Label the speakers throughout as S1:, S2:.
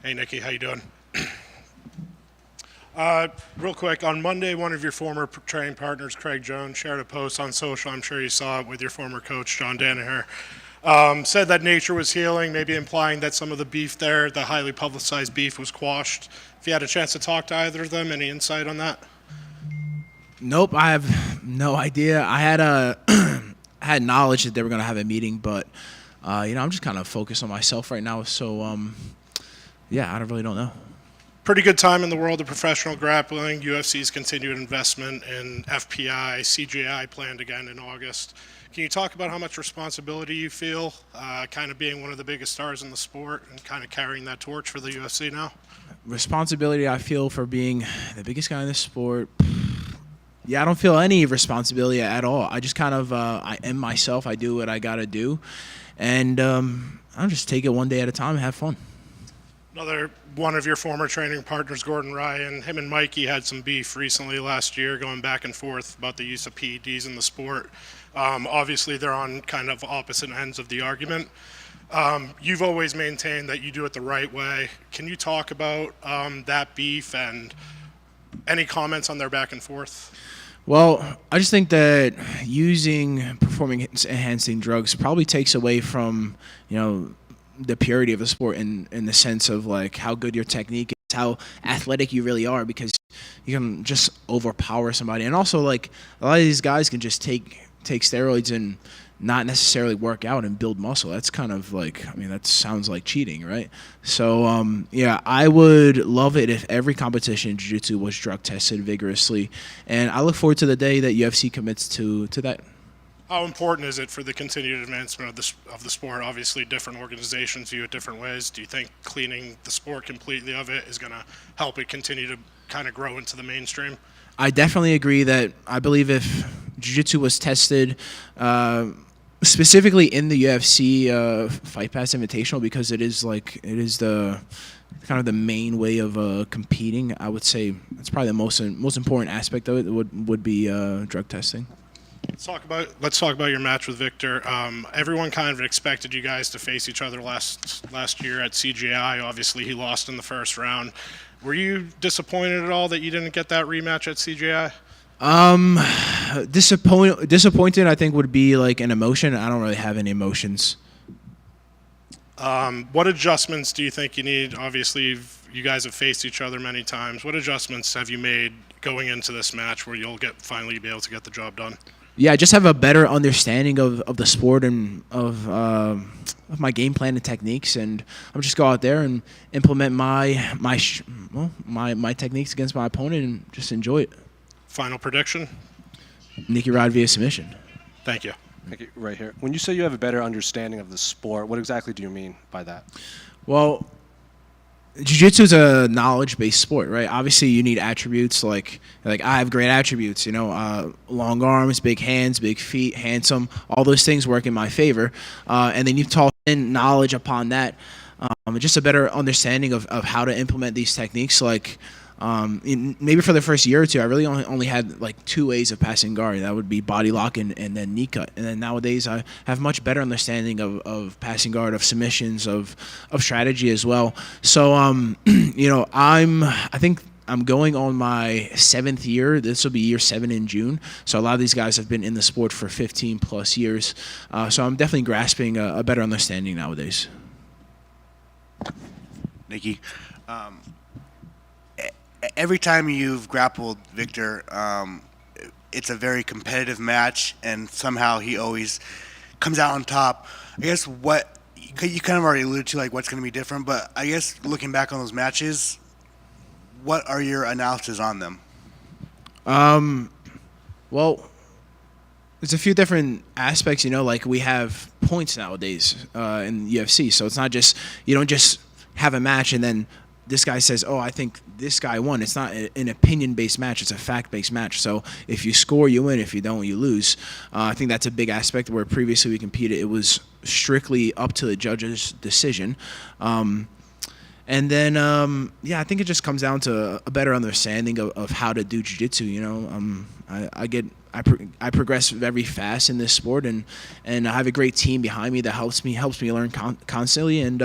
S1: Hey, Nikki, how you doing? Real quick, on Monday, one of your former training partners, Craig Jones, shared a post on social. I'm sure you saw it with your former coach, John Danaher. Said that nature was healing, maybe implying that some of the beef there, the highly publicized beef, was quashed. If you had a chance to talk to either of them, any insight on that?
S2: Nope, I have no idea. I had I had knowledge that they were going to have a meeting, but I'm just kind of focused on myself right now. So yeah, I really don't know.
S1: Pretty good time in the world of professional grappling. UFC's continued investment in FPI, CGI planned again in August. Can you talk about how much responsibility you feel, kind of being one of the biggest stars in the sport and kind of carrying that torch for the UFC now?
S2: Responsibility I feel for being the biggest guy in the sport. Yeah, I don't feel any responsibility at all. I just kind of I am myself. I do what I got to do, and I'll just take it one day at a time and have fun.
S1: Another one of your former training partners, Gordon Ryan, him and Mikey had some beef recently last year, going back and forth about the use of PEDs in the sport. Obviously, they're on kind of opposite ends of the argument. You've always maintained that you do it the right way. Can you talk about that beef and any comments on their back and forth?
S2: Well, I just think that using performance-enhancing drugs probably takes away from, the purity of the sport in the sense of like how good your technique is, how athletic you really are, because you can just overpower somebody. And also, like, a lot of these guys can just take steroids and not necessarily work out and build muscle. That's kind of like, that sounds like cheating, right? So, yeah, I would love it if every competition in jiu-jitsu was drug tested vigorously. And I look forward to the day that UFC commits to that.
S1: How important is it for the continued advancement of the sport? Obviously, different organizations view it different ways. Do you think cleaning the sport completely of it is going to help it continue to kind of grow into the mainstream?
S2: I definitely agree that I believe if jiu-jitsu was tested specifically in the UFC Fight Pass Invitational, because it is the kind of the main way of competing, I would say it's probably the most important aspect of it would be drug testing.
S1: Let's talk about your match with Victor. Everyone kind of expected you guys to face each other last year at CGI. Obviously, he lost in the first round. Were you disappointed at all that you didn't get that rematch at CGI?
S2: Disappointed, I think, would be like an emotion. I don't really have any emotions.
S1: What adjustments do you think you need? Obviously, you guys have faced each other many times. What adjustments have you made going into this match where you'll finally be able to get the job done?
S2: Yeah, I just have a better understanding of the sport and of my game plan and techniques, and I'm just go out there and implement my techniques against my opponent and just enjoy it.
S1: Final prediction?
S2: Nikki Rod via submission.
S1: Thank you.
S3: Thank you. Right here. When you say you have a better understanding of the sport, what exactly do you mean by that?
S2: Well, jiu-jitsu is a knowledge-based sport, right? Obviously, you need attributes like I have great attributes, long arms, big hands, big feet, handsome. All those things work in my favor, and then you toss in knowledge upon that, just a better understanding of how to implement these techniques. Like maybe for the first year or two, I really only had like two ways of passing guard. That would be body lock and then knee cut. And then nowadays, I have much better understanding of passing guard, of submissions, of strategy as well. So, I think I'm going on my 7th year. This will be year 7 in June. So a lot of these guys have been in the sport for 15 plus years. So I'm definitely grasping a better understanding nowadays.
S4: Nikki, every time you've grappled Victor, it's a very competitive match, and somehow he always comes out on top. I guess what you kind of already alluded to, like what's going to be different, but I guess looking back on those matches, what are your analysis on them?
S2: Well, there's a few different aspects, like we have points nowadays in UFC, so it's not just, you don't just have a match and then this guy says, oh, I think this guy won. It's not an opinion-based match. It's a fact-based match. So if you score, you win. If you don't, you lose. I think that's a big aspect where previously we competed. It was strictly up to the judge's decision. And then, I think it just comes down to a better understanding of how to do jiu-jitsu. I progress very fast in this sport, and I have a great team behind me that helps me learn constantly. And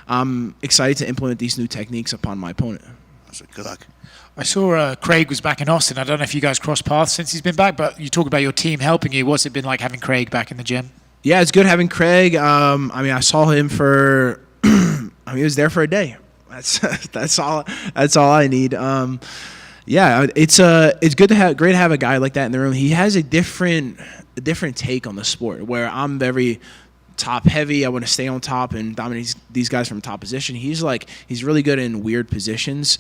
S2: I'm excited to implement these new techniques upon my opponent.
S4: So good luck.
S5: I saw Craig was back in Austin. I don't know if you guys crossed paths since he's been back, but you talk about your team helping you. What's it been like having Craig back in the gym?
S2: Yeah, it's good having Craig. I saw him for. He was there for a day. That's all I need. Yeah, it's good to have a guy like that in the room. He has a different take on the sport. Where I'm very top heavy, I want to stay on top and dominate these guys from top position. He's really good in weird positions.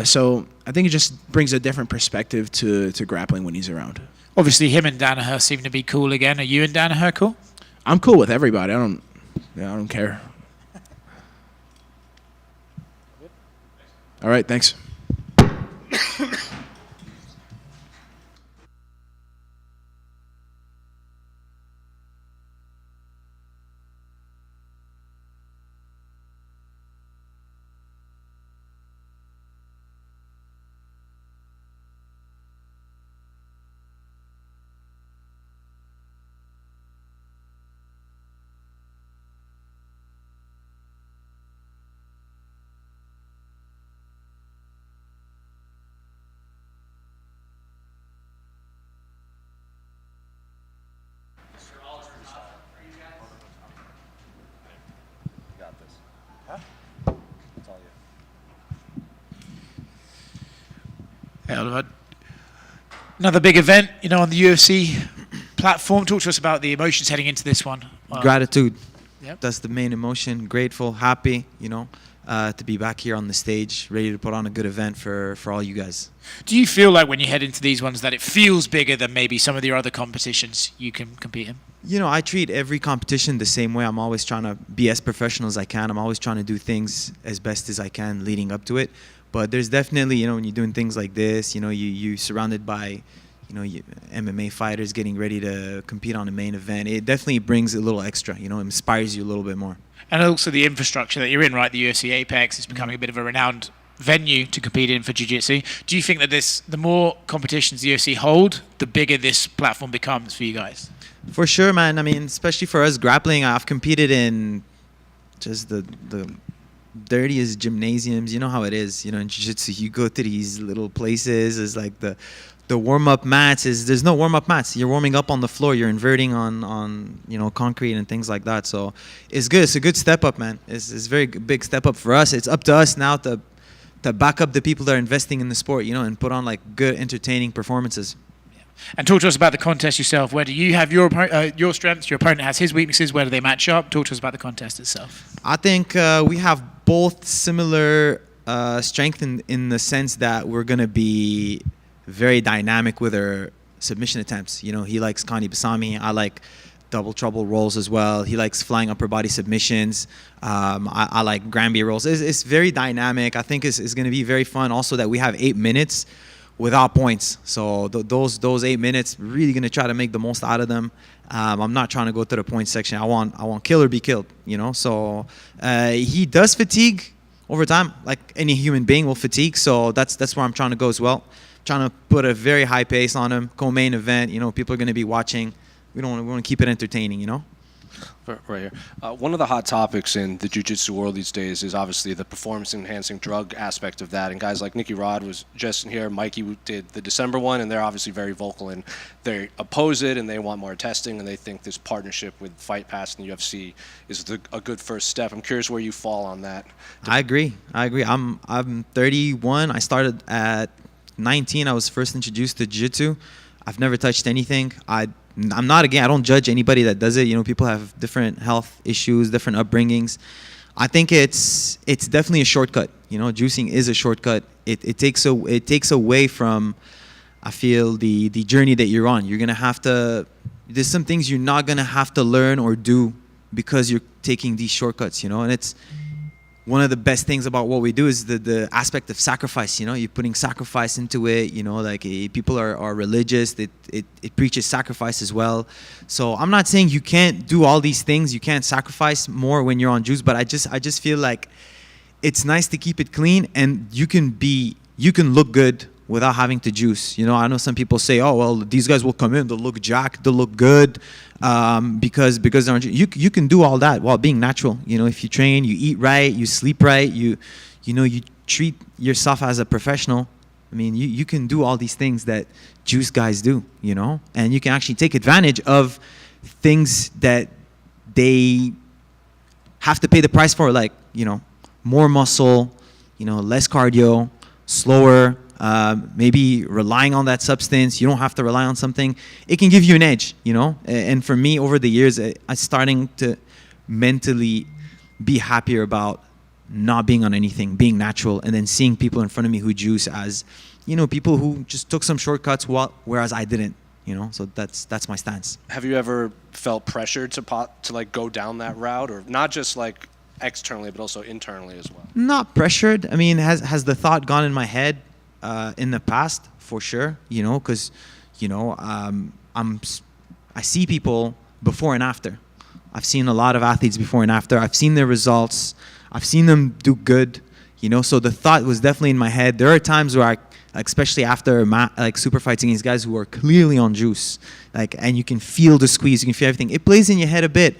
S2: So I think it just brings a different perspective to grappling when he's around.
S5: Obviously, him and Danaher seem to be cool again. Are you and Danaher cool?
S2: I'm cool with everybody. I don't care. All right, thanks.
S5: Another big event, on the UFC platform. Talk to us about the emotions heading into this one.
S6: Gratitude.
S5: Yep.
S6: That's the main emotion. Grateful, happy, to be back here on the stage, ready to put on a good event for all you guys.
S5: Do you feel like when you head into these ones that it feels bigger than maybe some of your other competitions you can compete in?
S6: I treat every competition the same way. I'm always trying to be as professional as I can. I'm always trying to do things as best as I can leading up to it. But there's definitely, when you're doing things like this, you're surrounded by, MMA fighters getting ready to compete on a main event. It definitely brings a little extra, inspires you a little bit more.
S5: And also the infrastructure that you're in, right? The UFC Apex is becoming a bit of a renowned venue to compete in for jiu-jitsu. Do you think that the more competitions the UFC hold, the bigger this platform becomes for you guys?
S6: For sure, man. Especially for us grappling, I've competed in just the dirtiest gymnasiums. You know how it is. In jiu-jitsu, you go to these little places. It's like the warm-up mats there's no warm-up mats. You're warming up on the floor. You're inverting on concrete and things like that. So it's good. It's a good step up, man. It's a very big step up for us. It's up to us now to back up the people that are investing in the sport, and put on good, entertaining performances.
S5: And talk to us about the contest yourself. Where do you have your strengths? Your opponent has his weaknesses. Where do they match up? Talk to us about the contest itself.
S6: I think we have both similar strength in the sense that we're going to be very dynamic with our submission attempts. He likes Kani Basami. I like double trouble rolls as well. He likes flying upper body submissions. I like Granby rolls. It's very dynamic. I think it's going to be very fun. Also that we have 8 minutes without points. So those 8 minutes, really going to try to make the most out of them. I'm not trying to go to the point section. I want kill or be killed, So he does fatigue over time, like any human being will fatigue. So that's where I'm trying to go as well. Trying to put a very high pace on him. Co-main event, people are going to be watching. We want to keep it entertaining,
S3: Right here. One of the hot topics in the jiu-jitsu world these days is obviously the performance-enhancing drug aspect of that. And guys like Nikki Rod was just in here. Mikey did the December one, and they're obviously very vocal, and they oppose it, and they want more testing, and they think this partnership with Fight Pass and the UFC is a good first step. I'm curious where you fall on that.
S6: I agree. I'm 31. I started at 19. I was first introduced to jiu-jitsu. I've never touched anything. I'm not, again, I don't judge anybody that does it. People have different health issues, different upbringings. I think it's definitely a shortcut. Juicing is a shortcut. It takes away from, I feel, the journey that you're on. You're going to have to, there's some things you're not going to have to learn or do because you're taking these shortcuts, and it's one of the best things about what we do is the aspect of sacrifice. You're putting sacrifice into it. People are religious. It preaches sacrifice as well. So I'm not saying you can't do all these things. You can't sacrifice more when you're on juice. But I just feel like it's nice to keep it clean, and you can look good without having to juice. You know, I know some people say, oh, well, these guys will come in, they'll look jacked, they'll look good, because they're you can do all that while being natural. You know, if you train, you eat right, you sleep right, you treat yourself as a professional. I mean, you can do all these things that juice guys do, you know, and you can actually take advantage of things that they have to pay the price for, like, you know, more muscle, you know, less cardio, slower, maybe relying on that substance. You don't have to rely on something. It can give you an edge, you know. And for me, over the years, I'm starting to mentally be happier about not being on anything, being natural, and then seeing people in front of me who juice as, you know, people who just took some shortcuts whereas I didn't, you know. So that's my stance.
S3: Have you ever felt pressured to like go down that route, or not just like externally but also internally as well?
S6: Not pressured. I mean, has the thought gone in my head in the past? For sure, you know, because, you know, I see people before and after. I've seen a lot of athletes before and after. I've seen their results. I've seen them do good, you know. So the thought was definitely in my head. There are times where especially after like super fights against guys who are clearly on juice, like, and you can feel the squeeze, you can feel everything. It plays in your head a bit,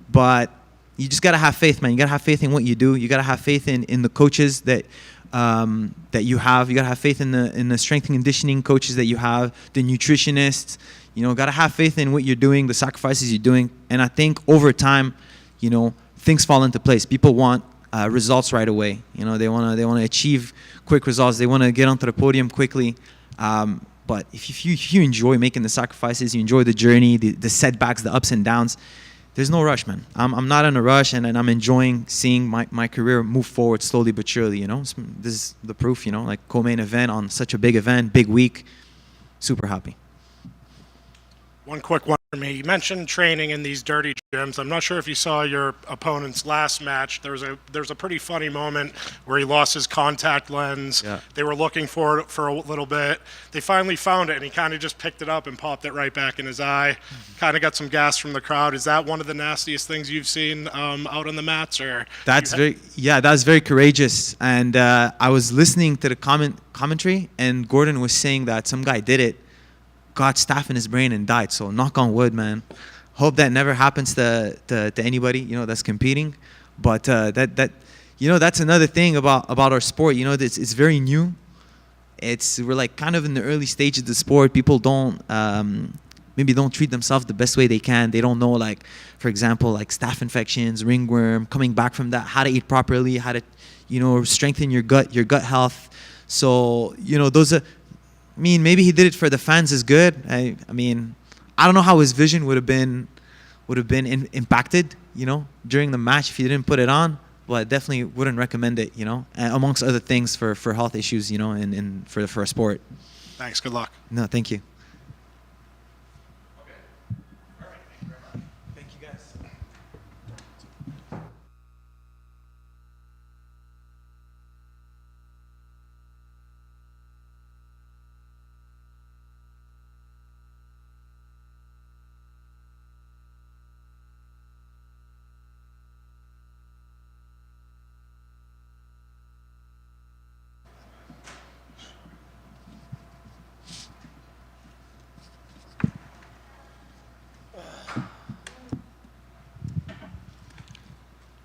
S6: but you just gotta have faith, man. You gotta have faith in what you do. You gotta have faith in the coaches that you have. You gotta have faith in the strength and conditioning coaches that you have, the nutritionists. You know, gotta have faith in what you're doing, the sacrifices you're doing. And I think over time, you know, things fall into place. People want results right away. You know, they wanna achieve quick results. They wanna get onto the podium quickly. But if you enjoy making the sacrifices, you enjoy the journey, the setbacks, the ups and downs, there's no rush, man. I'm not in a rush, and I'm enjoying seeing my career move forward slowly but surely, you know. This is the proof, you know, like co-main event on such a big event, big week. Super happy.
S1: One quick one for me. You mentioned training in these dirty gyms. I'm not sure if you saw your opponent's last match. There's a pretty funny moment where he lost his contact lens.
S6: Yeah.
S1: They were looking for it for a little bit. They finally found it, and he kind of just picked it up and popped it right back in his eye. Kind of got some gas from the crowd. Is that one of the nastiest things you've seen out on the mats? Or
S6: that's very courageous. And I was listening to the commentary, and Gordon was saying that some guy did it, got staph in his brain and died. So knock on wood, man. Hope that never happens to anybody, you know, that's competing. But that you know, that's another thing about our sport. You know, it's very new. We're like kind of in the early stages of the sport. People don't maybe don't treat themselves the best way they can. They don't know, like, for example, like staph infections, ringworm, coming back from that, how to eat properly, how to, you know, strengthen your gut health. So, you know, those are, I mean, maybe he did it for the fans is good. I mean, I don't know how his vision would have been impacted, you know, during the match if he didn't put it on. But I definitely wouldn't recommend it, you know, amongst other things for health issues, you know, and for a sport.
S1: Thanks. Good luck.
S6: No, thank you.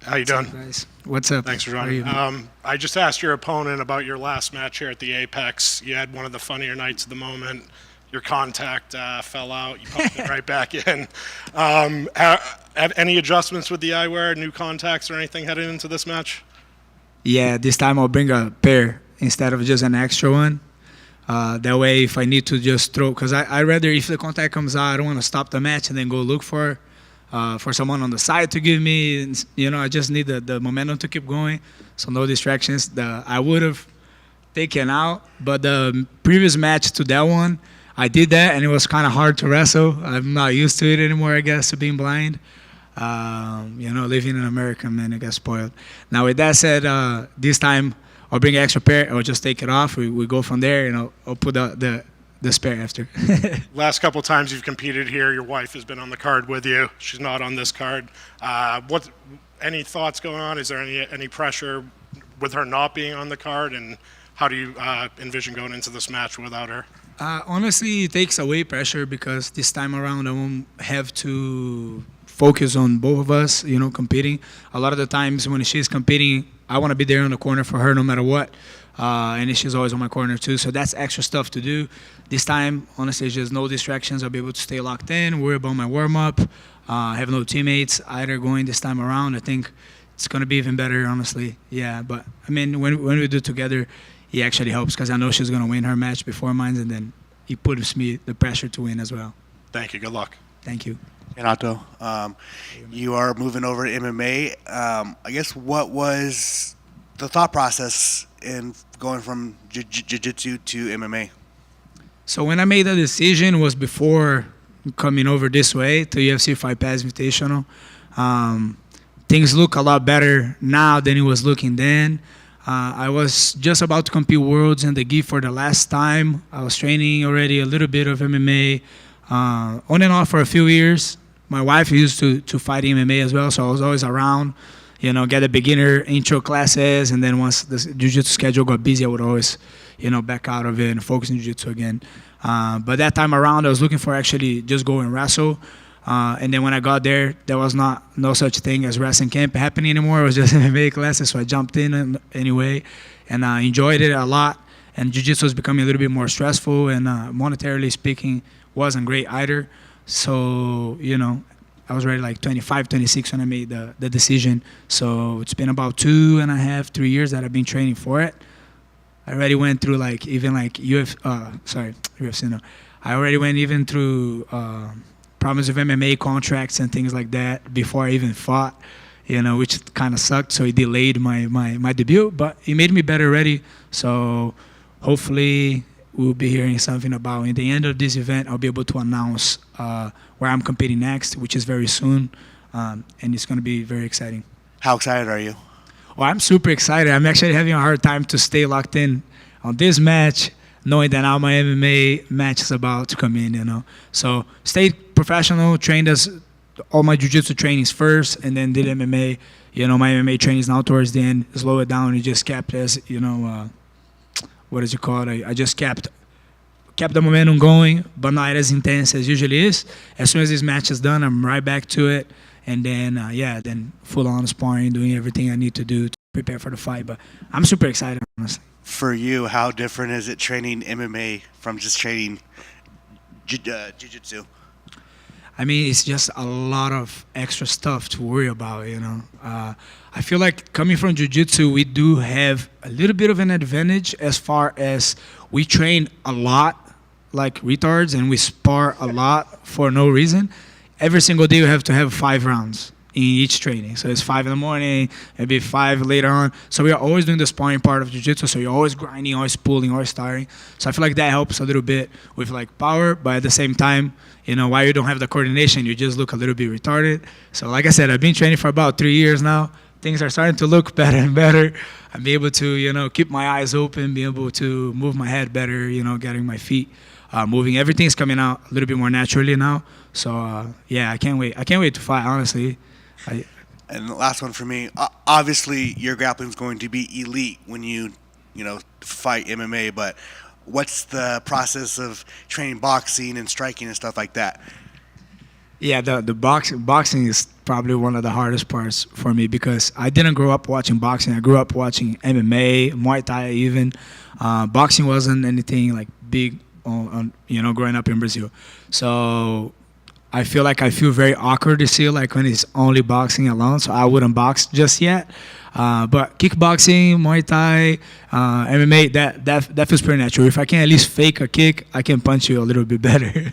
S1: How you doing?
S7: Guys, what's up?
S1: Thanks for
S7: How are
S1: joining.
S7: you?
S1: I just asked your opponent about your last match here at the Apex. You had one of the funnier nights of the moment. Your contact fell out. You popped it right back in. Any adjustments with the eyewear, new contacts or anything heading into this match?
S7: Yeah, this time I'll bring a pair instead of just an extra one. That way, if I need to just throw, because I rather, if the contact comes out, I don't want to stop the match and then go look for someone on the side to give me. You know, I just need the momentum to keep going, so no distractions. I would have taken out, but the previous match to that one, I did that, and it was kind of hard to wrestle. I'm not used to it anymore, I guess, to being blind. You know, living in America, man, I got spoiled. Now, with that said, this time I'll bring an extra pair. I'll just take it off. We go from there, and I'll put the spare after.
S1: Last couple times you've competed here, your wife has been on the card with you. She's not on this card. Any thoughts going on? Is there any pressure with her not being on the card? And How do you envision going into this match without her?
S7: Honestly, it takes away pressure because this time around I won't have to focus on both of us, competing. A lot of the times when she's competing, I want to be there in the corner for her no matter what. And she's always on my corner too. So that's extra stuff to do. This time, honestly, just no distractions. I'll be able to stay locked in, worry about my warm-up. Have no teammates either going this time around. I think it's going to be even better, honestly. Yeah, but I mean, when we do it together, it actually helps because I know she's going to win her match before mine, and then it puts me the pressure to win as well.
S1: Thank you. Good luck.
S7: Thank you.
S4: Renato, you are moving over to MMA. I guess what was the thought process in going from jiu-jitsu to MMA?
S7: So when I made the decision was before coming over this way to UFC Fight Pass Invitational. Things look a lot better now than it was looking then. I was just about to compete Worlds in the gi for the last time. I was training already a little bit of MMA, on and off for a few years. My wife used to fight MMA as well, so I was always around, get the beginner intro classes, and then once the jiu-jitsu schedule got busy, I would always, back out of it and focus on jiu-jitsu again. But that time around, I was looking for actually just go and wrestle. And then when I got there was no such thing as wrestling camp happening anymore. It was just MMA classes, so I jumped in anyway, and I enjoyed it a lot. And jiu-jitsu was becoming a little bit more stressful, and monetarily speaking, wasn't great either. So, I was already like 25, 26 when I made the decision. So it's been about 2.5, 3 years that I've been training for it. I already went through UFC, no. I already went even through problems with MMA contracts and things like that before I even fought, which kind of sucked. So it delayed my debut, but it made me better ready. So hopefully we'll be hearing something about in the end of this event. I'll be able to announce where I'm competing next, which is very soon, and it's going to be very exciting.
S4: How excited are you?
S7: Well, I'm super excited. I'm actually having a hard time to stay locked in on this match, knowing that now my MMA match is about to come in, So stayed professional, trained as all my jiu-jitsu trainings first, and then did MMA. My MMA trainings now towards the end, slow it down, and just kept as, what is it called? I just kept the momentum going, but not as intense as usually is. As soon as this match is done, I'm right back to it. And then, then full-on sparring, doing everything I need to do to prepare for the fight. But I'm super excited, honestly.
S4: For you, how different is it training MMA from just training jiu-jitsu?
S7: I mean, it's just a lot of extra stuff to worry about, I feel like coming from jiu-jitsu, we do have a little bit of an advantage as far as we train a lot like retards and we spar a lot for no reason. Every single day we have to have 5 rounds in each training. So it's 5 in the morning, maybe 5 later on. So we are always doing the sparring part of jiu-jitsu. So you're always grinding, always pulling, always starting. So I feel like that helps a little bit with like power, but at the same time, while you don't have the coordination, you just look a little bit retarded. So like I said, I've been training for about 3 years now. Things are starting to look better and better. I'm able to, keep my eyes open, be able to move my head better, getting my feet moving. Everything's coming out a little bit more naturally now. So, I can't wait. I can't wait to fight, honestly.
S4: And the last one for me, obviously your grappling is going to be elite when you fight MMA, but what's the process of training boxing and striking and stuff like that?
S7: Yeah, the boxing is probably one of the hardest parts for me because I didn't grow up watching boxing. I grew up watching MMA, Muay Thai even. Boxing wasn't anything like big on growing up in Brazil. So I feel very awkward to see like when it's only boxing alone. So I wouldn't box just yet. But kickboxing, Muay Thai, MMA, that feels pretty natural. If I can at least fake a kick, I can punch you a little bit better.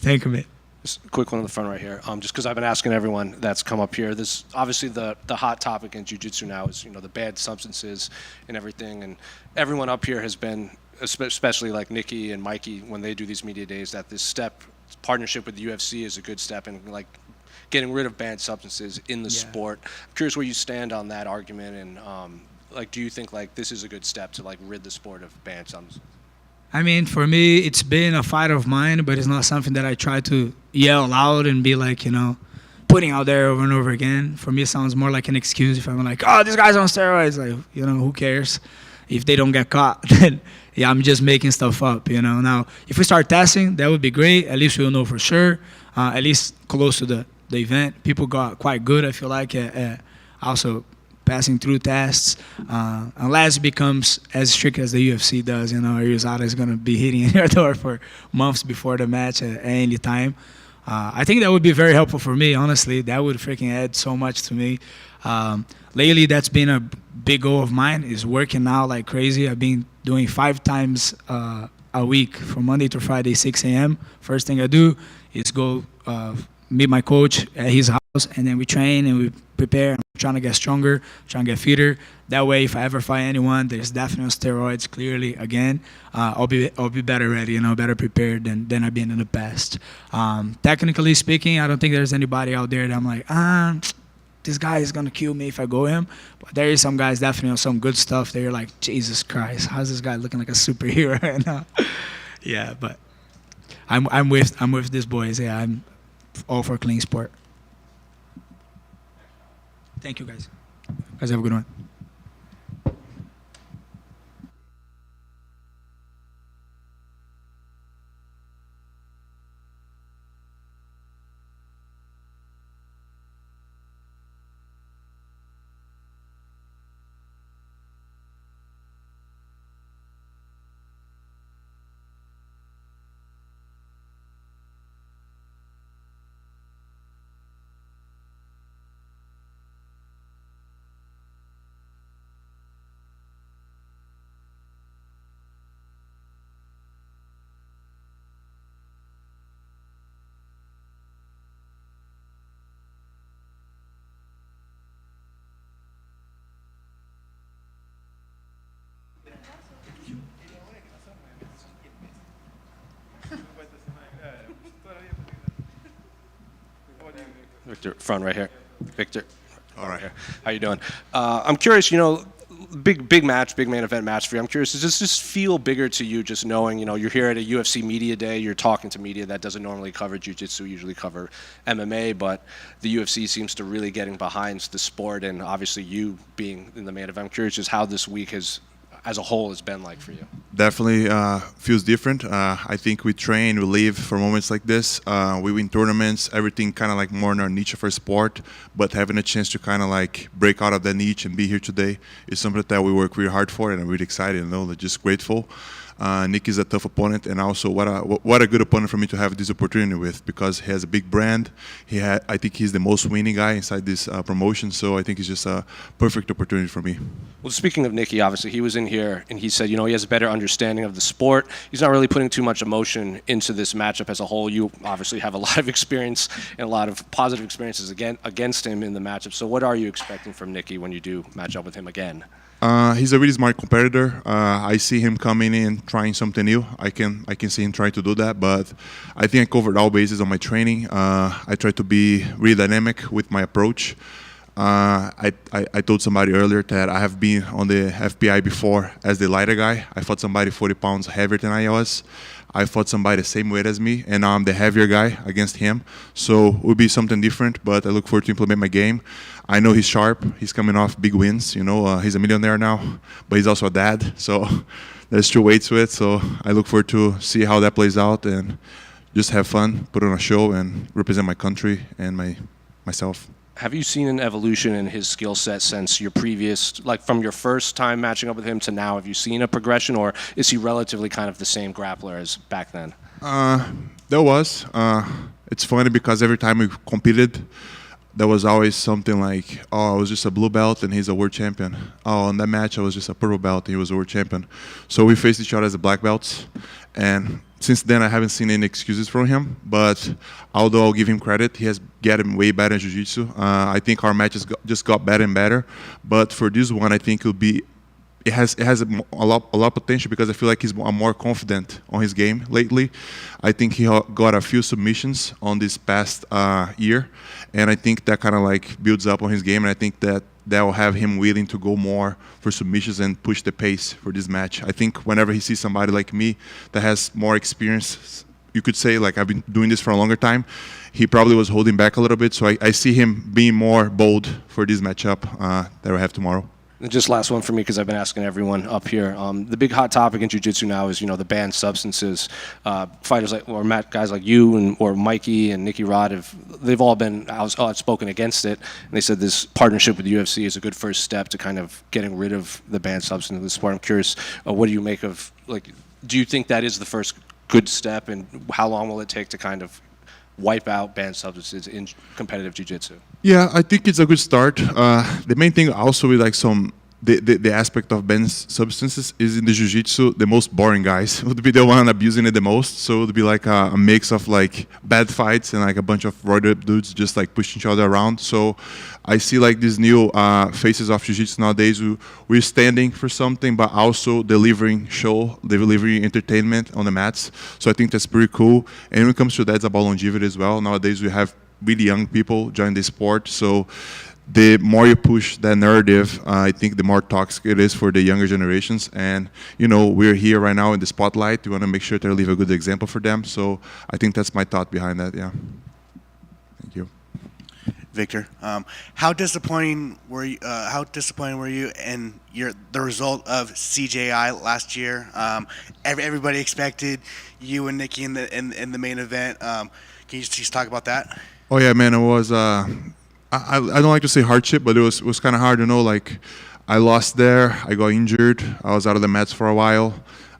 S7: Thank you, man.
S3: Just a quick one in the front right here. Just because I've been asking everyone that's come up here, this obviously the hot topic in jiu-jitsu now is the bad substances and everything, and everyone up here has been, especially like Nikki and Mikey when they do these media days, that this partnership with the UFC is a good step in like getting rid of banned substances in the sport. I'm curious where you stand on that argument, and do you think like this is a good step to like rid the sport of banned substances?
S7: I mean, for me, it's been a fight of mine, but it's not something that I try to yell loud and be like, putting out there over and over again. For me, it sounds more like an excuse if I'm like, oh, this guy's on steroids. Like, who cares? if they don't get caught, then yeah, I'm just making stuff up, you know. Now, if we start testing, that would be great. At least we'll know for sure. At least close to the event. People got quite good, I feel like, at also passing through tests. Unless it becomes as strict as the UFC does, you know, USADA is going to be hitting your door for months before the match at any time. I think that would be very helpful for me, honestly. That would freaking add so much to me. Lately, that's been a big goal of mine, is working out like crazy. I've been doing 5 times a week from Monday to Friday, 6 a.m. First thing I do is go meet my coach at his house, and then we train and we prepare. I'm trying to get stronger, trying to get fitter. That way, if I ever fight anyone, there's definitely steroids. Clearly, again, I'll be better ready, you know, better prepared than I've been in the past. Technically speaking, I don't think there's anybody out there that I'm like, this guy is gonna kill me if I go him. But there is some guys definitely on some good stuff. They're like, Jesus Christ, how's this guy looking like a superhero right now? Yeah, but I'm with these boys. Yeah, I'm all for clean sport. Thank you, guys. Guys, have a good one.
S3: Victor, front right here. Victor.
S8: All right.
S3: Here. How you doing? I'm curious, you know, big match, big main event match for you. I'm curious, does this just feel bigger to you just knowing, you know, you're here at a UFC media day, you're talking to media that doesn't normally cover jiu-jitsu, usually cover MMA, but the UFC seems to really getting behind the sport, and obviously you being in the main event. I'm curious just how this week has, as a whole, has been like for you.
S8: Definitely feels different. I think we train, we live for moments like this. We win tournaments, everything kind of like more in our niche of our sport, but having a chance to kind of like break out of that niche and be here today is something that we work really hard for, and I'm really excited, you know, just grateful. Nick is a tough opponent, and also what a good opponent for me to have this opportunity with, because he has a big brand. I think he's the most winning guy inside this promotion, so I think it's just a perfect opportunity for me.
S3: Well, speaking of Nicky, obviously he was in here and he said, you know, he has a better understanding of the sport. He's not really putting too much emotion into this matchup as a whole. You obviously have a lot of experience and a lot of positive experiences against him in the matchup. So what are you expecting from Nicky when you do match up with him again?
S8: He's a really smart competitor. I see him coming in, trying something new. I can see him trying to do that, but I think I covered all bases on my training. I try to be really dynamic with my approach. I told somebody earlier that I have been on the FPI before as the lighter guy. I fought somebody 40 pounds heavier than I was. I fought somebody the same weight as me, and now I'm the heavier guy against him. So it will be something different, but I look forward to implement my game. I know he's sharp. He's coming off big wins. You know, he's a millionaire now, but he's also a dad. So there's 2 weights to it. So I look forward to see how that plays out and just have fun, put on a show, and represent my country and myself.
S3: Have you seen an evolution in his skill set since your previous, like from your first time matching up with him to now? Have you seen a progression, or is he relatively kind of the same grappler as back then?
S8: There was. It's funny because every time we competed, there was always something like, oh, I was just a blue belt and he's a world champion. Oh, in that match, I was just a purple belt and he was a world champion. So we faced each other as a black belts. And since then, I haven't seen any excuses from him. But although I'll give him credit, he has gotten way better in jiu-jitsu. I think our matches just got better and better. But for this one, I think it has a lot of potential, because I feel like I'm more confident on his game lately. I think he got a few submissions on this past year, and I think that kind of like builds up on his game, and I think that will have him willing to go more for submissions and push the pace for this match. I think whenever he sees somebody like me that has more experience, you could say, like, I've been doing this for a longer time, he probably was holding back a little bit, so I see him being more bold for this matchup that we have tomorrow.
S3: And just last one for me, because I've been asking everyone up here. The big hot topic in jiu-jitsu now is, the banned substances. Fighters guys like you or Mikey and Nikki Rod they've all been outspoken against it. And they said this partnership with the UFC is a good first step to kind of getting rid of the banned substance in the sport. I'm curious, what do you make of, do you think that is the first good step, and how long will it take to kind of wipe out banned substances in competitive jiu-jitsu?
S8: Yeah, I think it's a good start. The main thing also with the aspect of banned substances is in the jiu-jitsu, the most boring guys would be the one abusing it the most. So it would be like a mix of like bad fights and like a bunch of roided up dudes just like pushing each other around. So I see like these new faces of jiu-jitsu nowadays. We're standing for something, but also delivering entertainment on the mats. So I think that's pretty cool. And when it comes to that, it's about longevity as well. Nowadays we have really young people join the sport. So the more you push that narrative, I think the more toxic it is for the younger generations. And, we're here right now in the spotlight. We want to make sure to leave a good example for them. So I think that's my thought behind that, yeah. Thank you.
S4: Victor, how disappointing were you? In the result of CJI last year? Everybody expected you and Nikki in the main event. Can you just talk about that?
S8: Oh yeah, man, it was. I don't like to say hardship, but it was kind of hard. Like I lost there. I got injured. I was out of the mats for a while.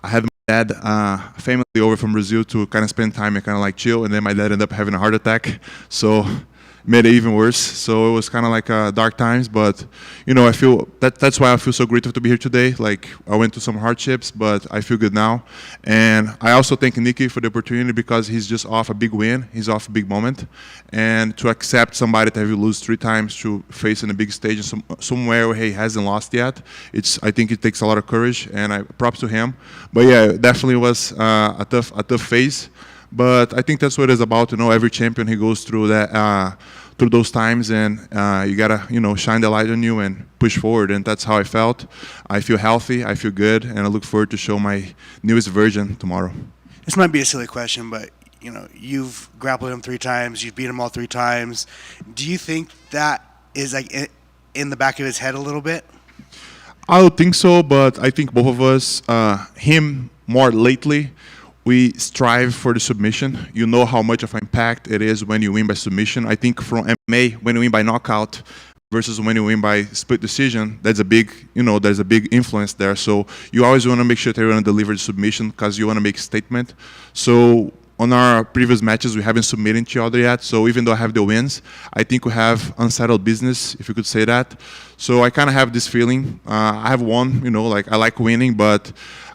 S8: I had my dad family over from Brazil to kind of spend time and kind of like chill, and then my dad ended up having a heart attack. So made it even worse. So it was kind of like dark times, but I feel that's why I feel so grateful to be here today. Like I went through some hardships, but I feel good now. And I also thank Nicky for the opportunity, because he's just off a big win. He's off a big moment, and to accept somebody that have you lose 3 times to face in a big stage somewhere where he hasn't lost yet, I think it takes a lot of courage, and props to him. But yeah, it definitely was a tough phase. But I think that's what it's about. Every champion, he goes through that, through those times, and you gotta, shine the light on you and push forward. And that's how I felt. I feel healthy. I feel good, and I look forward to show my newest version tomorrow.
S4: This might be a silly question, but you've grappled him 3 times. You've beat him all 3 times. Do you think that is like in the back of his head a little bit?
S8: I don't think so, but I think both of us, him more lately, we strive for the submission. You know how much of an impact it is when you win by submission. I think from MMA, when you win by knockout versus when you win by split decision, there's a big influence there. So you always want to make sure that you want to deliver the submission, because you want to make a statement. So on our previous matches, we haven't submitted each other yet. So even though I have the wins, I think we have unsettled business, if you could say that. So I kind of have this feeling. I have won, I like winning, but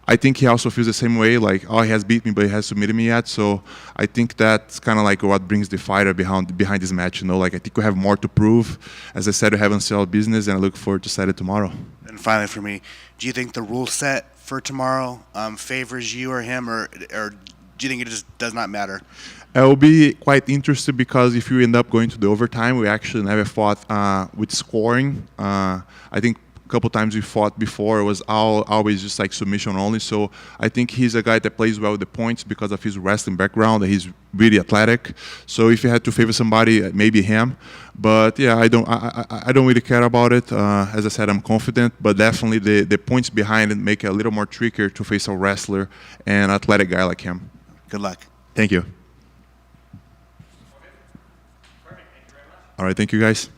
S8: I think he also feels the same way, like, he has beat me, but he hasn't submitted me yet. So I think that's kind of like what brings the fighter behind this match. I think we have more to prove. As I said, we have unsettled business, and I look forward to set it tomorrow.
S4: And finally, for me, do you think the rule set for tomorrow favors you or him, or do you think it just does not matter?
S8: It will be quite interesting, because if you end up going to the overtime, we actually never fought with scoring. I think a couple times we fought before, it was always just like submission only. So I think he's a guy that plays well with the points because of his wrestling background, and he's really athletic. So if you had to favor somebody, maybe him. But yeah, I don't really care about it. As I said, I'm confident, but definitely the points behind it make it a little more trickier to face a wrestler and athletic guy like him.
S4: Good luck.
S8: Thank you. All right, thank you guys.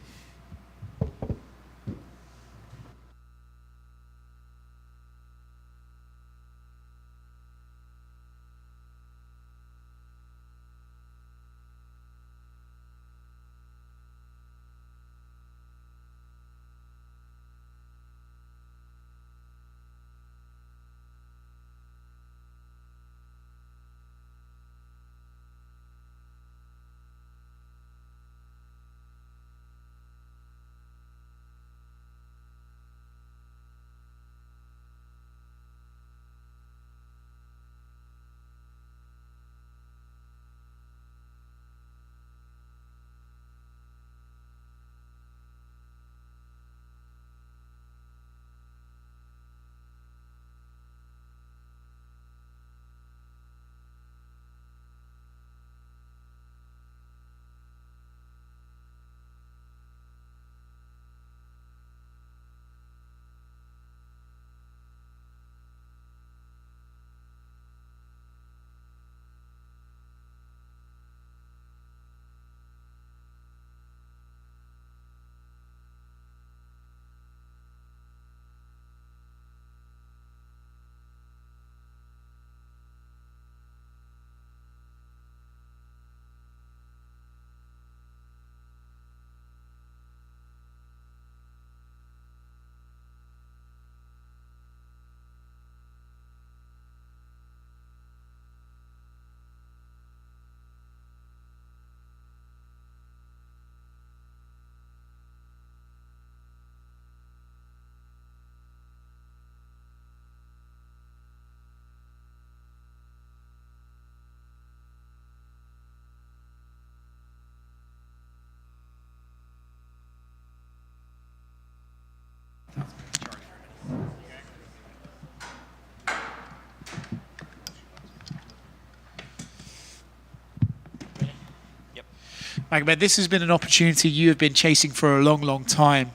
S5: Magomed, this has been an opportunity you have been chasing for a long, long time.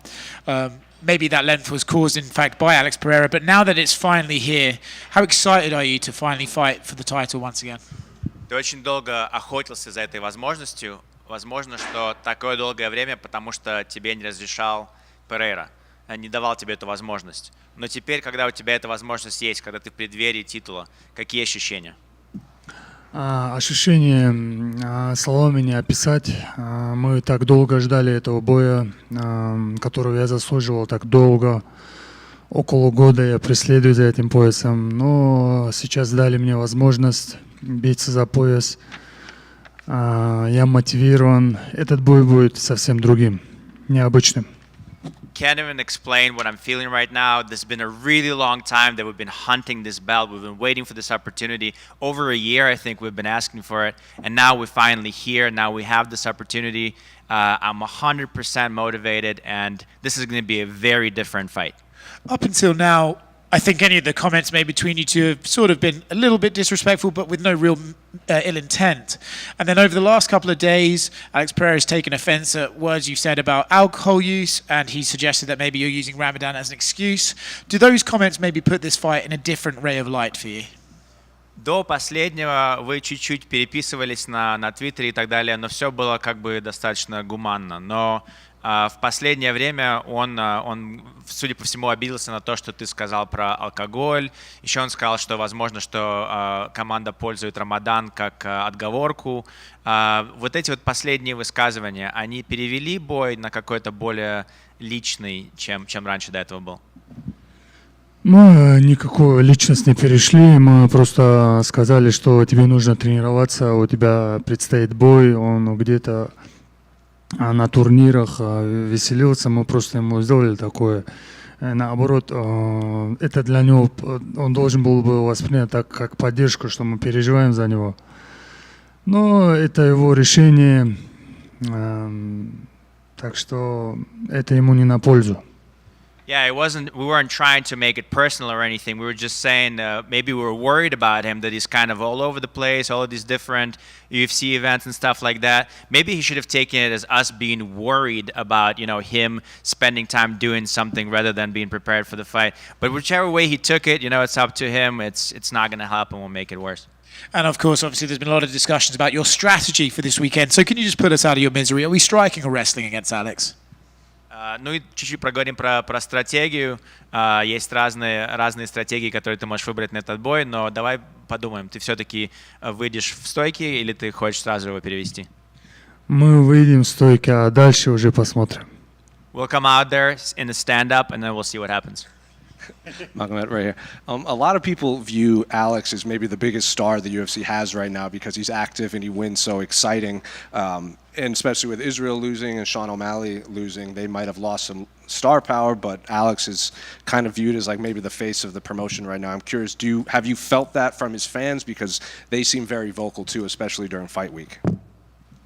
S5: Maybe that length was caused, in fact, by Alex Pereira, but now that it's finally here, how excited are you to finally fight for the title once again?
S9: Ты очень долго охотился за этой возможностью. Возможно, что такое долгое время, потому что тебе не разрешал Перейра, не давал тебе эту возможность. Но теперь, когда у тебя эта возможность есть, когда ты в преддверии титула, какие ощущения?
S10: Ощущения словами не описать. Мы так долго ждали этого боя, которого я заслуживал так долго. Около года я преследую за этим поясом. Но сейчас дали мне возможность биться за пояс. Я мотивирован. Этот бой будет совсем другим, необычным.
S9: Can't even explain what I'm feeling right now. This has been a really long time that we've been hunting this belt. We've been waiting for this opportunity. Over a year, I think we've been asking for it. And now we're finally here. Now we have this opportunity. I'm 100% motivated, and this is going to be a very different fight.
S5: Up until now, I think any of the comments made between you two have sort of been a little bit disrespectful, but with no real ill intent. And then over the last couple of days, Alex Pereira has taken offense at words you've said about alcohol use, and he suggested that maybe you're using Ramadan as an excuse. Do those comments maybe put this fight in a different ray of light for you?
S9: До последнего вы чуть-чуть переписывались на Твиттере и так далее, но все было как бы достаточно гуманно. Но в последнее время он, судя по всему, обиделся на то, что ты сказал про алкоголь. Еще он сказал, что возможно, что команда пользует Рамадан как отговорку. Вот эти вот последние высказывания, они перевели бой на какой-то более личный, чем раньше до этого был?
S10: Мы никакую личность не перешли, мы просто сказали, что тебе нужно тренироваться, у тебя предстоит бой, он где-то на турнирах веселился, мы просто ему сделали такое. Наоборот, это для него, он должен был бы воспринять так, как поддержку, что мы переживаем за него. Но это его решение, так что это ему не на пользу.
S9: Yeah, we weren't trying to make it personal or anything. We were just saying maybe we were worried about him, that he's kind of all over the place, all of these different UFC events and stuff like that. Maybe he should have taken it as us being worried about, him spending time doing something rather than being prepared for the fight. But whichever way he took it, it's up to him. It's not going to help and will make it worse.
S5: And of course, obviously, there's been a lot of discussions about your strategy for this weekend. So can you just put us out of your misery? Are we striking or wrestling against Alex?
S9: Ну и чуть-чуть проговорим про стратегию. Есть разные стратегии, которые ты можешь выбрать на этот бой, но давай подумаем, ты все-таки выйдешь в стойки или ты хочешь сразу его перевести?
S10: Мы выйдем в стойки, а дальше уже посмотрим.
S9: We'll come out there in a stand-up and then we'll see what happens.
S3: Magomed right here. A lot of people view Alex as maybe the biggest star the UFC has right now because he's active and he wins so exciting. And especially with Israel losing and Sean O'Malley losing, they might have lost some star power, but Alex is kind of viewed as like maybe the face of the promotion right now. I'm curious, have you felt that from his fans? Because they seem very vocal too, especially during fight week.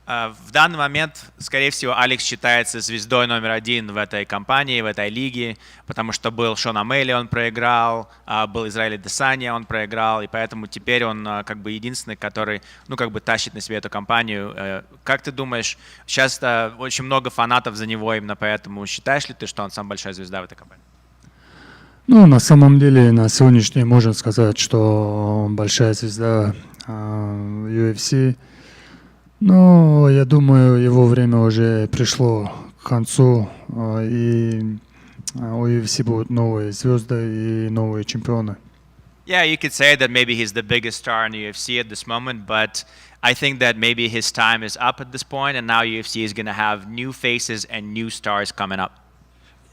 S9: В данный момент, скорее всего, Алекс считается звездой номер один в этой компании, в этой лиге, потому что был Шон Омелли, он проиграл, был Израиль Десания, он проиграл, и поэтому теперь он как бы единственный, который, тащит на себе эту компанию. Как ты думаешь, сейчас очень много фанатов за него, именно поэтому считаешь ли ты, что он самая большая звезда в этой компании?
S10: На самом деле, на сегодняшний день можно сказать, что он большая звезда UFC. Но я думаю, его время уже пришло к концу, и у UFC будут новые звезды и новые чемпионы.
S9: Yeah, you could say that maybe he's the biggest star in the UFC at this moment, but I think that maybe his time is up at this point, and now UFC is going to have new faces and new stars coming up.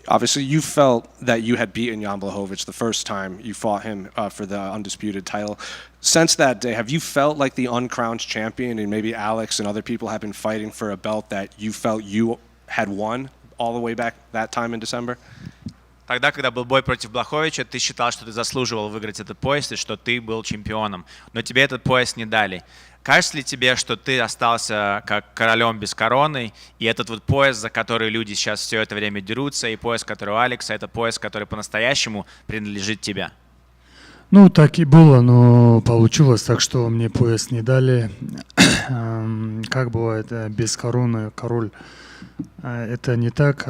S3: Obviously, you felt that you had beaten Jan Blachowicz the first time you fought him for the undisputed title. Since that day, have you felt like the uncrowned champion, and maybe Alex and other people have been fighting for a belt that you felt you had won all the way back that time in December?
S9: Тогда, когда был бой против Блаховича, ты считал, что ты заслуживал выиграть этот пояс и что ты был чемпионом, но тебе этот пояс не дали. Кажется ли тебе, что ты остался как королем без короны, и этот вот пояс, за который люди сейчас все это время дерутся, и пояс, который у Алекса, это пояс, который по-настоящему принадлежит тебе?
S10: Так и было, но получилось так, что мне пояс не дали. как бывает без короны король. Это не так.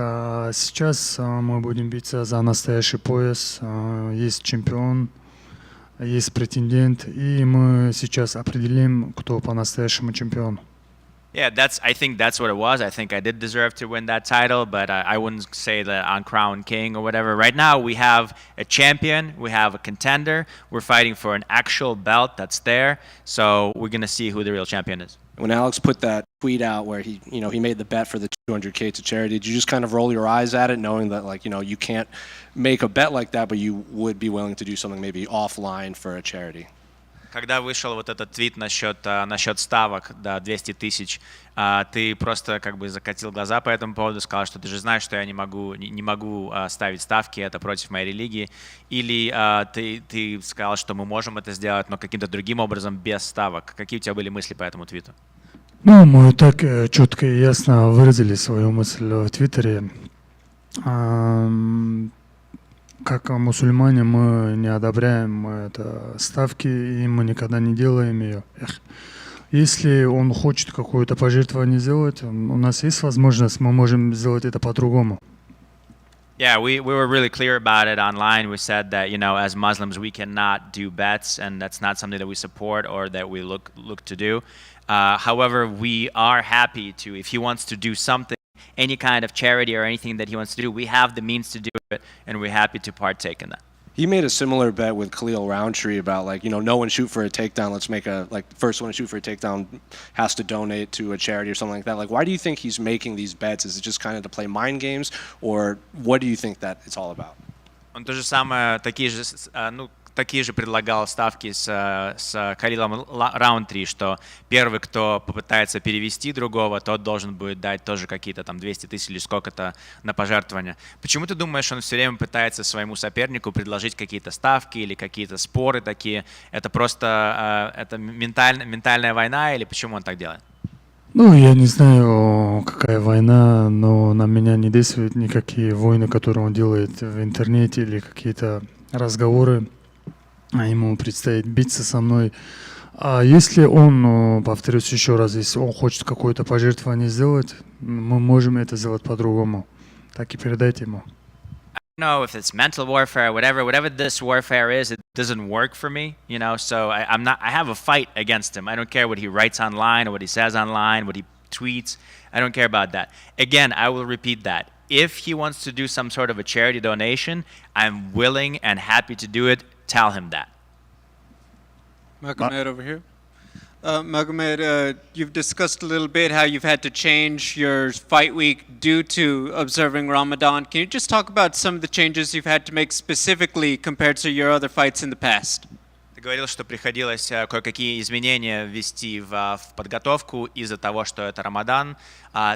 S10: Сейчас мы будем биться за настоящий пояс. Есть чемпион, есть претендент, и мы сейчас определим, кто по-настоящему чемпион.
S9: Yeah, I think that's what it was. I think I did deserve to win that title, but I wouldn't say that I'm crowned king or whatever. Right now, we have a champion, we have a contender. We're fighting for an actual belt that's there. So we're gonna see who the real champion is.
S3: When Alex put that tweet out where he made the bet for the 200K to charity, did you just kind of roll your eyes at it, knowing that you can't make a bet like that, but you would be willing to do something maybe offline for a charity?
S9: Когда вышел вот этот твит насчет ставок, да, 200 тысяч, ты просто как бы закатил глаза по этому поводу, сказал, что ты же знаешь, что я не могу ставить ставки, это против моей религии, или ты сказал, что мы можем это сделать, но каким-то другим образом без ставок. Какие у тебя были мысли по этому твиту?
S10: Ну, мы так четко и ясно выразили свою мысль в Твиттере. Как мусульмане мы не одобряем это ставки, и мы никогда не делаем ее. Если он хочет какое-то пожертвование сделать, у нас есть возможность, мы можем сделать это по-другому.
S9: Yeah, we were really clear about it online. We said that, as Muslims, we cannot do bets, and that's not something that we support or that we look to do. However, we are happy to, if he wants to do something, any kind of charity or anything that he wants to do, we have the means to do it, and we're happy to partake in that.
S3: He made a similar bet with Khalil Roundtree about no one shoot for a takedown. Let's make first one to shoot for a takedown has to donate to a charity or something like that. Why do you think he's making these bets? Is it just kind of to play mind games, or what do you think that it's all about?
S9: Он то же самое, такие же предлагал ставки с Калилом Раунтри, что первый, кто попытается перевести другого, тот должен будет дать тоже какие-то там 200 тысяч или сколько-то на пожертвования. Почему ты думаешь, он все время пытается своему сопернику предложить какие-то ставки или какие-то споры такие? Это просто это ментальная война, или почему он так делает?
S10: Ну, я не знаю, какая война, но на меня не действуют никакие войны, которые он делает в интернете, или какие-то разговоры. Ему предстоит биться со мной. А если он, повторюсь еще раз, если он хочет какое-то пожертвование сделать, мы можем это сделать по-другому. Так и передайте ему.
S9: I don't know if it's mental warfare, whatever this warfare is, it doesn't work for me, so I have a fight against him. I don't care what he writes online or what he says online, what he tweets. I don't care about that. Again, I will repeat that. If he wants to do some sort of a charity donation, I'm willing and happy to do it. Tell him that.
S11: Magomed over here. Magomed, you've discussed a little bit how you've had to change your fight week due to observing Ramadan. Can you just talk about some of the changes you've had to make specifically compared to your other fights in the past?
S9: Ты говорил, что приходилось кое-какие изменения ввести в подготовку из-за того, что это Рамадан.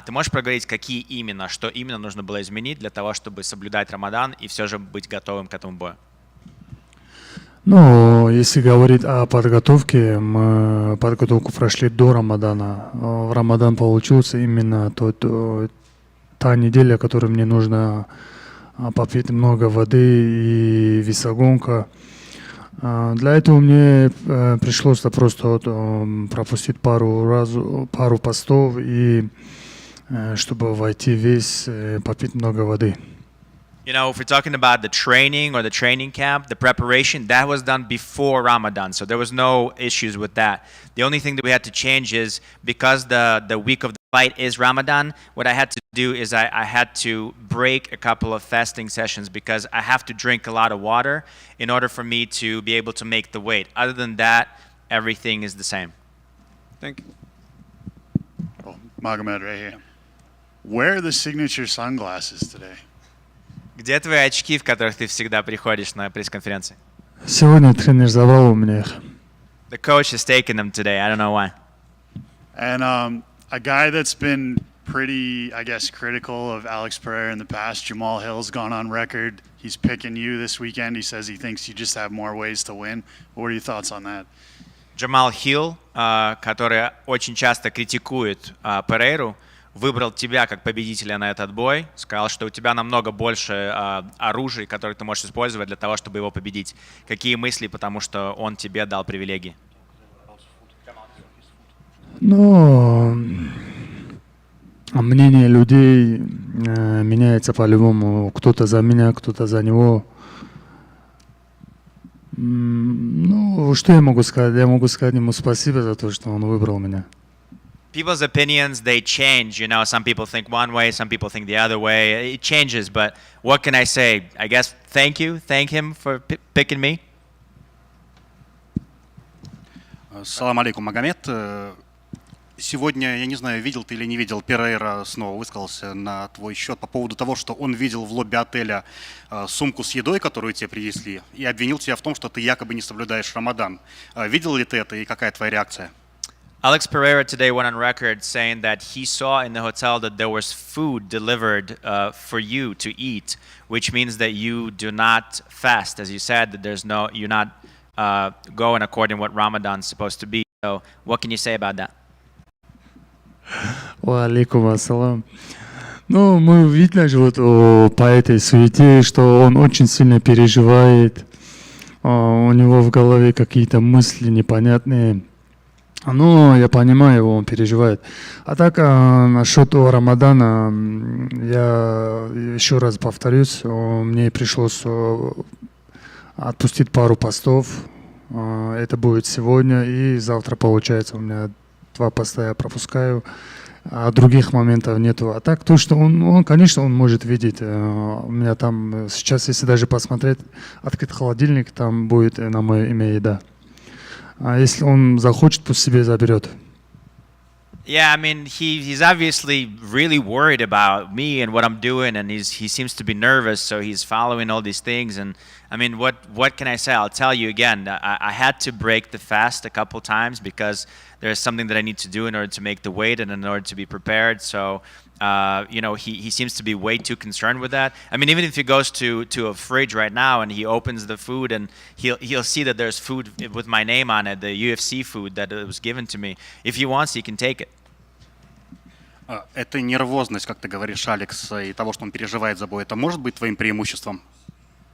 S9: Ты можешь проговорить, какие именно, что именно нужно было изменить для того, чтобы соблюдать Рамадан и все же быть готовым к этому бою?
S10: Ну, если говорить о подготовке, мы подготовку прошли до Рамадана. В Рамадан получился именно та неделя, в которой мне нужно попить много воды и весогонка. Для этого мне пришлось просто пропустить пару постов и чтобы войти в вес, попить много воды.
S9: If we're talking about the training or the training camp, the preparation, that was done before Ramadan, so there was no issues with that. The only thing that we had to change is because the week of the fight is Ramadan, what I had to do is I had to break a couple of fasting sessions because I have to drink a lot of water in order for me to be able to make the weight. Other than that, everything is the same.
S11: Thank you.
S12: Oh, Magomed right here. Where are the signature sunglasses today?
S9: Где твои очки, в которых ты всегда приходишь на пресс-конференции?
S10: Сегодня тренер забрал у меня их.
S9: The coach has taken them today. I don't know why.
S12: And a guy that's been pretty, I guess, critical of Alex Pereira in the past, Jamal Hill's gone on record. He's picking you this weekend. He says he thinks you just have more ways to win. What are your thoughts on that?
S9: Джамал Хилл, который очень часто критикует Перейру, выбрал тебя как победителя на этот бой, сказал, что у тебя намного больше оружия, которые ты можешь использовать для того, чтобы его победить. Какие мысли, потому что он тебе дал привилегии?
S10: Но мнение людей меняется по-любому. Кто-то за меня, кто-то за него. Ну, что я могу сказать? Я могу сказать ему спасибо за то, что он выбрал меня.
S9: People's opinions, they change. You know, some people think one way, some people think the other way. It changes, but what can I say? I guess thank you. Thank him for picking me.
S13: Салам алейкум, Магомед. Сегодня, я не знаю, видел ты или не видел, Перейра снова высказался на твой счет по поводу того, что он видел в лобби отеля сумку с едой, которую тебе привезли, и обвинил тебя в том, что ты якобы не соблюдаешь Рамадан. Видел ли ты это и какая твоя реакция?
S9: Alex Pereira today went on record saying that he saw in the hotel that there was food delivered for you to eat, which means that you do not fast, as you said, that you're not going according to what Ramadan is supposed to be. So, what can you say about that?
S10: Алейкум ассалам. Ну, мы видно же вот по этой суете, что он очень сильно переживает. У него в голове какие-то мысли непонятные. Ну, я понимаю его, он переживает. А так, насчет Рамадана, я еще раз повторюсь, мне пришлось отпустить пару постов. Это будет сегодня и завтра, получается, у меня 2 поста я пропускаю, а других моментов нету. А так, то, что он, конечно, он может видеть. У меня там сейчас, если даже посмотреть, открыт холодильник, там будет на мое имя еда. А если он захочет, пусть себе заберет.
S9: Yeah, I mean, he's obviously really worried about me and what I'm doing, and he seems to be nervous, so he's following all these things. And I mean, what can I say? I'll tell you again. I had to break the fast a couple times because there's something that I need to do in order to make the weight and in order to be prepared. So, you know, he seems to be way too concerned with that. I mean, even if he goes to a fridge right now and he opens the food and he'll see that there's food with my name on it, the UFC food that was given to me. If he wants, he can take it.
S13: Эта нервозность, как ты говоришь, Алекс, и того, что он переживает за бой, это может быть твоим преимуществом?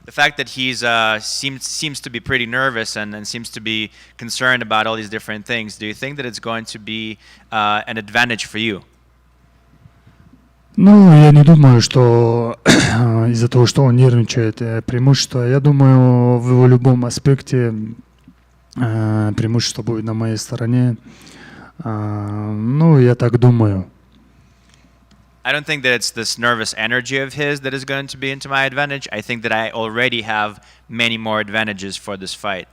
S9: The fact that he's seems to be pretty nervous and seems to be concerned about all these different things, do you think that it's going to be an advantage for you?
S10: Ну, я не думаю, что из-за того, что он нервничает, преимущество. Я думаю, в любом аспекте преимущество будет на моей стороне. Ну, я так думаю.
S9: I don't think that it's this nervous energy of his that is going to be into my advantage. I think that I already have many more advantages for this fight.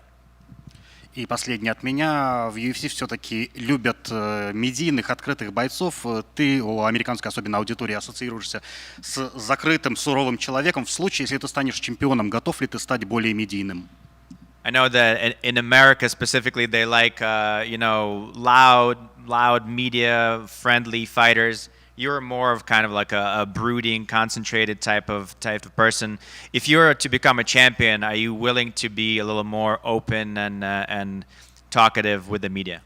S13: И последнее от меня. В UFC все-таки любят медийных, открытых бойцов. Ты, у американской особенно аудитории, ассоциируешься с закрытым, суровым человеком. В случае, если ты станешь чемпионом, готов ли ты стать более медийным?
S9: I know that in America specifically, they like, you know, loud, media-friendly fighters. You're more of kind of like a brooding, concentrated type of person. If you were to become a champion, are you willing to be a little more open and talkative with the media?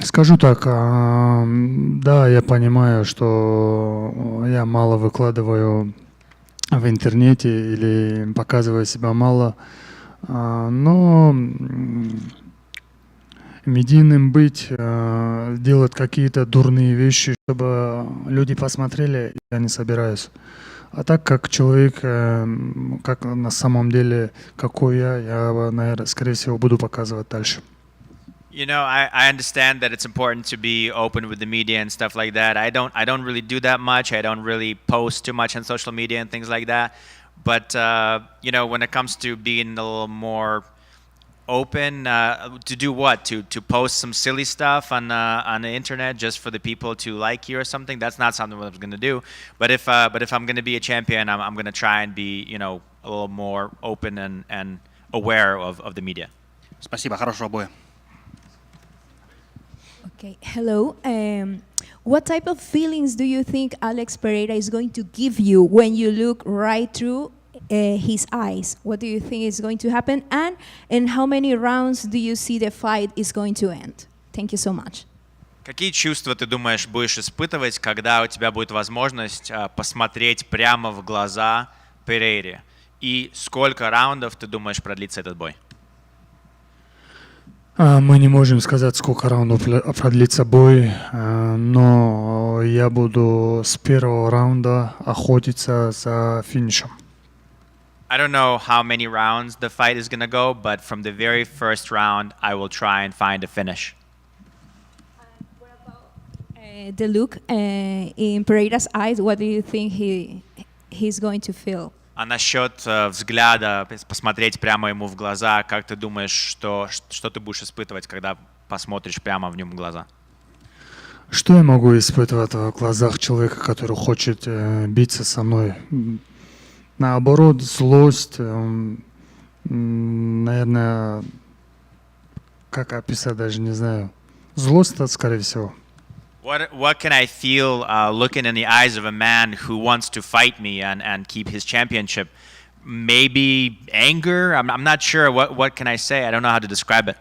S10: Скажу так, да, я понимаю, что я мало выкладываю в интернете или показываю себя мало, но медийным быть, делать какие-то дурные вещи, чтобы люди посмотрели, я не собираюсь. А так как человек, как на самом деле, какой я, наверное, скорее всего, буду показывать дальше.
S9: You know, I understand that it's important to be open with the media and stuff like that. I don't really do that much. I don't really post too much on social media and things like that. But you know, when it comes to being a little more open, to do what? To post some silly stuff on the internet just for the people to like you or something? That's not something I'm going to do. But if I'm going to be a champion, I'm going to try and be, you know, a little more open and aware of the media.
S13: Спасибо, хорошего боя.
S14: Okay, hello. What type of feelings do you think Alex Pereira is going to give you when you look right through his eyes? What do you think is going to happen? And in how many rounds do you see the fight is going to end? Thank you so much.
S9: Какие чувства ты думаешь будешь испытывать, когда у тебя будет возможность посмотреть прямо в глаза Перейре? И сколько раундов ты думаешь продлится этот бой?
S10: Мы не можем сказать, сколько раундов продлится бой, но я буду с первого раунда охотиться за финишем.
S9: I don't know how many rounds the fight is going to go, but from the very first round, I will try and find a finish.
S14: The look in Pereira's eyes, what do you think he's going to feel?
S9: А насчет взгляда, посмотреть прямо ему в глаза, как ты думаешь, что ты будешь испытывать, когда посмотришь прямо в нем в глаза?
S10: Что я могу испытывать в глазах человека, который хочет биться со мной? Наоборот, злость, наверное, как описать, даже не знаю. Злость, скорее всего.
S9: What can I feel looking in the eyes of a man who wants to fight me and keep his championship? Maybe anger? I'm not sure. What can I say? I don't know how to describe it.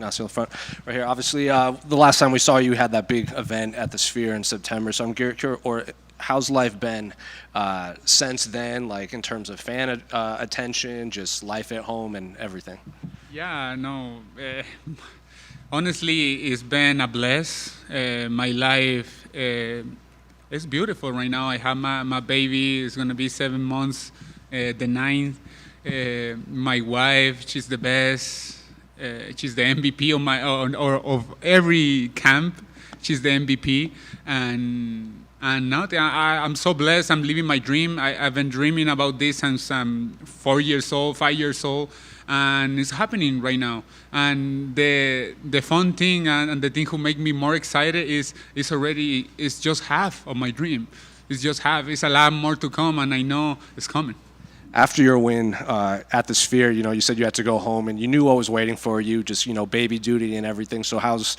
S3: Ignacio, in the front, right here. Obviously, the last time we saw you had that big event at the Sphere in September. So I'm curious, or how's life been since then, like in terms of fan attention, just life at home and everything?
S15: Yeah, no. Honestly, it's been a bless. My life is beautiful right now. I have my baby. It's gonna be 7 months, the 9th. My wife, she's the best. She's the MVP of every camp. She's the MVP, and now I'm so blessed. I'm living my dream. I've been dreaming about this since I'm 4 years old, 5 years old, and it's happening right now. And the fun thing and the thing who make me more excited is just half of my dream. It's just half. It's a lot more to come, and I know it's coming.
S3: After your win at the Sphere, you said you had to go home, and you knew what was waiting for you, just baby duty and everything. So how's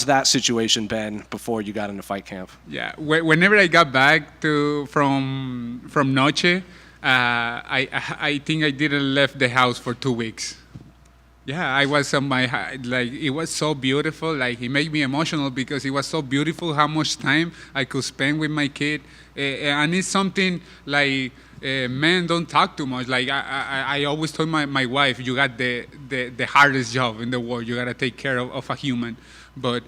S3: that situation been before you got into fight camp?
S15: Yeah, whenever I got back from Noche, I think I didn't left the house for 2 weeks. Yeah, I was on it was so beautiful. Like, it made me emotional because it was so beautiful how much time I could spend with my kid, and it's something like. Men don't talk too much. Like I always told my wife, you got the hardest job in the world. You gotta take care of a human, but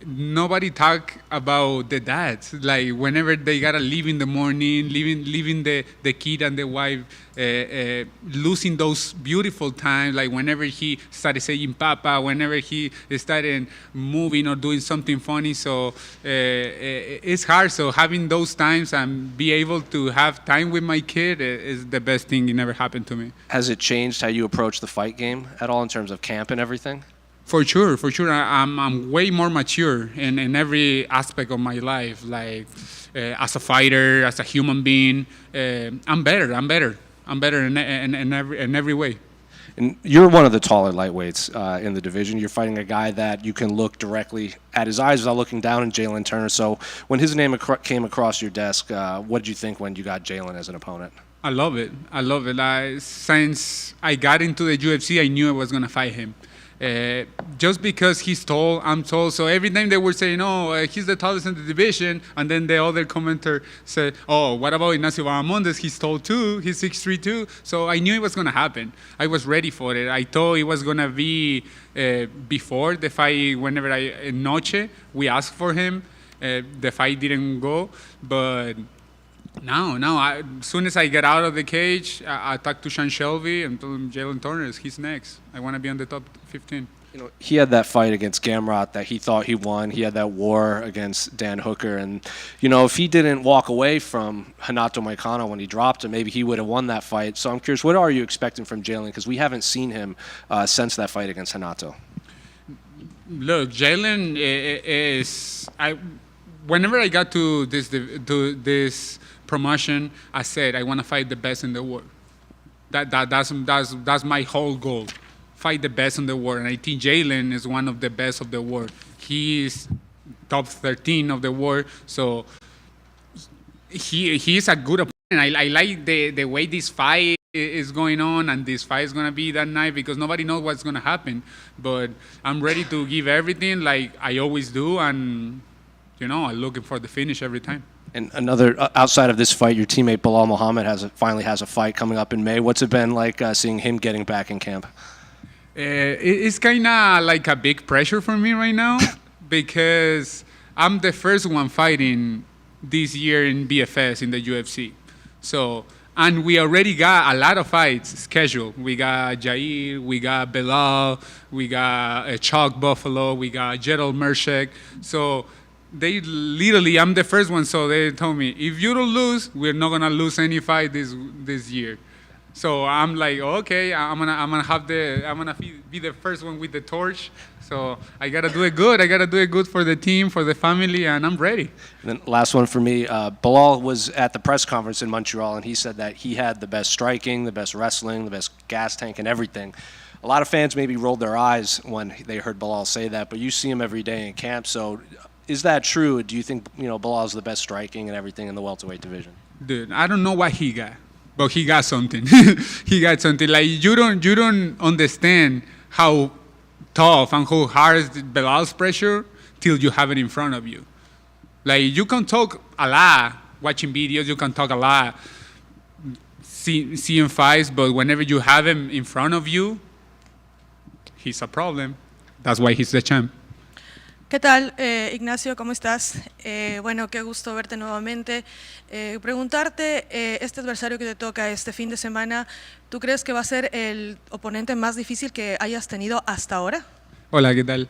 S15: nobody talk about the dads. Like, whenever they gotta leave in the morning, leaving the kid and the wife, losing those beautiful times. Like, whenever he started saying "papa," whenever he started moving or doing something funny. So it's hard. So having those times and be able to have time with my kid is the best thing. It never happened to me.
S3: Has it changed how you approach the fight game at all in terms of camp and everything?
S15: For sure. I'm way more mature in every aspect of my life. Like, as a fighter, as a human being, I'm better in every way.
S3: And you're one of the taller lightweights in the division. You're fighting a guy that you can look directly at his eyes without looking down, in Jaylen Turner. So when his name came across your desk, what did you think when you got Jaylen as an opponent?
S15: I love it. Since I got into the UFC, I knew I was gonna fight him. Just because he's tall, I'm tall. So every time they were saying, he's the tallest in the division, and then the other commenter said, what about Ignacio Bahamondes? He's tall too, he's 6'3" too. So I knew it was going to happen. I was ready for it. I thought it was going to be before the fight. Whenever in Noche, we asked for him. The fight didn't go, but now, as soon as I get out of the cage, I talked to Sean Shelby and told him Jalin Turner is his next. I want to be on the top 15.
S3: He had that fight against Gamrot that he thought he won. He had that war against Dan Hooker. And, if he didn't walk away from Renato Moicano when he dropped him, maybe he would have won that fight. So I'm curious, what are you expecting from Jaylen? Because we haven't seen him since that fight against Renato.
S15: Look, Jaylen is... Whenever I got to this promotion, I said I want to fight the best in the world. That's my whole goal. Fight the best in the world, and I think Jaylen is one of the best of the world. He is top 13 of the world, so he is a good opponent. I like the way this fight is going on, and this fight is going to be that night because nobody knows what's going to happen. But I'm ready to give everything like I always do, and I'm looking for the finish every time.
S3: And another, outside of this fight, your teammate Belal Muhammad finally has a fight coming up in May. What's it been like seeing him getting back in camp?
S15: It's kind of like a big pressure for me right now because I'm the first one fighting this year in BFS in the UFC. So, and we already got a lot of fights scheduled. We got Jair, we got Belal, we got Chalk Buffalo, we got Gerald Mershek. So they literally, I'm the first one, so they told me, if you don't lose, we're not gonna lose any fight this year. So I'm like, okay, I'm gonna be the first one with the torch. So I gotta do it good. I gotta do it good for the team, for the family, and I'm ready.
S3: And then last one for me, Belal was at the press conference in Montreal, and he said that he had the best striking, the best wrestling, the best gas tank, and everything. A lot of fans maybe rolled their eyes when they heard Belal say that, but you see him every day in camp. So is that true? Do you think Belal's the best striking and everything in the welterweight division?
S15: Dude, I don't know what he got, but he got something. He got something. Like you don't understand how tough and how hard is Belal's pressure till you have it in front of you. Like, you can talk a lot watching videos, you can talk a lot seeing fights, but whenever you have him in front of you, he's a problem. That's why he's the champ.
S16: ¿Qué tal, Ignacio? ¿Cómo estás? Bueno, qué gusto verte nuevamente. Preguntarte, este adversario que te toca este fin de semana, ¿tú crees que va a ser el oponente más difícil que hayas tenido hasta ahora?
S15: Hola, ¿qué tal?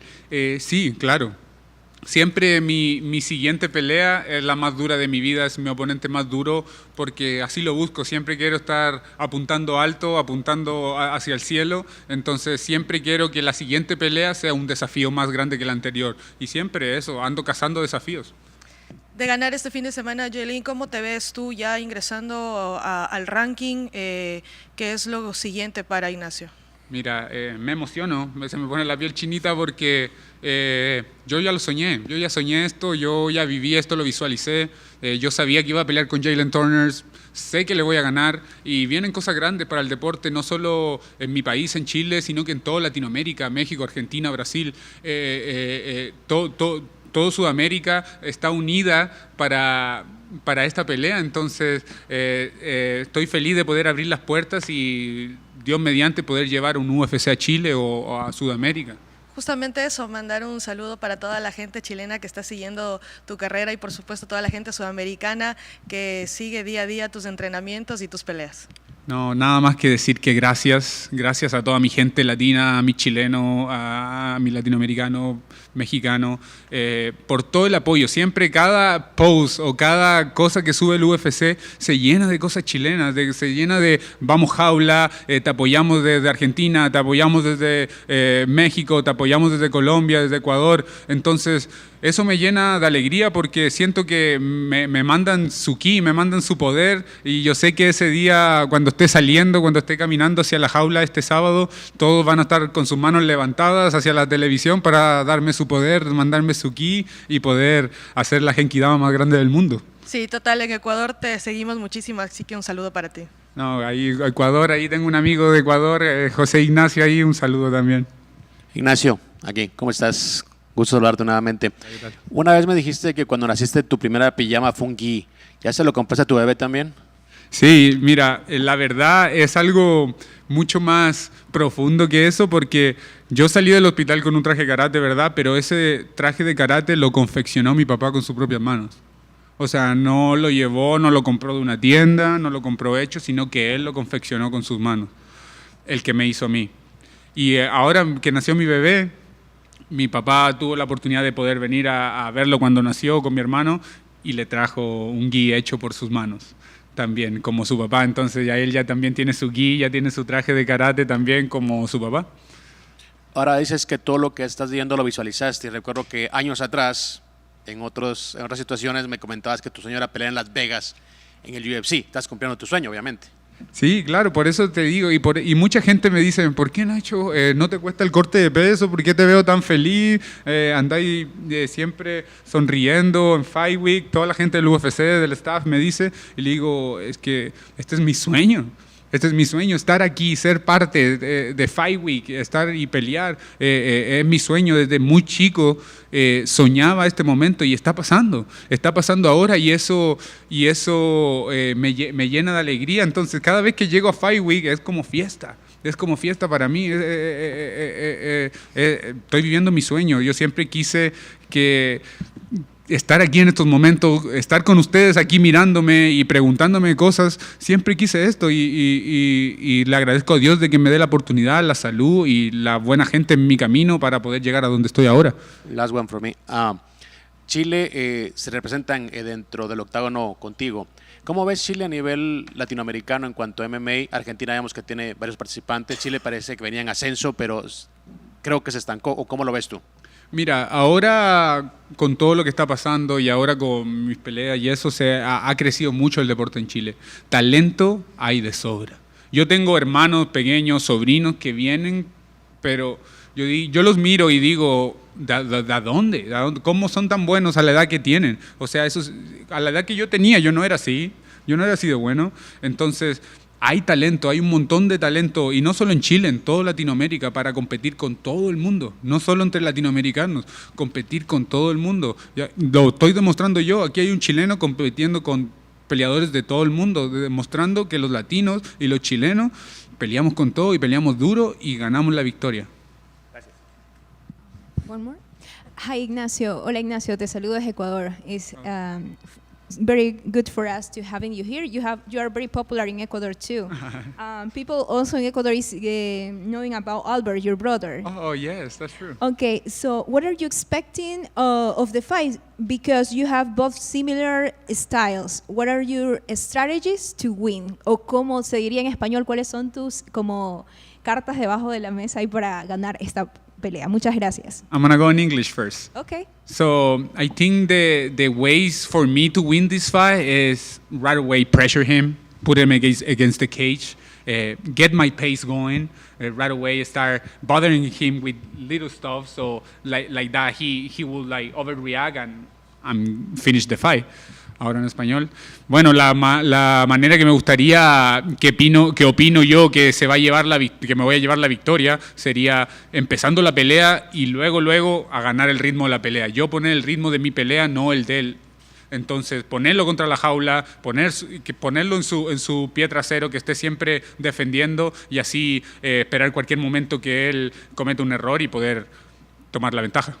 S15: Sí, claro. Siempre mi siguiente pelea es la más dura de mi vida, es mi oponente más duro, porque así lo busco. Siempre quiero estar apuntando alto, apuntando hacia el cielo. Entonces siempre quiero que la siguiente pelea sea un desafío más grande que la anterior. Y siempre eso, ando cazando desafíos.
S16: De ganar este fin de semana, Jalin, ¿cómo te ves tú ya ingresando al ranking? ¿Qué es lo siguiente para Ignacio?
S15: Mira, me emociono, se me pone la piel chinita porque yo ya lo soñé, yo ya soñé esto, yo ya viví esto, lo visualicé, yo sabía que iba a pelear con Jaylen Turner, sé que le voy a ganar y vienen cosas grandes para el deporte, no solo en mi país, en Chile, sino que en toda Latinoamérica, México, Argentina, Brasil, todo Sudamérica está unida para esta pelea, entonces estoy feliz de poder abrir las puertas y Dios mediante poder llevar un UFC a Chile o a Sudamérica.
S16: Justamente eso, mandar un saludo para toda la gente chilena que está siguiendo tu carrera y por supuesto toda la gente sudamericana que sigue día a día tus entrenamientos y tus peleas.
S15: No, nada más que decir que gracias a toda mi gente latina, a mi chileno, a mi latinoamericano, mexicano, por todo el apoyo. Siempre cada post o cada cosa que sube el UFC se llena de cosas chilenas, se llena de vamos jaula, te apoyamos desde Argentina, te apoyamos desde México, te apoyamos desde Colombia, desde Ecuador. Entonces, eso me llena de alegría porque siento que me mandan su ki, me mandan su poder y yo sé que ese día cuando esté saliendo, cuando esté caminando hacia la jaula este sábado, todos van a estar con sus manos levantadas hacia la televisión para darme su poder, mandarme su ki y poder hacer la genkidama más grande del mundo.
S16: Sí, total, en Ecuador te seguimos muchísimo, así que un saludo para ti.
S15: No, ahí Ecuador, ahí tengo un amigo de Ecuador, José Ignacio, ahí un saludo también.
S17: Ignacio, aquí, ¿cómo estás? Gusto saludarte nuevamente. Una vez me dijiste que cuando naciste tu primera pijama fue un gi. ¿Ya se lo compraste a tu bebé también?
S15: Sí, mira, la verdad es algo mucho más profundo que eso porque yo salí del hospital con un traje de karate, ¿verdad? Pero ese traje de karate lo confeccionó mi papá con sus propias manos. O sea, no lo llevó, no lo compró de una tienda, no lo compró hecho, sino que él lo confeccionó con sus manos, el que me hizo a mí. Y ahora que nació mi bebé, mi papá tuvo la oportunidad de poder venir a verlo cuando nació con mi hermano y le trajo un gi hecho por sus manos también, como su papá. Entonces ya él ya también tiene su gi, ya tiene su traje de karate también como su papá.
S17: Ahora dices que todo lo que estás viendo lo visualizaste. Recuerdo que años atrás, en otras situaciones, me comentabas que tu sueño era pelear en Las Vegas en el UFC. Estás cumpliendo tu sueño, obviamente.
S15: Sí, claro, por eso te digo, y mucha gente me dice, ¿por qué, Nacho, no te cuesta el corte de peso? ¿Por qué te veo tan feliz? Andáis siempre sonriendo en Fight Week, toda la gente del UFC, del staff me dice, y le digo, es que este es mi sueño. Este es mi sueño, estar aquí, ser parte de Fight Week, estar y pelear. Es mi sueño desde muy chico. Soñaba este momento y está pasando ahora y eso me llena de alegría. Entonces, cada vez que llego a Fight Week es como fiesta para mí. Estoy viviendo mi sueño. Yo siempre quise estar aquí en estos momentos, estar con ustedes aquí mirándome y preguntándome cosas, siempre quise esto y le agradezco a Dios de que me dé la oportunidad, la salud y la buena gente en mi camino para poder llegar a donde estoy ahora.
S17: Last one for me. Chile se representan dentro del octágono contigo. ¿Cómo ves Chile a nivel latinoamericano en cuanto a MMA? Argentina vemos que tiene varios participantes, Chile parece que venía en ascenso, pero creo que se estancó. ¿O cómo lo ves tú?
S15: Mira, ahora con todo lo que está pasando y ahora con mis peleas y eso ha crecido mucho el deporte en Chile. Talento hay de sobra. Yo tengo hermanos pequeños, sobrinos que vienen, pero yo los miro y digo, ¿de dónde? ¿Cómo son tan buenos a la edad que tienen? O sea, a la edad que yo tenía, yo no era así de bueno. Entonces, hay talento, hay un montón de talento, y no solo en Chile, en toda Latinoamérica, para competir con todo el mundo, no solo entre latinoamericanos, competir con todo el mundo. Ya, lo estoy demostrando yo, aquí hay un chileno compitiendo con peleadores de todo el mundo, demostrando que los latinos y los chilenos peleamos con todo y peleamos duro y ganamos la victoria.
S14: One more. Hi, Ignacio. Hola, Ignacio. Te saludo desde Ecuador. It's very good for us to having you here. You are very popular in Ecuador too. People also in Ecuador is knowing about Albert, your brother.
S15: Oh, yes, that's true.
S14: Okay, so what are you expecting of the fight? Because you have both similar styles. What are your strategies to win? O como se diría en español, ¿cuáles son tus como cartas debajo de la mesa ahí para ganar esta pelea? Muchas gracias.
S15: I'm gonna go in English first.
S14: Okay.
S15: So I think the ways for me to win this fight is right away pressure him, put him against the cage, get my pace going, right away start bothering him with little stuff, so like that he will like overreact and finish the fight. Ahora en español. Bueno, la manera que me gustaría, que opino yo que se va a llevar que me voy a llevar la victoria, sería empezando la pelea y luego a ganar el ritmo de la pelea. Yo poner el ritmo de mi pelea, no el de él. Entonces, ponerlo contra la jaula, ponerlo en su pie trasero, que esté siempre defendiendo y así esperar cualquier momento que él cometa un error y poder tomar la ventaja.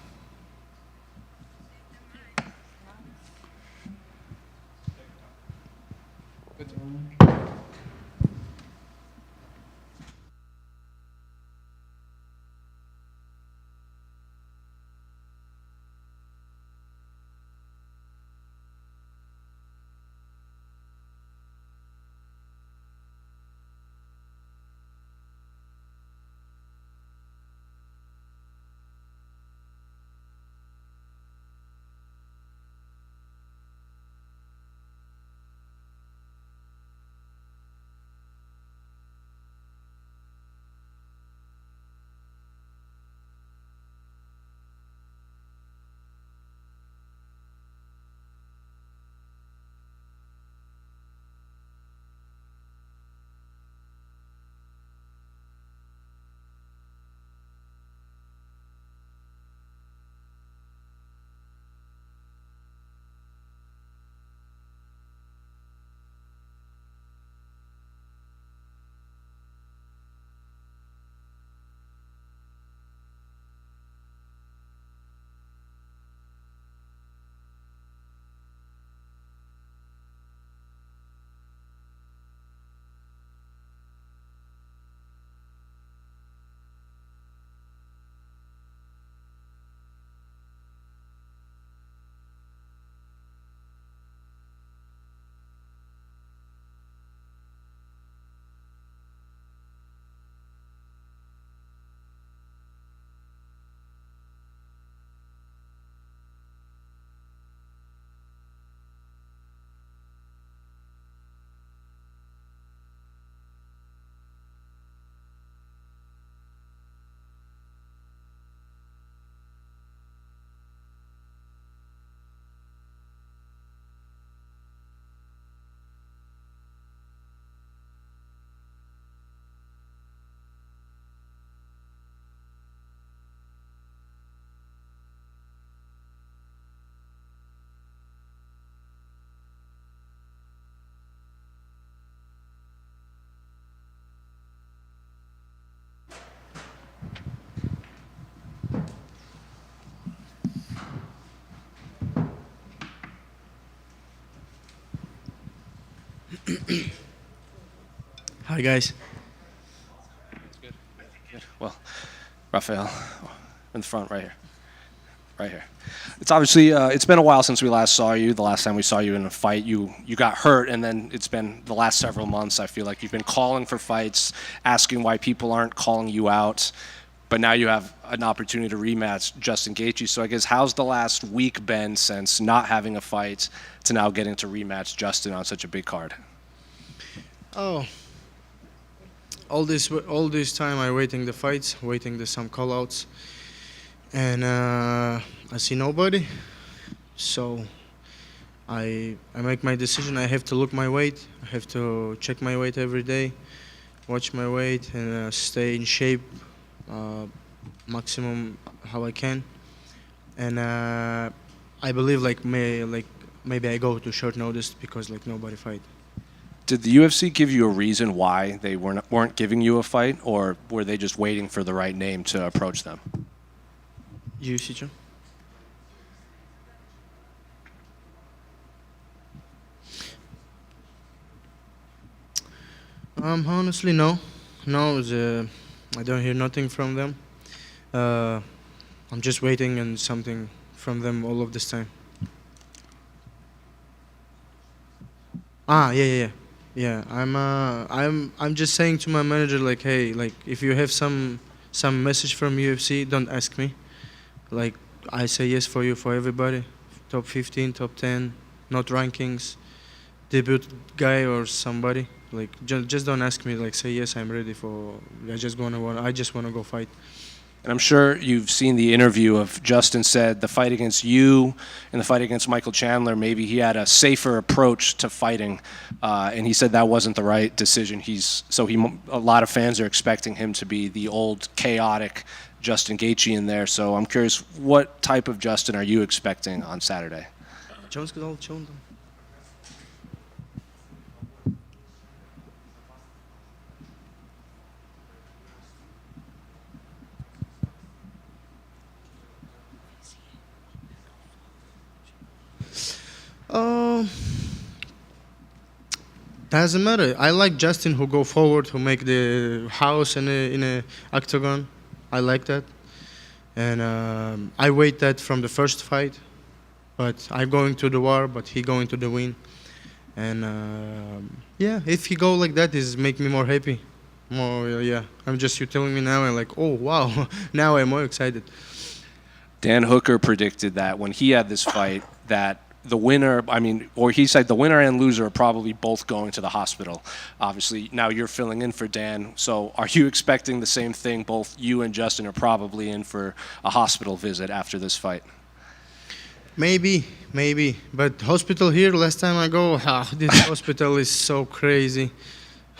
S18: Hi guys.
S3: Well, Rafael, in the front, right here. It's obviously it's been a while since we last saw you. The last time we saw you in a fight, you got hurt, and then it's been the last several months. I feel like you've been calling for fights, asking why people aren't calling you out, but now you have an opportunity to rematch Justin Gaethje. So I guess how's the last week been since not having a fight to now getting to rematch Justin on such a big card?
S18: Oh, all this time I waiting the fights, waiting some call-outs, and I see nobody. So I make my decision. I have to look my weight. I have to check my weight every day, watch my weight, and stay in shape maximum how I can. And I believe maybe I go to short notice because like nobody fight.
S3: Did the UFC give you a reason why they weren't giving you a fight, or were they just waiting for the right name to approach them?
S18: UFC, John? Honestly, no. No, I don't hear nothing from them. I'm just waiting and something from them all of this time. Yeah. I'm just saying to my manager like, hey, like if you have some message from UFC, don't ask me. Like I say yes for you, for everybody. Top 15, top 10, not rankings, debut guy or somebody. Like just don't ask me. Like say yes, I'm ready for. I just wanna go fight.
S3: And I'm sure you've seen the interview of Justin said the fight against you and the fight against Michael Chandler, maybe he had a safer approach to fighting, and he said that wasn't the right decision. A lot of fans are expecting him to be the old chaotic Justin Gaethje in there. So I'm curious, what type of Justin are you expecting on Saturday?
S18: Doesn't matter. I like Justin who go forward, who make the house in a octagon. I like that, and I wait that from the first fight. But I'm going to the war, but he going to the win, and yeah, if he go like that, is make me more happy. More yeah. I'm just you telling me now, and like oh wow, now I'm more excited.
S3: Dan Hooker predicted that when he had this fight that the winner, or he said the winner and loser are probably both going to the hospital. Obviously, now you're filling in for Dan. So are you expecting the same thing? Both you and Justin are probably in for a hospital visit after this fight.
S18: Maybe. But hospital here, last time I go, this hospital is so crazy.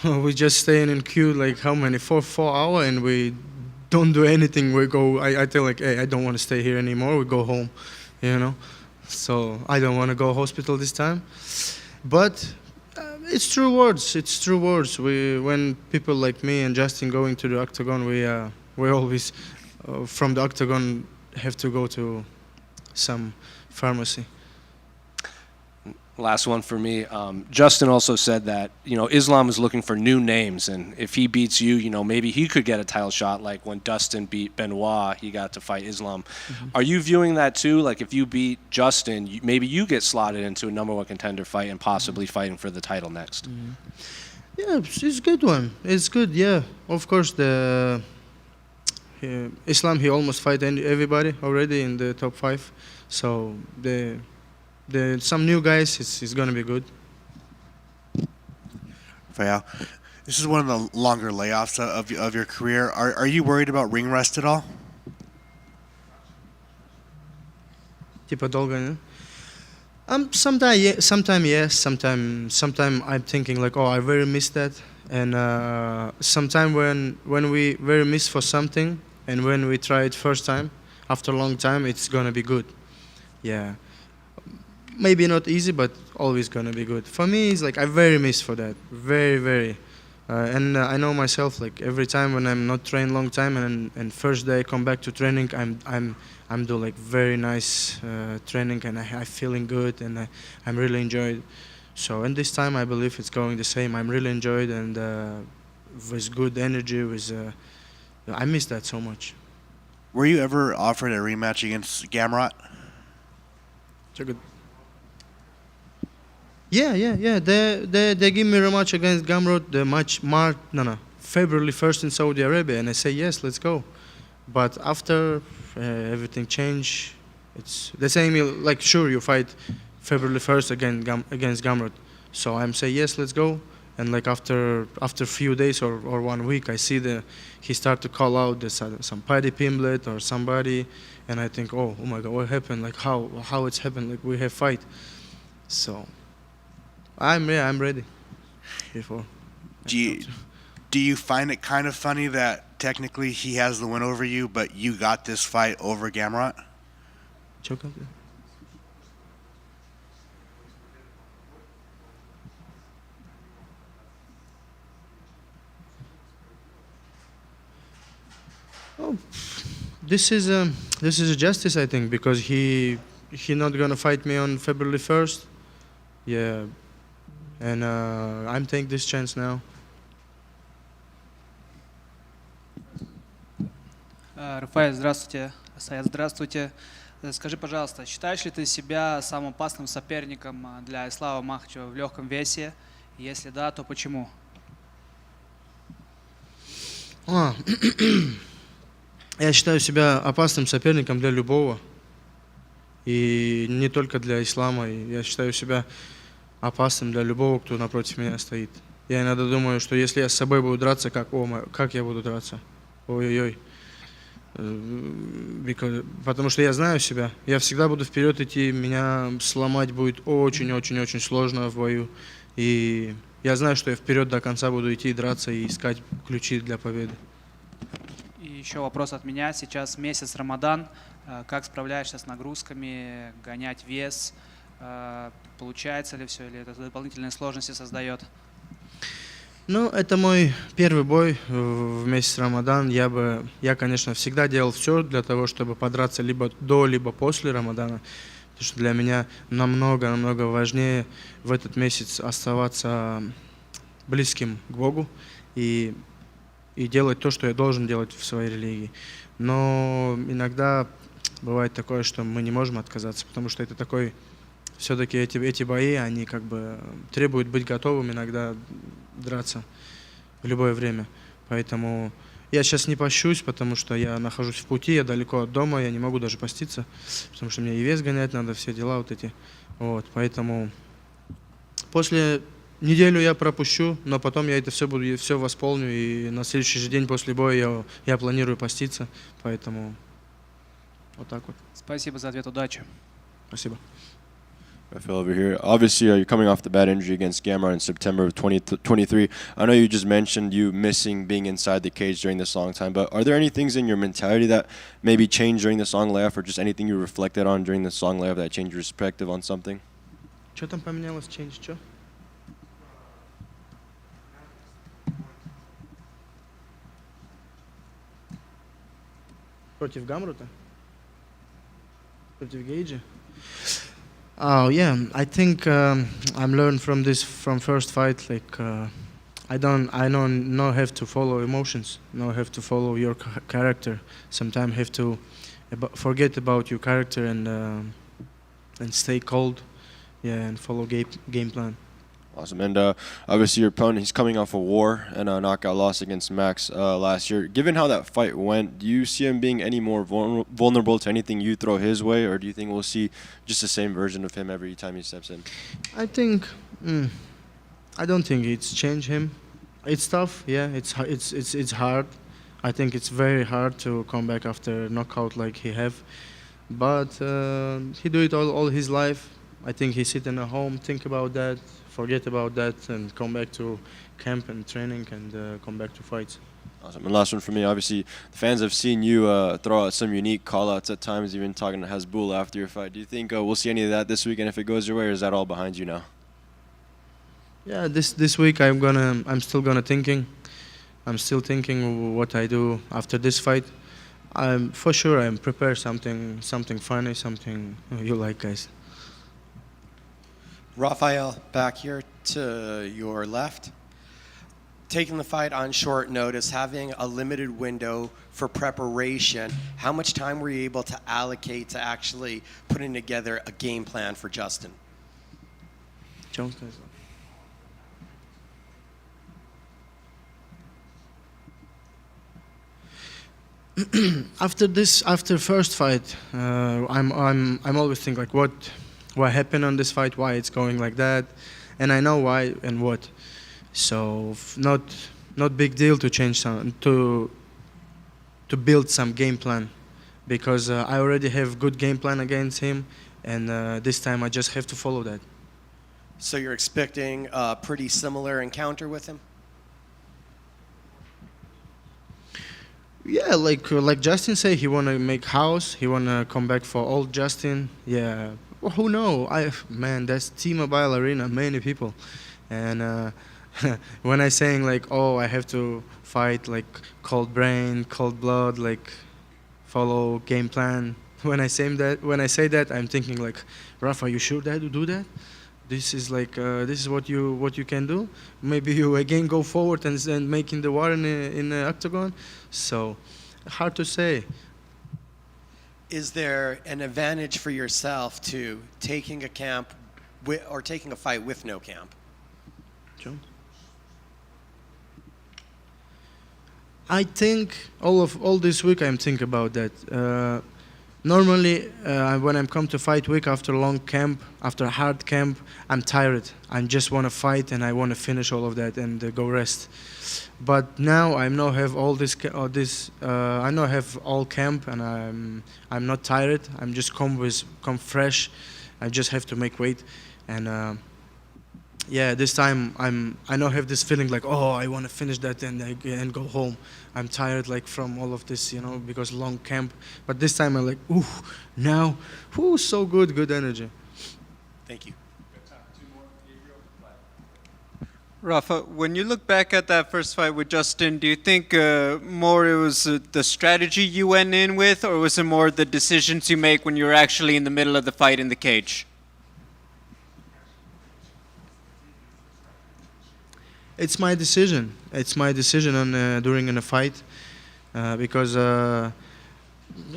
S18: We just staying in queue like how many? 4 hours, and we don't do anything. We go, I tell like, hey, I don't want to stay here anymore. We go home, you know. So I don't want to go hospital this time, but it's true words. It's true words. When people like me and Justin going to the octagon, we always from the octagon have to go to some pharmacy.
S3: Last one for me. Justin also said that Islam is looking for new names, and if he beats you, maybe he could get a title shot. Like when Dustin beat Benoit, he got to fight Islam. Mm-hmm. Are you viewing that too? Like if you beat Justin, maybe you get slotted into a #1 contender fight and possibly fighting for the title next.
S18: Mm-hmm. Yeah, it's a good one. It's good. Yeah, of course Islam he almost fight everybody already in the top 5, so some new guys, it's going to be good.
S4: Rafael, this is one of the longer layoffs of your career. Are you worried about ring rust at all?
S18: Типа долго, не? Sometimes yes, sometimes I'm thinking like, oh, I very miss that. And sometimes when we very miss for something, and when we try it first time, after a long time, it's going to be good. Yeah. Maybe not easy, but always gonna be good. For me, it's like I very miss for that, very. And I know myself. Like every time when I'm not trained long time, and first day I come back to training, I'm do like very nice training, and I feeling good, and I'm really enjoyed. So and this time I believe it's going the same. I'm really enjoyed, and with good energy. I miss that so much.
S4: Were you ever offered a rematch against Gamrot?
S18: Yeah. They give me a rematch against Gamrot. The match February 1st in Saudi Arabia, and I say yes, let's go. But after everything changed, it's the same. Like sure, you fight February 1st against Gamrot. So I'm say yes, let's go. And like after a few days or 1 week, I see he start to call out some Paddy Pimblett or somebody, and I think oh my God, what happened? Like how it's happened? Like we have fight. So I'm ready. Before.
S4: Do you find it kind of funny that technically he has the win over you, but you got this fight over Gamrot?
S18: Oh, this is a justice, I think, because he not gonna fight me on February 1st. Yeah, and I'm taking this chance now.
S19: Рафаэль, здравствуйте. Саят, здравствуйте. Скажи, пожалуйста, считаешь ли ты себя самым опасным соперником для Ислама Махачева в легком весе? Если да, то почему?
S18: Я считаю себя опасным соперником для любого. И не только для Ислама. Я считаю себя опасным для любого, кто напротив меня стоит. Я иногда думаю, что если я с собой буду драться, как я буду драться? Ой-ой-ой. Потому что я знаю себя. Я всегда буду вперед идти. Меня сломать будет очень-очень-очень сложно в бою. И я знаю, что я вперед до конца буду идти, драться и искать ключи для победы.
S19: И еще вопрос от меня. Сейчас месяц Рамадан. Как справляешься с нагрузками, гонять вес? Получается ли все, или это дополнительные сложности создает?
S18: Ну, это мой первый бой в месяц Рамадан. Я, конечно, всегда делал все для того, чтобы подраться либо до, либо после Рамадана. Потому что для меня намного важнее в этот месяц оставаться близким к Богу и делать то, что я должен делать в своей религии. Но иногда бывает такое, что мы не можем отказаться, потому что это такой... Все-таки эти бои, они как бы требуют быть готовым иногда драться в любое время. Поэтому я сейчас не пощусь, потому что я нахожусь в пути, я далеко от дома, я не могу даже поститься, потому что мне и вес гонять надо, все дела вот эти. Вот, поэтому после неделю я пропущу, но потом я это все восполню, и на следующий же день после боя я планирую поститься, поэтому вот так вот.
S19: Спасибо за ответ, удачи.
S18: Спасибо.
S20: Rafael over here. Obviously, you're coming off the bad injury against Gamrot in September of 2023. I know you just mentioned you missing being inside the cage during this long time, but are there any things in your mentality that maybe changed during this long layoff, or just anything you reflected on during this long layoff that changed your perspective on something?
S18: Что там поменялось? Change, что? Против Гамрута? Против Gaethje? Oh yeah, I think I'm learned from first fight. Like I don't have to follow emotions. No, have to follow your character. Sometimes have to forget about your character and stay cold. Yeah, and follow game plan.
S20: Awesome. And obviously your opponent, he's coming off a war and a knockout loss against Max last year. Given how that fight went, do you see him being any more vulnerable to anything you throw his way, or do you think we'll see just the same version of him every time he steps in?
S18: I think I don't think it's changed him. It's tough, yeah. It's hard. I think it's very hard to come back after knockout like he have, but he do it all his life. I think he sit in a home, think about that, forget about that, and come back to camp and training and come back to fights.
S20: Awesome. And last one for me, obviously, the fans have seen you throw out some unique call-outs at times, even talking to Hasbulla after your fight. Do you think we'll see any of that this weekend if it goes your way, or is that all behind you now?
S18: Yeah, this week I'm still thinking. I'm still thinking what I do after this fight. I'm prepared something funny, something you like, guys.
S21: Rafael, back here to your left. Taking the fight on short notice, having a limited window for preparation, how much time were you able to allocate to actually putting together a game plan for Justin?
S18: After first fight, I'm always think like what happened on this fight, why it's going like that, and I know why and what. So not big deal to change some to build some game plan, because I already have good game plan against him, and this time I just have to follow that.
S21: So you're expecting a pretty similar encounter with him?
S18: Yeah, like Justin said, he wanna make house. He wanna come back for old Justin. Yeah, well, who know? Man, that's T-Mobile Arena, many people, and when I saying like, oh, I have to fight like cold brain, cold blood, like follow game plan. When I say that, I'm thinking like, Rafa, you sure that to do that? This is like this is what you can do. Maybe you again go forward and then making the war in the octagon. So hard to say.
S21: Is there an advantage for yourself to taking a camp or taking a fight with no camp?
S18: John? I think all this week I'm thinking about that. Normally, when I'm come to fight week after long camp, after a hard camp, I'm tired. I just want to fight and I want to finish all of that and go rest. But now I now have all this. I now have all camp and I'm not tired. I'm just come fresh. I just have to make weight, and yeah, this time I now have this feeling like, oh, I want to finish that and go home. I'm tired like from all of this, because long camp. But this time I'm like, ooh, now, ooh, so good energy.
S21: Thank you.
S11: Rafa, when you look back at that first fight with Justin, do you think more it was the strategy you went in with, or was it more the decisions you make when you're actually in the middle of the fight in the cage?
S18: It's my decision. It's my decision on during in a fight, because,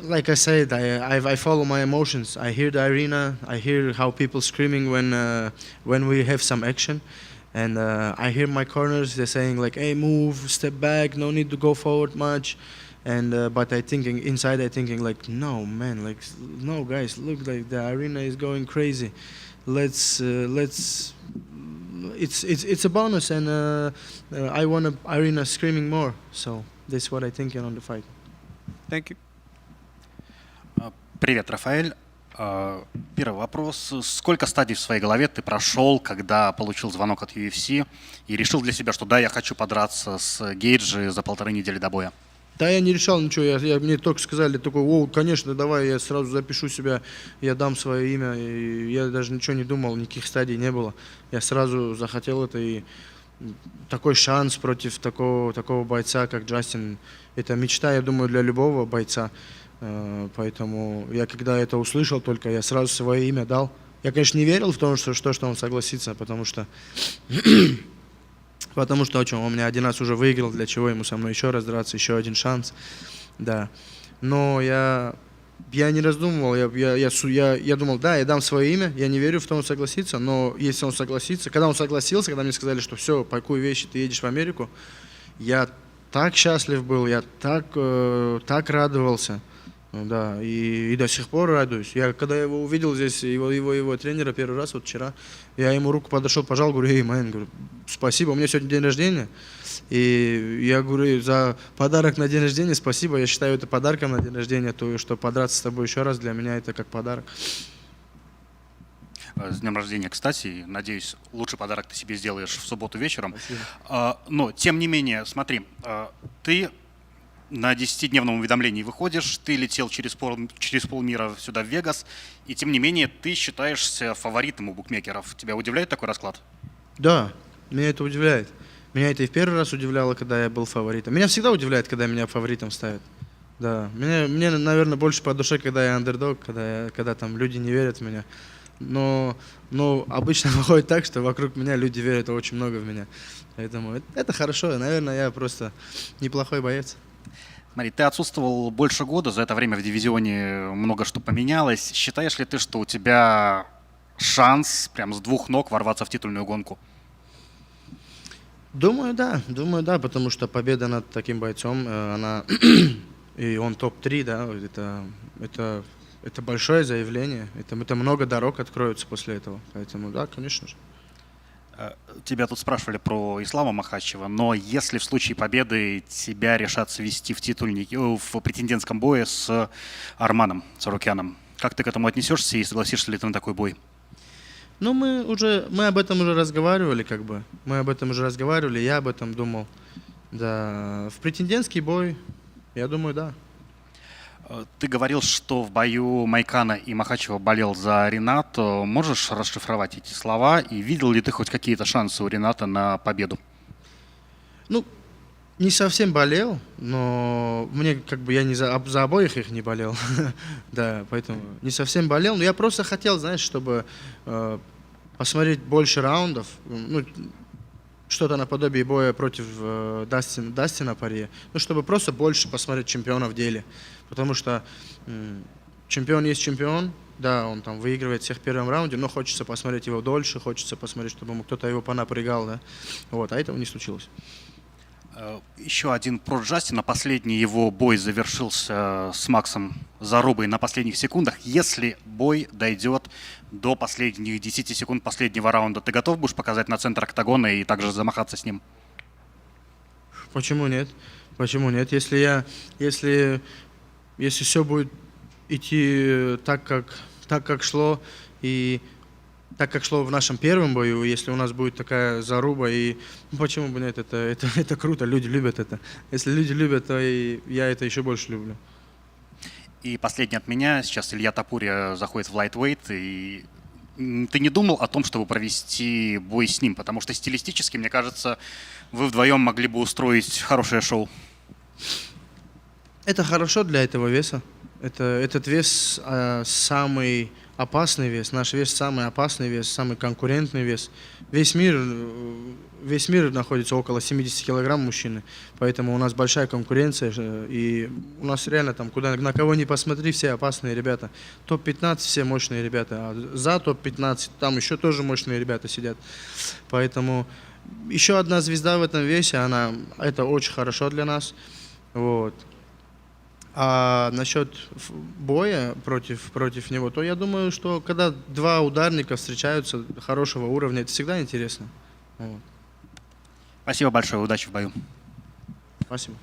S18: like I said, I follow my emotions. I hear the arena. I hear how people screaming when we have some action, and I hear my corners. They're saying like, "Hey, move, step back. No need to go forward much." And but I thinking inside, I thinking like, "No, man, like, no, guys, look, like the arena is going crazy. Let's." It's a bonus, and I want an arena screaming more. So that's what I think on the fight.
S11: Thank you.
S13: Привет, Рафаэль. Первый вопрос. Сколько стадий в своей голове ты прошел, когда получил звонок от UFC и решил для себя, что да, я хочу подраться с Гейджи за 1,5 недели до боя?
S18: Да, я не решал ничего, мне только сказали, такой, о, конечно, давай, я сразу запишу себя, я дам свое имя, и я даже ничего не думал, никаких стадий не было. Я сразу захотел это, и такой шанс против такого бойца, как Джастин, это мечта, я думаю, для любого бойца. Поэтому я когда это услышал только, я сразу свое имя дал. Я, конечно, не верил в то, что он согласится, потому что он меня один раз уже выиграл, для чего ему со мной еще раз драться, еще один шанс, да. Но я не раздумывал, я думал, да, я дам свое имя, я не верю в то, он согласится, но если он согласится, когда он согласился, когда мне сказали, что все, пакуй вещи, ты едешь в Америку, я так счастлив был, я так радовался. Да, и до сих пор радуюсь. Когда я его увидел здесь, его тренера первый раз, вот вчера, я ему руку подошел, пожал, говорю, эй, мэн, говорю, спасибо, у меня сегодня день рождения, и я говорю, за подарок на день рождения спасибо, я считаю это подарком на день рождения, то, что подраться с тобой еще раз, для меня это как подарок.
S13: С днем рождения, кстати, надеюсь, лучший подарок ты себе сделаешь в субботу вечером.
S18: Спасибо.
S13: Но, тем не менее, смотри, ты на 10-дневном уведомлении выходишь, ты летел через полмира сюда в Вегас, и тем не менее ты считаешься фаворитом у букмекеров. Тебя удивляет такой расклад?
S18: Да, меня это удивляет. Меня это и в первый раз удивляло, когда я был фаворитом. Меня всегда удивляет, когда меня фаворитом ставят. Да, мне, наверное, больше по душе, когда я андердог, когда там люди не верят в меня. Но обычно выходит так, что вокруг меня люди верят очень много в меня. Поэтому это хорошо. Наверное, я просто неплохой боец.
S13: Смотри, ты отсутствовал больше года, за это время в дивизионе много что поменялось. Считаешь ли ты, что у тебя шанс прям с 2 ног ворваться в титульную гонку?
S18: Думаю, да, потому что победа над таким бойцом, она и он топ-3, да, это большое заявление, это много дорог откроются после этого, поэтому да, конечно же.
S13: Тебя тут спрашивали про Ислама Махачева, но если в случае победы тебя решат свести в претендентском бое с Арманом Царукяном, как ты к этому отнесешься и согласишься ли ты на такой бой?
S18: Ну, мы об этом уже разговаривали, как бы. Мы об этом уже разговаривали, я об этом думал. Да, в претендентский бой, я думаю, да.
S13: Ты говорил, что в бою Майкана и Махачева болел за Ренато. Можешь расшифровать эти слова? И видел ли ты хоть какие-то шансы у Рената на победу?
S18: Ну, не совсем болел, но мне как бы я не за обоих их не болел. Да, поэтому не совсем болел. Но я просто хотел, знаешь, чтобы посмотреть больше раундов. Ну, что-то наподобие боя против Дастина Порье. Ну, чтобы просто больше посмотреть чемпиона в деле. Потому что чемпион есть чемпион. Да, он там выигрывает всех в первом раунде, но хочется посмотреть его дольше, хочется посмотреть, чтобы ему кто-то его понапрягал, да. Вот, а этого не случилось.
S13: Еще один про Джастина. Последний его бой завершился с Максом зарубой на последних секундах. Если бой дойдет до последних 10 секунд последнего раунда, ты готов будешь показать на центр октагона и также замахаться с ним?
S18: Почему нет? Почему нет? Если все будет идти так, как шло, и так как шло в нашем первом бою, если у нас будет такая заруба, и почему бы нет, это круто, люди любят это. Если люди любят, то и я это еще больше люблю.
S13: И последний от меня. Сейчас Илья Топуря заходит в лайтвейт, и ты не думал о том, чтобы провести бой с ним? Потому что стилистически, мне кажется, вы вдвоем могли бы устроить хорошее шоу.
S18: Это хорошо для этого веса. Этот вес самый опасный вес. Наш вес самый опасный вес, самый конкурентный вес. Весь мир находится около 70 килограмм мужчины. Поэтому у нас большая конкуренция. И у нас реально там, на кого ни посмотри, все опасные ребята. Топ-15 все мощные ребята. А за топ-15 там еще тоже мощные ребята сидят. Поэтому еще одна звезда в этом весе, это очень хорошо для нас. Вот. А насчет боя против него, то я думаю, что когда два ударника встречаются хорошего уровня, это всегда интересно. Вот.
S13: Спасибо большое, удачи в бою.
S18: Спасибо.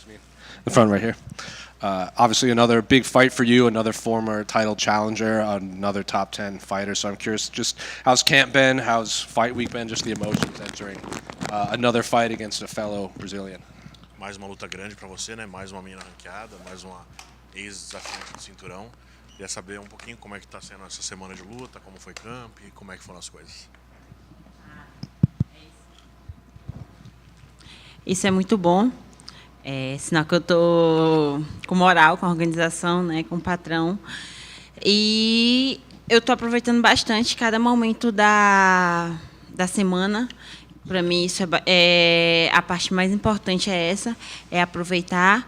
S3: Yasmin. The front right here. Obviously, another big fight for you, another former title challenger, another top 10 fighter. So I'm curious, just how's camp been? How's fight week been? Just the emotions entering another fight against a fellow Brazilian.
S2: Mais uma luta grande para você, né? Mais uma mina ranqueada, mais uma ex-desafiante do cinturão. Queria saber um pouquinho como é que está sendo essa semana de luta, como foi camp e como é que foram as coisas.
S22: Isso é muito bom. É sinal que eu tô com moral com a organização, né, com o patrão. E eu tô aproveitando bastante cada momento da semana. Para mim, isso é a parte mais importante é essa, é aproveitar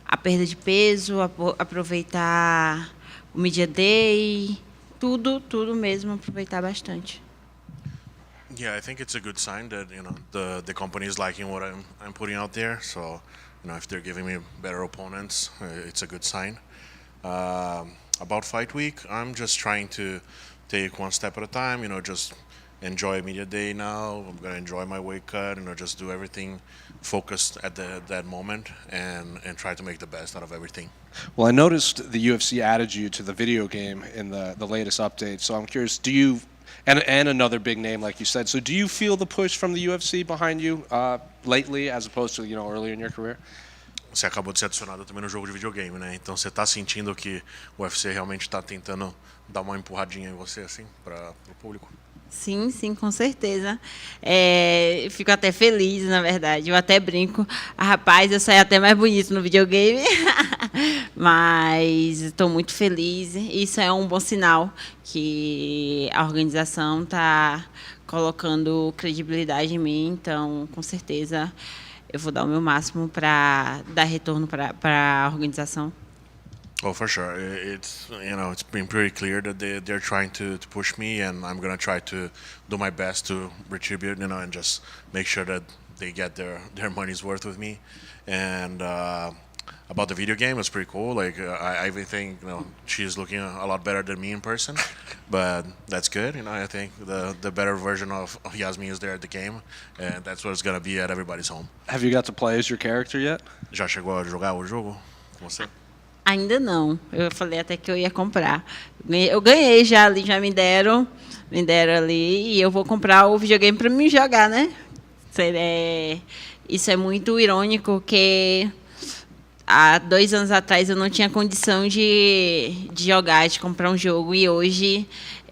S22: a perda de peso, aproveitar o media day, tudo mesmo, aproveitar bastante.
S2: Yeah, I think it's a good sign that the company is liking what I'm putting out there. So if they're giving me better opponents, it's a good sign. About fight week, I'm just trying to take one step at a time. Just enjoy media day now. I'm gonna enjoy my weight cut. Just do everything focused at that moment and try to make the best out of everything.
S3: Well, I noticed the UFC added you to the video game in the latest update. So I'm curious, do you? And another big name, like you said. So do you feel the push from the UFC behind you lately, as opposed to earlier in your career?
S2: Você acabou de ser adicionado também no jogo de videogame, né? Então você está sentindo que o UFC realmente está tentando dar uma empurradinha em você, assim, para o público?
S22: Sim, com certeza. Fico até feliz, na verdade. Eu até brinco. Rapaz, eu saí até mais bonito no videogame. Mas estou muito feliz. Isso é um bom sinal que a organização está colocando credibilidade em mim. Então, com certeza, eu vou dar o meu máximo para dar retorno para a organização.
S2: Oh, for sure. It's been pretty clear that they're trying to push me, and I'm gonna try to do my best to retribute, and just make sure that they get their money's worth with me. And about the video game, it's pretty cool. Like I even think she's looking a lot better than me in person, but that's good. I think the better version of Yasmin is there at the game, and that's what it's gonna be at everybody's home.
S3: Have you got to play as your character yet?
S2: Já chegou a jogar o jogo com você?
S22: Ainda não. Eu falei até que eu ia comprar. Eu ganhei já ali, já me deram ali, e eu vou comprar o videogame para me jogar, né? Isso é muito irônico, que há 2 anos atrás eu não tinha condição de jogar, de comprar um jogo, e hoje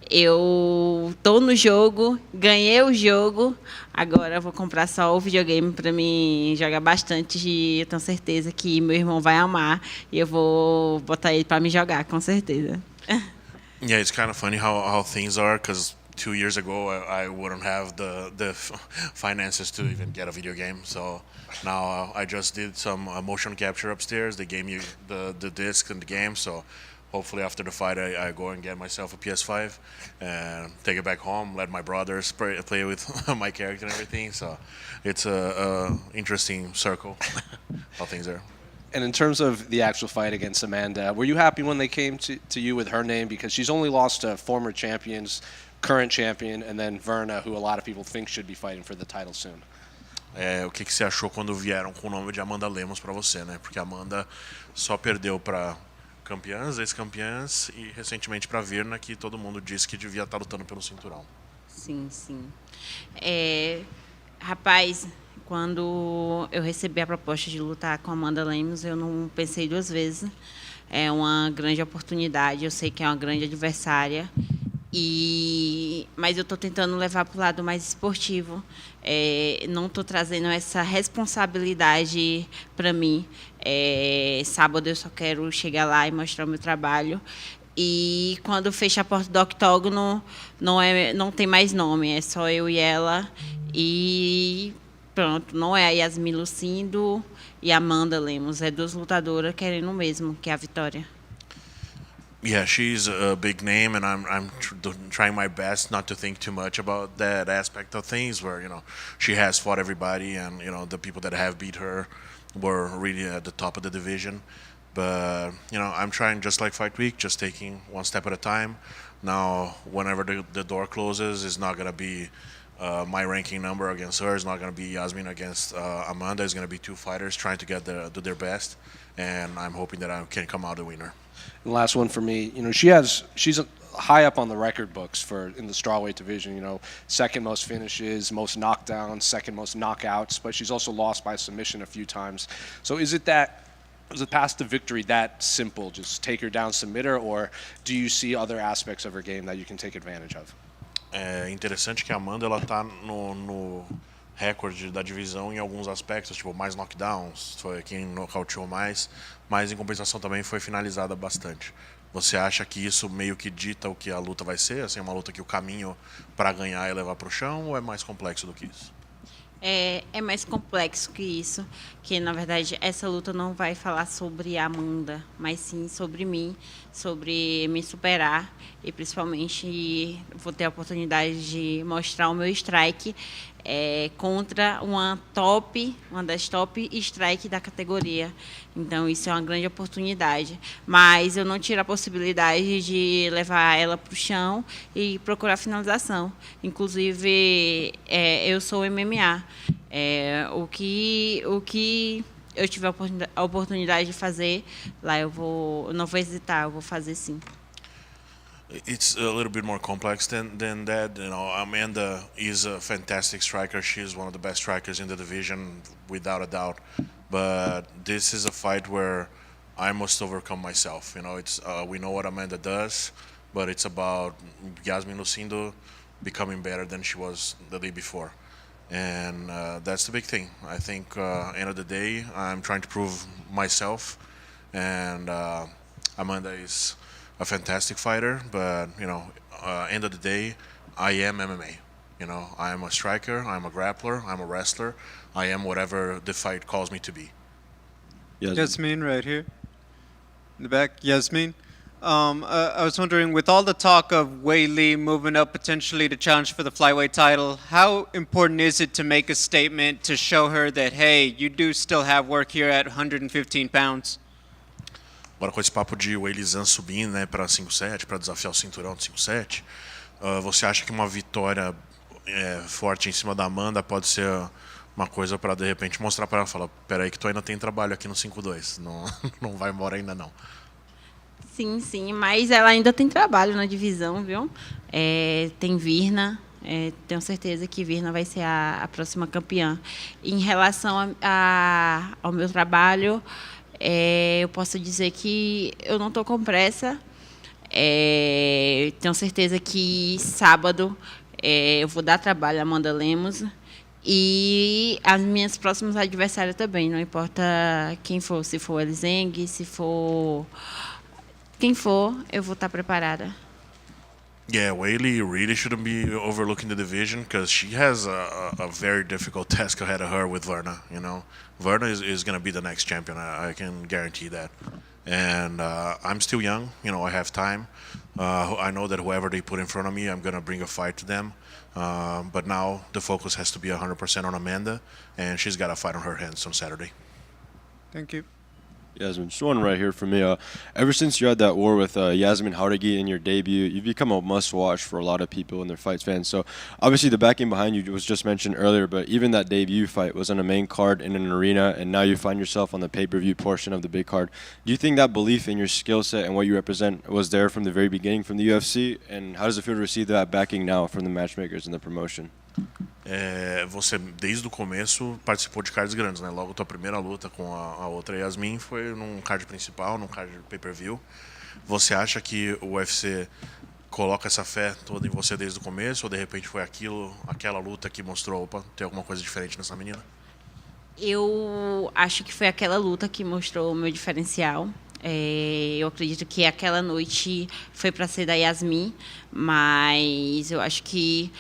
S22: eu tô no jogo, ganhei o jogo, agora eu vou comprar só o videogame para mim jogar bastante, e eu tenho certeza que meu irmão vai amar, e eu vou botar ele para me jogar, com certeza.
S2: Yeah, it's kind of funny how things are, because 2 years ago I wouldn't have the finances to even get a video game. So now I just did some motion capture upstairs. They gave me the disc and the game. So hopefully after the fight I go and get myself a PS5 and take it back home, let my brothers play with my character and everything. So it's a interesting circle how things are.
S3: And in terms of the actual fight against Amanda, were you happy when they came to you with her name? Because she's only lost to former champions, current champion, and then Verna, who a lot of people think should be fighting for the title soon.
S2: O que você achou quando vieram com o nome de Amanda Lemos para você, né? Porque a Amanda só perdeu para campeãs, ex-campeãs e recentemente para Verna, que todo mundo disse que devia estar lutando pelo cinturão.
S22: Sim. Rapaz, quando eu recebi a proposta de lutar com a Amanda Lemos, eu não pensei 2 vezes. É uma grande oportunidade, eu sei que é uma grande adversária, mas eu estou tentando levar para o lado mais esportivo. Não estou trazendo essa responsabilidade para mim. Sábado eu só quero chegar lá e mostrar o meu trabalho. E quando fecha a porta do octógono, não tem mais nome, é só eu e ela. E pronto, não é a Iasmin Lucindo e a Amanda Lemos, é 2 lutadoras querendo o mesmo, que é a vitória.
S2: Yeah, she's a big name, and I'm trying my best not to think too much about that aspect of things, where she has fought everybody, and the people that have beat her were really at the top of the division. But I'm trying, just like Fight Week, just taking one step at a time. Now, whenever the door closes, it's not gonna be my ranking number against her. It's not going to be Yasmin against Amanda. It's going to be two fighters trying to do their best, and I'm hoping that I can come out a winner.
S3: And last one for me, she's high up on the record books in the strawweight division. Second most finishes, most knockdowns, second most knockouts, but she's also lost by submission a few times. So is it past the victory that simple? Just take her down, submit her, or do you see other aspects of her game that you can take advantage of?
S2: É interessante que a Amanda ela tá no recorde da divisão em alguns aspectos, tipo mais knockdowns, foi quem nocauteou mais, mas em compensação também foi finalizada bastante. Você acha que isso meio que dita o que a luta vai ser? Assim, uma luta que o caminho para ganhar é levar para o chão, ou é mais complexo do que isso?
S22: É mais complexo que isso, que na verdade essa luta não vai falar sobre a Amanda, mas sim sobre mim, sobre me superar e principalmente vou ter a oportunidade de mostrar o meu strike contra uma das top strike da categoria. Então isso é uma grande oportunidade, mas eu não tiro a possibilidade de levar ela para o chão e procurar finalização. Inclusive eu sou MMA. O que eu tiver a oportunidade de fazer lá, eu não vou hesitar, eu vou fazer sim.
S2: It's a little bit more complex than that. Amanda is a fantastic striker. She's one of the best strikers in the division, without a doubt. But this is a fight where I must overcome myself. We know what Amanda does, but it's about Yasmin Lucindo becoming better than she was the day before. And that's the big thing. I think end of the day, I'm trying to prove myself. And Amanda is a fantastic fighter, but end of the day, I am MMA. I am a striker, I'm a grappler, I'm a wrestler. I am whatever the fight calls me to be.
S11: Yasmin, right here in the back. Yasmin, I was wondering, with all the talk of Weili moving up potentially to challenge for the flyweight title, how important is it to make a statement to show her that, hey, you do still have work here at 115 pounds?
S2: Agora com esse papo de Weili Zhang subindo, né, para 5-7, para desafiar o cinturão de 5-7, você acha que uma vitória forte em cima da Amanda pode ser uma coisa para de repente mostrar para ela, falar, peraí que tu ainda tem trabalho aqui no 5-2, não vai embora ainda não?
S22: Sim, mas ela ainda tem trabalho na divisão, viu? Tem Virna, tenho certeza que Virna vai ser a próxima campeã. Em relação ao meu trabalho, eu posso dizer que eu não estou com pressa. Tenho certeza que sábado eu vou dar trabalho a Amanda Lemos e as minhas próximas adversárias também. Não importa quem for, se for Elzeng, se for quem for, eu vou estar preparada.
S2: Yeah, Weili really shouldn't be overlooking the division because she has a very difficult task ahead of her with Verna. Verna is going to be the next champion. I can guarantee that. And I'm still young. I have time. I know that whoever they put in front of me, I'm going to bring a fight to them. But now the focus has to be 100% on Amanda, and she's got a fight on her hands on Saturday.
S11: Thank you.
S20: Yasmin, just one right here for me. Ever since you had that war with Yasmin Jauregui in your debut, you've become a must-watch for a lot of people and their fights fans. So obviously the backing behind you was just mentioned earlier, but even that debut fight was on a main card in an arena, and now you find yourself on the pay-per-view portion of the big card. Do you think that belief in your skill set and what you represent was there from the very beginning from the UFC? And how does it feel to receive that backing now from the matchmakers and the promotion?
S2: Você, desde o começo, participou de cards grandes, né? Logo, tua primeira luta com a outra Yasmin foi num card principal, num card pay-per-view. Você acha que o UFC coloca essa fé toda em você desde o começo, ou de repente foi aquela luta que mostrou, opa, tem alguma coisa diferente nessa menina?
S22: Eu acho que foi aquela luta que mostrou o meu diferencial. Eu acredito que aquela noite foi para ser da Yasmin, mas eu acho que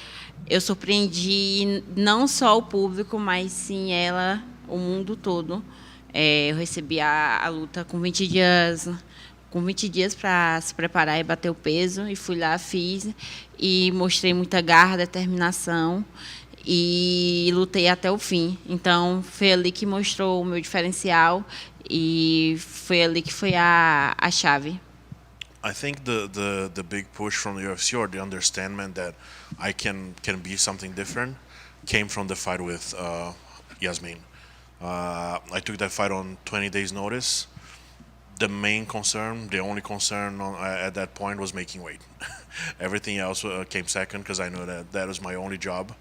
S22: eu surpreendi não só o público, mas sim ela, o mundo todo. Eu recebi a luta com 20 dias para se preparar e bater o peso, e fui lá, fiz e mostrei muita garra, determinação e lutei até o fim. Então foi ali que mostrou o meu diferencial e foi ali que foi a chave.
S2: I think the big push from the UFC, or the understanding that I can be something different came from the fight with Yasmin. I took that fight on 20 days notice. The main concern, the only concern at that point was making weight. Everything else came second because I knew that was my only job.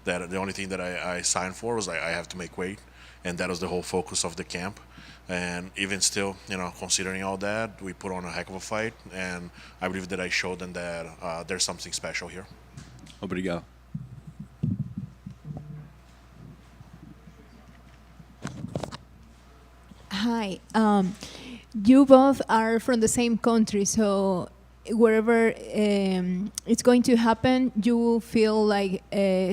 S2: That the only thing that I signed for was I have to make weight, and that was the whole focus of the camp. And even still, considering all that, we put on a heck of a fight, and I believe that I showed them that there's something special here.
S20: Obrigado.
S14: Hi. You both are from the same country, so wherever it's going to happen, you will feel like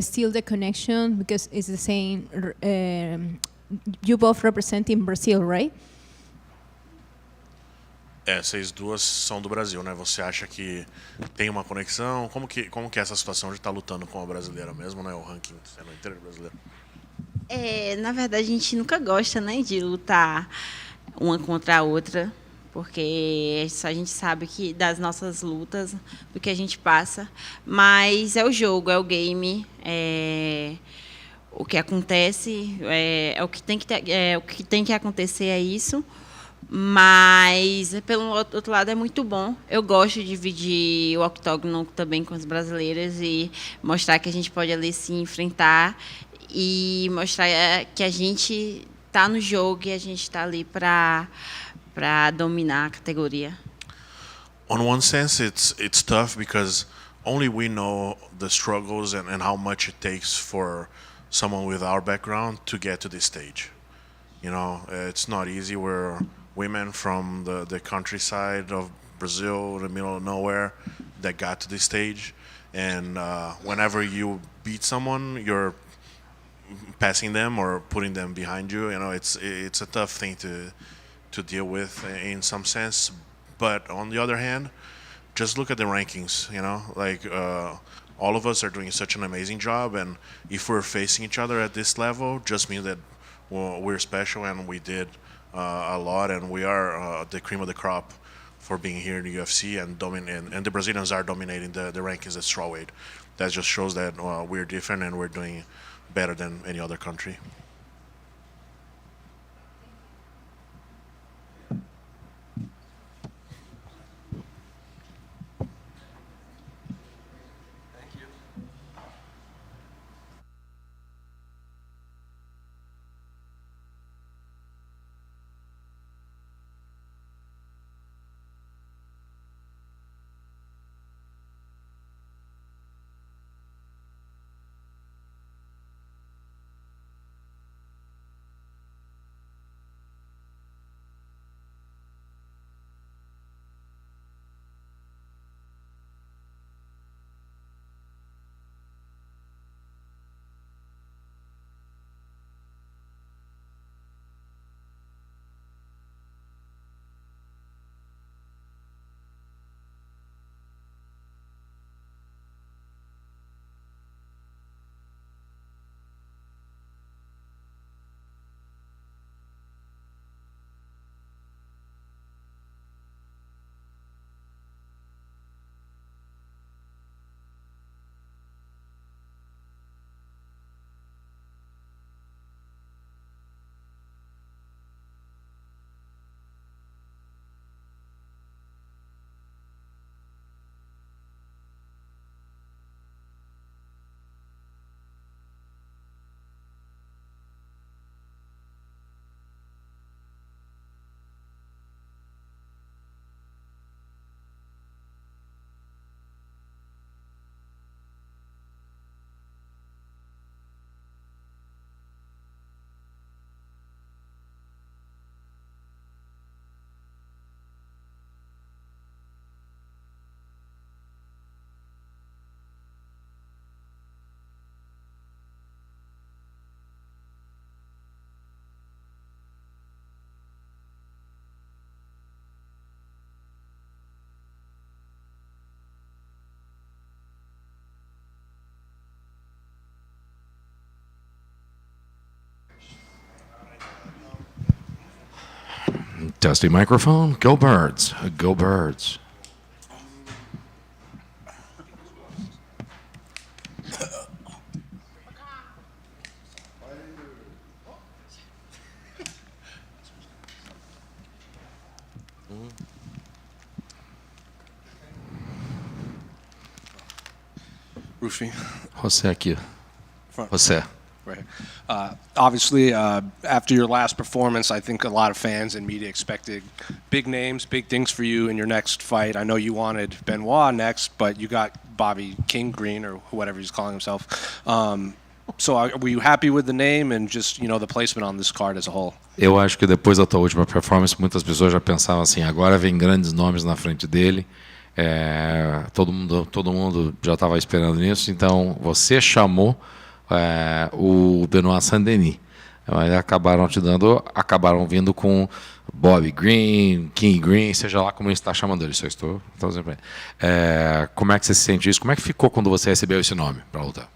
S14: still the connection because it's the same. You both representing Brazil, right?
S2: Vocês duas são do Brasil, né? Você acha que tem uma conexão? Como que é essa situação de estar lutando com a brasileira mesmo, né? O ranking sendo inteiro brasileiro.
S22: Na verdade, a gente nunca gosta, né, de lutar uma contra a outra, porque só a gente sabe que das nossas lutas, do que a gente passa, mas é o jogo, é o game, o que acontece, o que tem que acontecer é isso. Mas, pelo outro lado, é muito bom. Eu gosto de dividir o octógono também com os brasileiros e mostrar que a gente pode ali se enfrentar e mostrar que a gente está no jogo e a gente está ali para dominar a categoria.
S2: On one sense, it's tough because only we know the struggles and how much it takes for someone with our background to get to this stage. It's not easy. We're women from the countryside of Brazil, the middle of nowhere, that got to this stage. And whenever you beat someone, you're passing them or putting them behind you. It's a tough thing to deal with in some sense. But on the other hand, just look at the rankings. All of us are doing such an amazing job, and if we're facing each other at this level, just means that we're special and we did a lot, and we are the cream of the crop for being here in the UFC and the Brazilians are dominating the rankings at strawweight. That just shows that we're different and we're doing better than any other country.
S1: Testing microphone. Go Birds. Go Birds.
S3: Ruffy.
S1: José aqui. José.
S3: Right. Obviously, after your last performance, I think a lot of fans and media expected big names, big things for you in your next fight. I know you wanted Benoit next, but you got Bobby King Green or whatever he's calling himself. So were you happy with the name and just, the placement on this card as a whole?
S1: Eu acho que depois da tua última performance, muitas pessoas já pensavam assim, agora vem grandes nomes na frente dele. Todo mundo já estava esperando nisso. Então, você chamou o Benoit Saint-Denis. Mas acabaram vindo com Bobby Green, King Green, seja lá como ele está chamando ele. Só estou dizendo pra ele. Como é que você se sente isso? Como é que ficou quando você recebeu esse nome para lutar?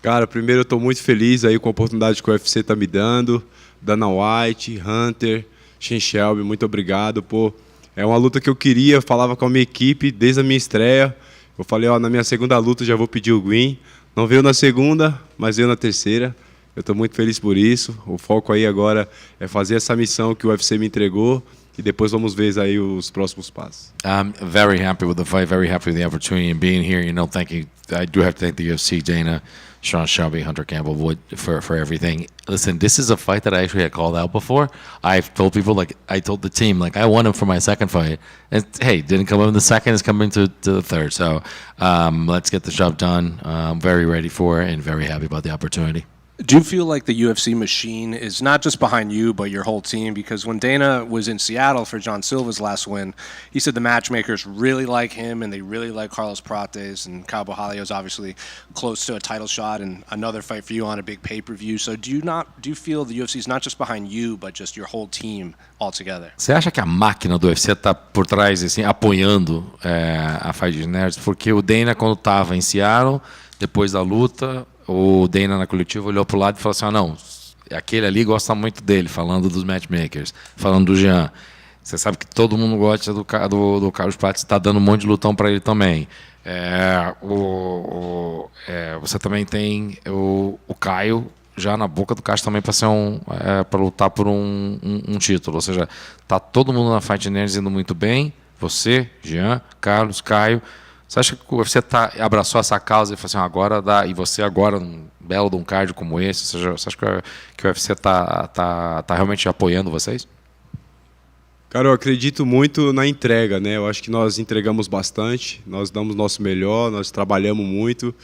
S6: Cara, primeiro eu estou muito feliz aí com a oportunidade que o UFC está me dando. Dana White, Hunter, Sean Shelby, muito obrigado. Pô, é uma luta que eu queria, falava com a minha equipe desde a minha estreia. Eu falei, na minha segunda luta já vou pedir o Green. Não veio na segunda, mas veio na terceira. Eu estou muito feliz por isso. O foco aí agora é fazer essa missão que o UFC me entregou e depois vamos ver aí os próximos passos.
S1: I'm very happy with the fight, very happy with the opportunity and being here. I do have to thank the UFC, Dana, Sean Shelby, Hunter Campbell, Wood for everything. Listen, this is a fight that I actually had called out before. I've told people, I told the team, I won him for my second fight. And hey, didn't come in the second, it's coming to the third. So let's get the job done. I'm very ready for it and very happy about the opportunity.
S3: Do you feel like the UFC machine is not just behind you, but your whole team? Because when Dana was in Seattle for John Silva's last win, he said the matchmakers really like him and they really like Carlos Prates, and Kyle Borralho is obviously close to a title shot and another fight for you on a big pay-per-view. So do you feel the UFC is not just behind you, but just your whole team altogether?
S1: Você acha que a máquina do UFC está por trás, assim, apoiando a Fight Nerds? Porque o Dana, quando estava em Seattle, depois da luta, o Dana na coletiva olhou pro lado e falou assim, não, aquele ali gosta muito dele, falando dos matchmakers, falando do Jean. Você sabe que todo mundo gosta do Carlos Prates, está dando um monte de lutão para ele também. Você também tem o Caio já na boca do caixa também para ser para lutar por um título. Ou seja, tá todo mundo na Fight Nerds indo muito bem. Você, Jean, Carlos, Caio. Você acha que o UFC abraçou essa causa e falou assim, agora dá, e você agora, num belo de um card como esse, você acha que o UFC tá realmente apoiando vocês?
S6: Cara, eu acredito muito na entrega, né? Eu acho que nós entregamos bastante, nós damos nosso melhor, nós trabalhamos muito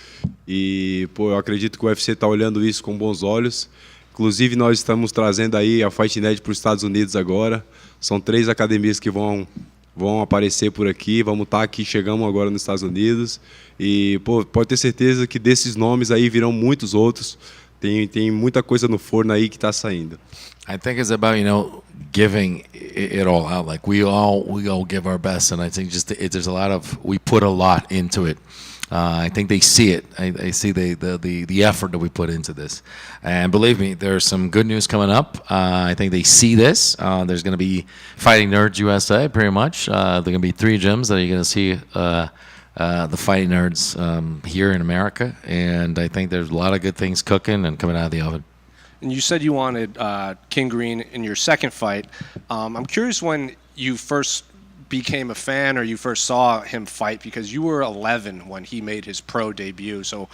S6: e, eu acredito que o UFC está olhando isso com bons olhos. Inclusive, nós estamos trazendo aí a Fight Night para os Estados Unidos agora. São 3 academias que vão aparecer por aqui, vamos estar aqui, chegamos agora nos Estados Unidos e pode ter certeza que desses nomes aí virão muitos outros. Tem muita coisa no forno aí que está saindo.
S1: I think it's about giving it all out. We all give our best, and I think there's a lot of we put a lot into it. I think they see it. I see the effort that we put into this. And believe me, there's some good news coming up. I think they see this. There's going to be Fighting Nerds USA, pretty much. There are going to be 3 gyms that you're going to see the Fighting Nerds here in America. And I think there's a lot of good things cooking and coming out of the oven.
S3: And you said you wanted King Green in your second fight. I'm curious when you first became a fan or you first saw him fight, because you were 11 when he made his pro debut. So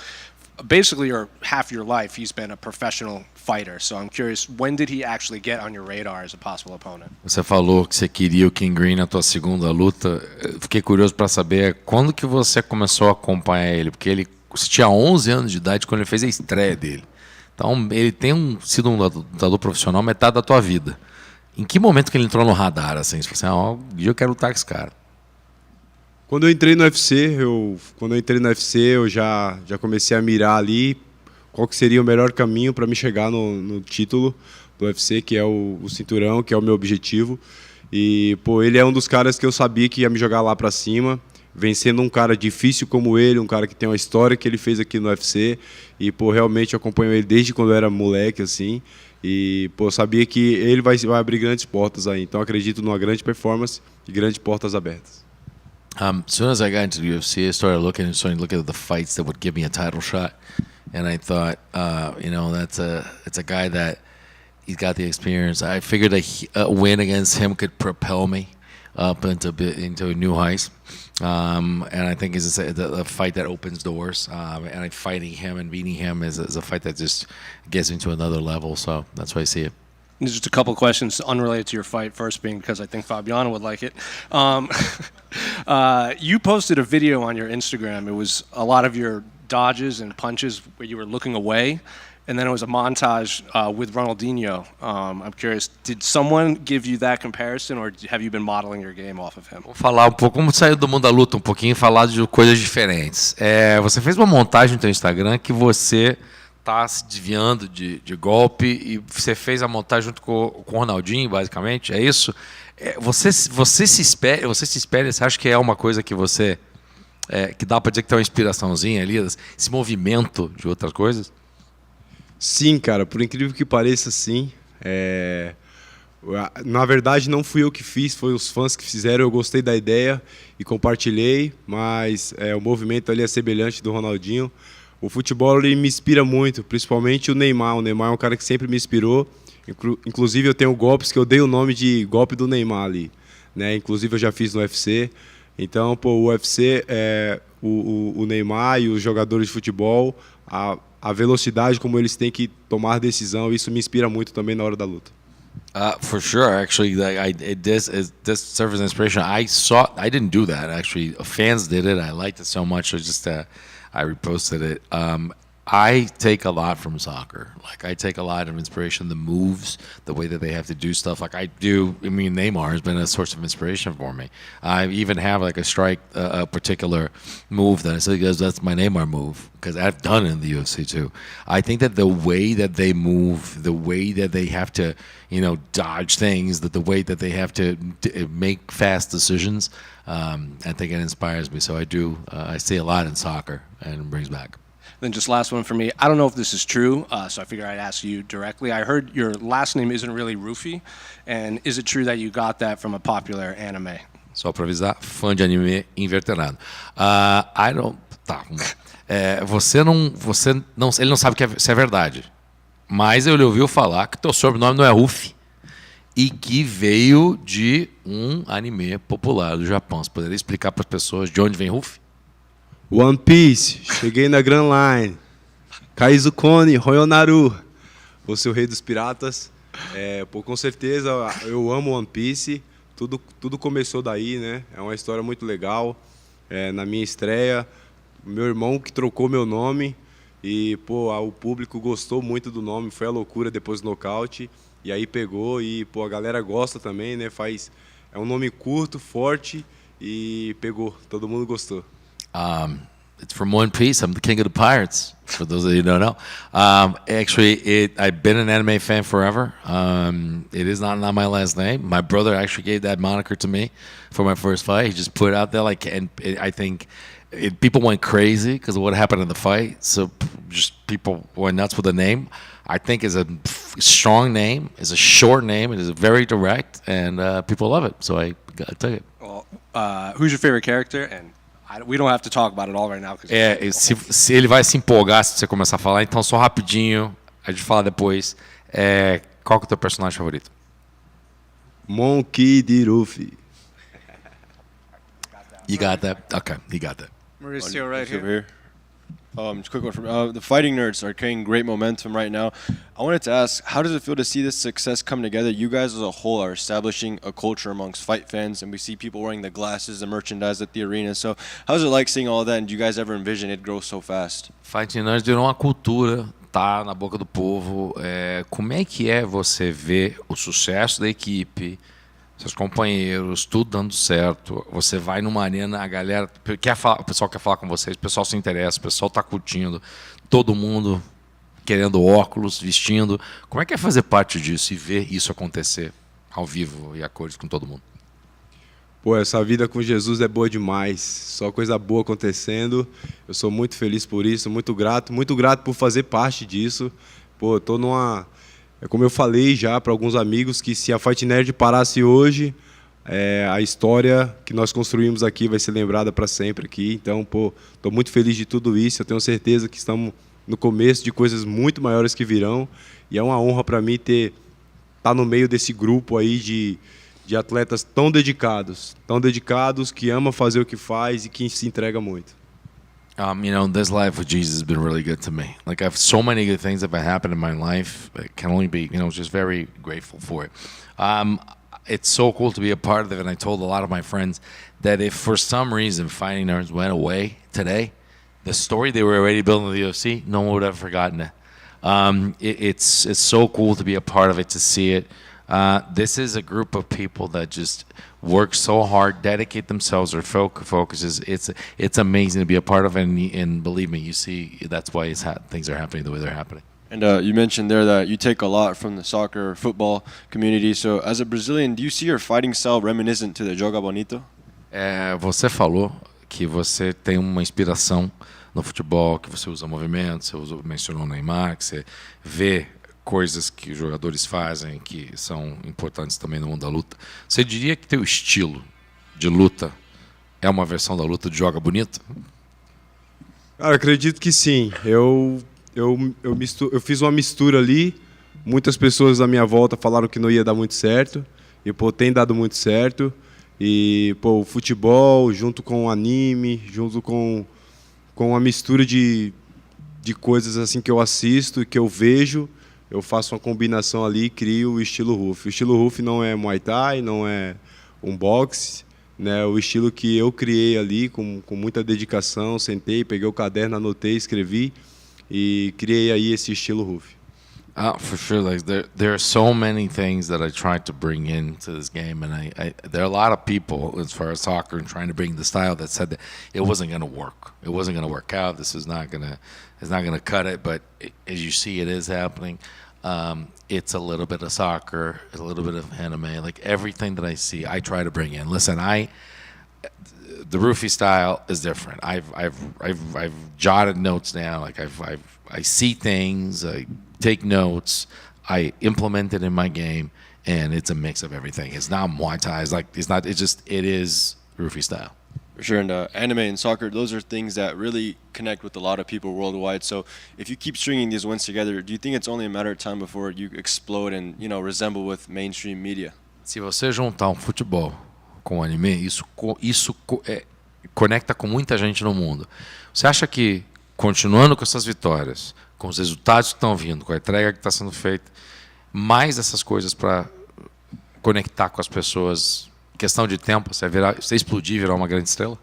S3: basically half your life he's been a professional fighter. So I'm curious, when did he actually get on your radar as a possible opponent?
S1: Você falou que você queria o King Green na tua segunda luta. Eu fiquei curioso para saber quando que você começou a acompanhar ele, porque você tinha 11 anos de idade quando ele fez a estreia dele. Então ele tem sido um lutador profissional metade da tua vida. Em que momento que ele entrou no radar, assim? Você falou assim, eu quero lutar com esse cara.
S6: Quando eu entrei no UFC, eu já comecei a mirar ali qual que seria o melhor caminho para me chegar no título do UFC, que é o cinturão, que é o meu objetivo. E, ele é um dos caras que eu sabia que ia me jogar lá para cima, vencendo um cara difícil como ele, um cara que tem uma história que ele fez aqui no UFC. E, realmente eu acompanho ele desde quando eu era moleque, assim. E, eu sabia que ele vai abrir grandes portas aí. Então, acredito numa grande performance e grandes portas abertas.
S1: As soon as I got into the UFC, I started looking at the fights that would give me a title shot. And I thought, it's a guy that he's got the experience. I figured a win against him could propel me. up into new heights. And I think it's a fight that opens doors. And fighting him and beating him is a fight that just gets into another level. So that's why I see it.
S3: There's just a couple of questions unrelated to your fight. First being because I think Fabiano would like it. You posted a video on your Instagram. It was a lot of your dodges and punches where you were looking away, and then it was a montage with Ronaldinho. I'm curious, did someone give you that comparison, or have you been modeling your game off of him?
S1: Vou falar um pouco, como saiu do mundo da luta um pouquinho e falar de coisas diferentes. Você fez uma montagem no teu Instagram que você tá se desviando de golpe e você fez a montagem junto com o Ronaldinho, basicamente, é isso? Você se espelha, você acha que é uma coisa que você que dá para dizer que tem uma inspiraçãozinha ali, esse movimento de outras coisas?
S6: Sim, cara, por incrível que pareça, sim. Na verdade, não fui eu que fiz, foi os fãs que fizeram. Eu gostei da ideia e compartilhei, mas o movimento ali é semelhante do Ronaldinho. O futebol ele me inspira muito, principalmente o Neymar. O Neymar é um cara que sempre me inspirou. Inclusive, eu tenho golpes que eu dei o nome de golpe do Neymar ali, né? Inclusive, eu já fiz no UFC. Então, o UFC, o Neymar e os jogadores de futebol, a velocidade como eles têm que tomar decisão, isso me inspira muito também na hora da luta.
S1: For sure, actually, this serves as inspiration. I didn't do that. Actually, fans did it. I liked it so much. I reposted it. I take a lot from soccer. Like, I take a lot of inspiration, the moves, the way that they have to do stuff. Like I do, I mean, Neymar has been a source of inspiration for me. I even have like a particular move that I say, that's my Neymar move, because I've done it in the UFC too. I think that the way that they move, the way that they have to, dodge things, that the way that they have to make fast decisions, I think it inspires me. So I see a lot in soccer, and it brings back.
S3: Then just last one for me. I don't know if this is true, so I figure I'd ask you directly. I heard your last name isn't really Ruffy, and is it true that you got that from a popular anime?
S1: Só para avisar, fã de anime inverterado. Ele não sabe se é verdade, mas ele ouviu falar que teu sobrenome não é Ruffy e que veio de um anime popular do Japão. Você poderia explicar para as pessoas de onde vem Ruffy?
S6: One Piece, cheguei na Grand Line. Kaizukone, Royonaru, você o rei dos piratas. Com certeza, eu amo One Piece. Tudo começou daí, né? É uma história muito legal. Na minha estreia, meu irmão que trocou meu nome. E, o público gostou muito do nome. Foi a loucura depois do nocaute. E aí pegou e, a galera gosta também, né? É um nome curto, forte e pegou. Todo mundo gostou.
S1: It's from One Piece. I'm the king of the pirates, for those of you who don't know. Actually, I've been an anime fan forever. It is not my last name. My brother actually gave that moniker to me for my first fight. He just put it out there, I think people went crazy because of what happened in the fight. So just people went nuts with the name. I think it's a strong name. It's a short name. It is very direct, and people love it. So I took it.
S3: Well, who's your favorite character? And we don't have to talk about it all right now.
S1: Se ele vai se empolgar se você começar a falar, então só rapidinho, a gente fala depois. Qual que é o teu personagem favorito?
S6: Monkey D. Ruffy.
S1: You got that? Okay, he got that.
S11: Mauricio, right here.
S20: Just a quick one from the Fighting Nerds are carrying great momentum right now. I wanted to ask, how does it feel to see this success come together? You guys as a whole are establishing a culture amongst fight fans, and we see people wearing the glasses, the merchandise at the arena. So how's it like seeing all that, and do you guys ever envision it grow so fast?
S1: Fighting Nerds virou uma cultura, tá na boca do povo. Como é que você ver o sucesso da equipe, seus companheiros, tudo dando certo? Você vai numa arena, a galera o pessoal quer falar com vocês, o pessoal se interessa, o pessoal está curtindo, todo mundo querendo óculos, vestindo. Como é que é fazer parte disso e ver isso acontecer ao vivo e a cores com todo mundo?
S6: Essa vida com Jesus é boa demais, só coisa boa acontecendo. Eu sou muito feliz por isso, muito grato por fazer parte disso. Tô numa... como eu falei já para alguns amigos, que se a Fight Nerd parasse hoje, a história que nós construímos aqui vai ser lembrada para sempre aqui. Então, estou muito feliz de tudo isso. Eu tenho certeza que estamos no começo de coisas muito maiores que virão. E é uma honra para mim estar no meio desse grupo aí de de atletas tão dedicados, que ama fazer o que faz e que se entrega muito.
S1: You know, this life with Jesus has been really good to me. Like, I've so many good things that have happened in my life. I can only be, you know, just very grateful for it. It's so cool to be a part of it, and I told a lot of my friends that if for some reason Fighting Nerds went away today, the story they were already building in the UFC, no one would have forgotten it. It's so cool to be a part of it, to see it. This is a group of people that just work so hard, dedicate themselves, their focus is, it's amazing to be a part of it, and believe me, you see that's why things are happening the way they're happening.
S20: And you mentioned there that you take a lot from the soccer, football community. So as a Brazilian, do you see your fighting style reminiscent to the Joga Bonito?
S1: Você falou que você tem uma inspiração no futebol, que você usa movimentos, você mencionou o Neymar, que você vê coisas que os jogadores fazem que são importantes também no mundo da luta. Você diria que teu estilo de luta é uma versão da luta de Joga Bonito?
S6: Cara, acredito que sim. Eu fiz uma mistura ali. Muitas pessoas à minha volta falaram que não ia dar muito certo. E, pô, tem dado muito certo. E, pô, o futebol, junto com o anime, junto com uma mistura de coisas assim que eu assisto e que eu vejo, eu faço uma combinação ali e crio o estilo Ruffy. O estilo Ruffy não é Muay Thai, não é um boxe, né? O estilo que eu criei ali com muita dedicação, sentei, peguei o caderno, anotei, escrevi e criei aí esse estilo Ruffy.
S1: For sure, like there are so many things that I tried to bring into this game, and there are a lot of people as far as soccer and trying to bring the style that said that it wasn't going to work. It wasn't going to work out. This is not gonna cut it. But as you see, it is happening. It's a little bit of soccer, a little bit of anime. Like everything that I see, I try to bring in. Listen, the Ruffy style is different. I've jotted notes down. Like I see things. I take notes, I implement it in my game, and it's a mix of everything. It's not Muay Thai. It is Ruffy style.
S20: For sure, and anime and soccer, those are things that really connect with a lot of people worldwide. So if you keep stringing these wins together, do you think it's only a matter of time before you explode and, you know, resemble with mainstream media?
S1: Se você juntar um futebol com anime, isso conecta com muita gente no mundo. Você acha que, continuando com essas vitórias, com os resultados que estão vindo, com a entrega que está sendo feita, mais essas coisas para conectar com as pessoas, questão de tempo, você explodir e virar uma grande estrela?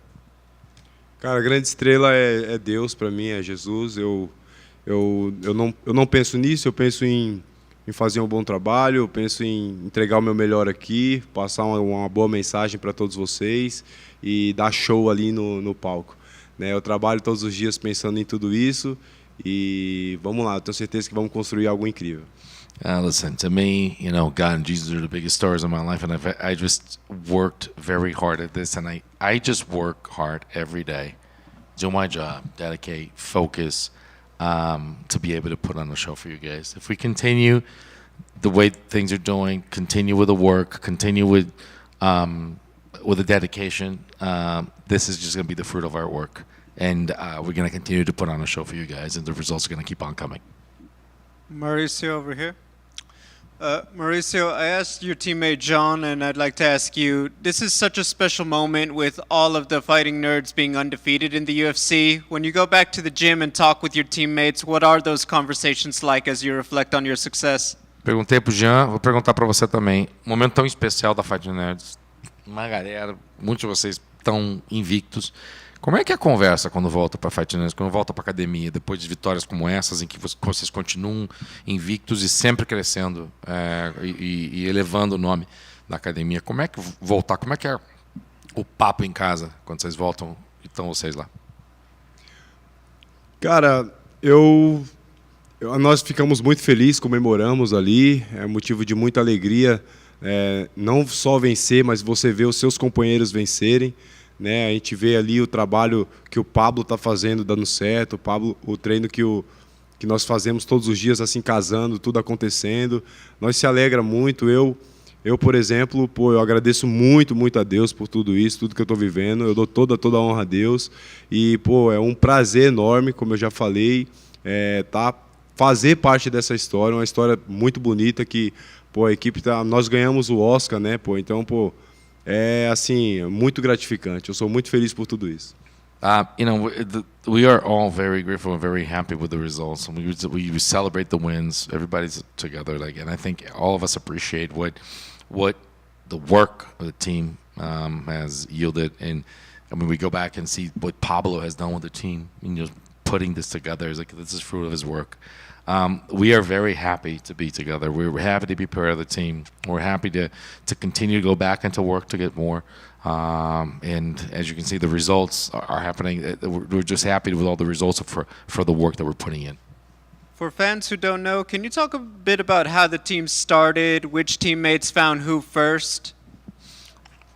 S6: Cara, a grande estrela é Deus para mim, é Jesus. Eu não penso nisso, eu penso em fazer um bom trabalho, eu penso em entregar o meu melhor aqui, passar uma boa mensagem para todos vocês e dar show ali no palco. Né? Eu trabalho todos os dias pensando em tudo isso. E vamos lá, eu tenho certeza que vamos construir algo incrível.
S1: Listen, to me, you know, God and Jesus are the biggest stars in my life, and I just worked very hard at this, and I just work hard every day, do my job, dedicate, focus, to be able to put on a show for you guys. If we continue the way things are doing, continue with the work, continue with the dedication, this is just going to be the fruit of our work. And we're going to continue to put on a show for you guys, and the results are going to keep on coming.
S11: Mauricio over here. Mauricio, I asked your teammate John, and I'd like to ask you, this is such a special moment with all of the fighting nerds being undefeated in the UFC. When you go back to the gym and talk with your teammates, what are those conversations like as you reflect on your success?
S1: Perguntei pro Jean, vou perguntar para você também. Um momento tão especial da Fighting Nerds. Uma galera, muitos de vocês estão invictos. Como é que é a conversa quando volta para Fight Nerds, quando volta para academia, depois de vitórias como essas, em que vocês continuam invictos e sempre crescendo e elevando o nome da academia? Como é que voltar? Como é que é o papo em casa quando vocês voltam e estão vocês lá?
S6: Cara, nós ficamos muito felizes, comemoramos ali, é motivo de muita alegria, não só vencer, mas você ver os seus companheiros vencerem. Né? A gente vê ali o trabalho que o Pablo está fazendo, dando certo, o treino que nós fazemos todos os dias, assim, casando, tudo acontecendo. Nós se alegra muito. Eu, por exemplo, eu agradeço muito, muito a Deus por tudo isso, tudo que eu estou vivendo. Eu dou toda a honra a Deus. E, é um prazer enorme, como eu já falei, tá fazer parte dessa história, uma história muito bonita que, pô, a equipe nós ganhamos o Oscar, né, pô, então, pô, é assim, muito gratificante. Eu sou muito feliz por tudo isso.
S1: We are all very grateful and very happy with the results. And we celebrate the wins. Everybody's together, and I think all of us appreciate what the work of the team has yielded. And I mean, we go back and see what Pablo has done with the team. Putting this together is this is fruit of his work. We are very happy to be together. We're happy to be part of the team. We're happy to continue to go back into work to get more. And as you can see, the results are happening. We're just happy with all the results for the work that we're putting in.
S11: For fans who don't know, can you talk a bit about how the team started, which teammates found who first?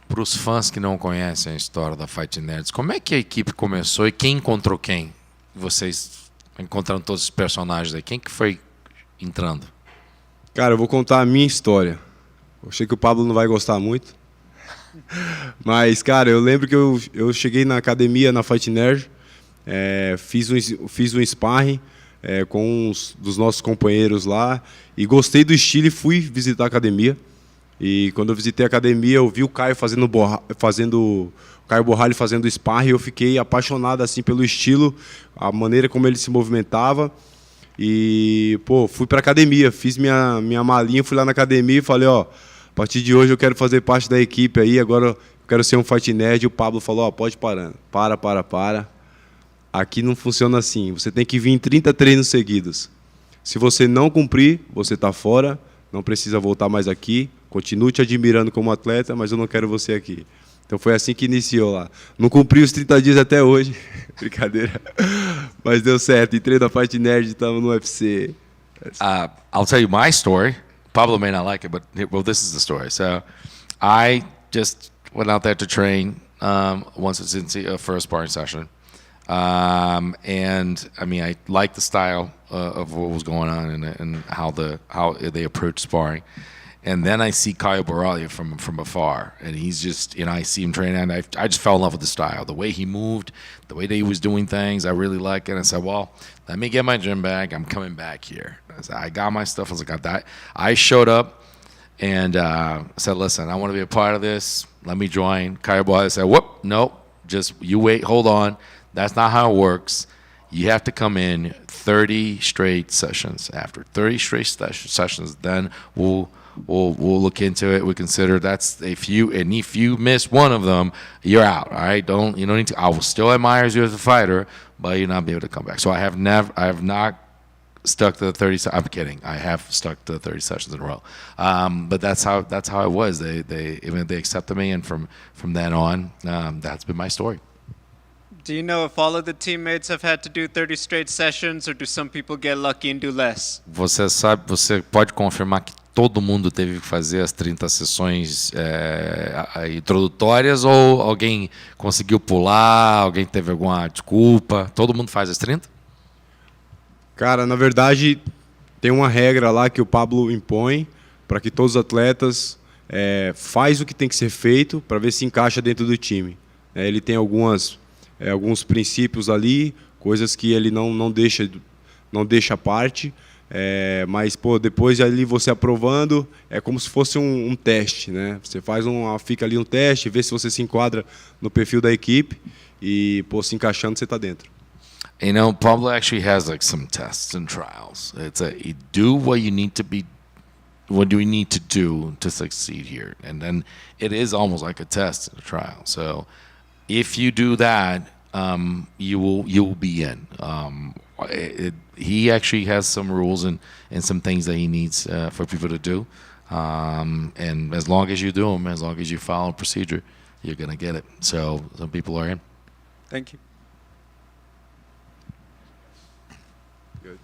S1: Para os fãs que não conhecem a história da Fight Nerds, como é que a equipe começou e quem encontrou quem? Vocês encontrando todos os personagens aí, quem que foi entrando?
S6: Cara, eu vou contar a minha história. Eu sei que o Pablo não vai gostar muito. Mas, cara, eu lembro que eu cheguei na academia, na Fight Nerd, fiz um sparring com uns dos nossos companheiros lá e gostei do estilo e fui visitar a academia. E quando eu visitei a academia, eu vi o Caio o Caio Borralho fazendo sparring e eu fiquei apaixonado assim pelo estilo, a maneira como ele se movimentava. E, pô, fui pra academia, fiz minha malinha, fui lá na academia e falei, ó, a partir de hoje eu quero fazer parte da equipe aí, agora eu quero ser um Fight Nerd. E o Pablo falou, ó, pode parar. Para. Aqui não funciona assim, você tem que vir em 30 treinos seguidos. Se você não cumprir, você tá fora, não precisa voltar mais aqui, continuo te admirando como atleta, mas eu não quero você aqui. Então foi assim que iniciou lá. Não cumpri os 30 dias até hoje, brincadeira, mas deu certo, entrei na Fight Nerd, estamos no UFC.
S1: I'll tell you my story. Pablo may not like it, but this is the story. So I just went out there to train once for a sparring session. And I mean, I liked the style of what was going on and how they approach sparring. And then I see Caio Borralho from afar, and he's just, I see him training, and I just fell in love with the style, the way he moved, the way that he was doing things. I really like it. And I said, well, let me get my gym bag. I'm coming back here. I got my stuff. I was like, I showed up and said, listen, I want to be a part of this. Let me join. Caio Borralho said, whoop, nope, just you wait, hold on. That's not how it works. You have to come in 30 straight sessions. After 30 straight sessions, then we'll look into it. We consider if you miss one of them, you're out. All right, you don't need to. I will still admire you as a fighter, but you'll not be able to come back. So I have not stuck to the 30. I'm kidding. I have stuck to the 30 sessions in a row. But that's how it was. They accepted me, and from then on, that's been my story.
S11: Do you know if all of the teammates have had to do 30 straight sessions, or do some people get lucky and do less?
S1: Você pode confirmar que todo mundo teve que fazer as 30 sessões introdutórias, ou alguém conseguiu pular, alguém teve alguma desculpa? Todo mundo faz as 30?
S6: Cara, na verdade, tem uma regra lá que o Pablo impõe para que todos os atletas faz o que tem que ser feito para ver se encaixa dentro do time. Ele tem alguns princípios ali, coisas que ele não deixa à parte. Mas, pô, depois ali você aprovando, é como se fosse um teste, né? Você fica ali um teste, vê se você se enquadra no perfil da equipe e, pô, se encaixando, você está dentro.
S1: Pablo actually has some tests and trials. It's you do what you need to be, what do we need to do to succeed here, and then it is almost like a test and a trial. So if you do that, you will be in. He actually has some rules and some things that he needs for people to do. And as long as you do them, as long as you follow procedure, you're going to get it. So some people are in.
S11: Thank you.
S6: Good.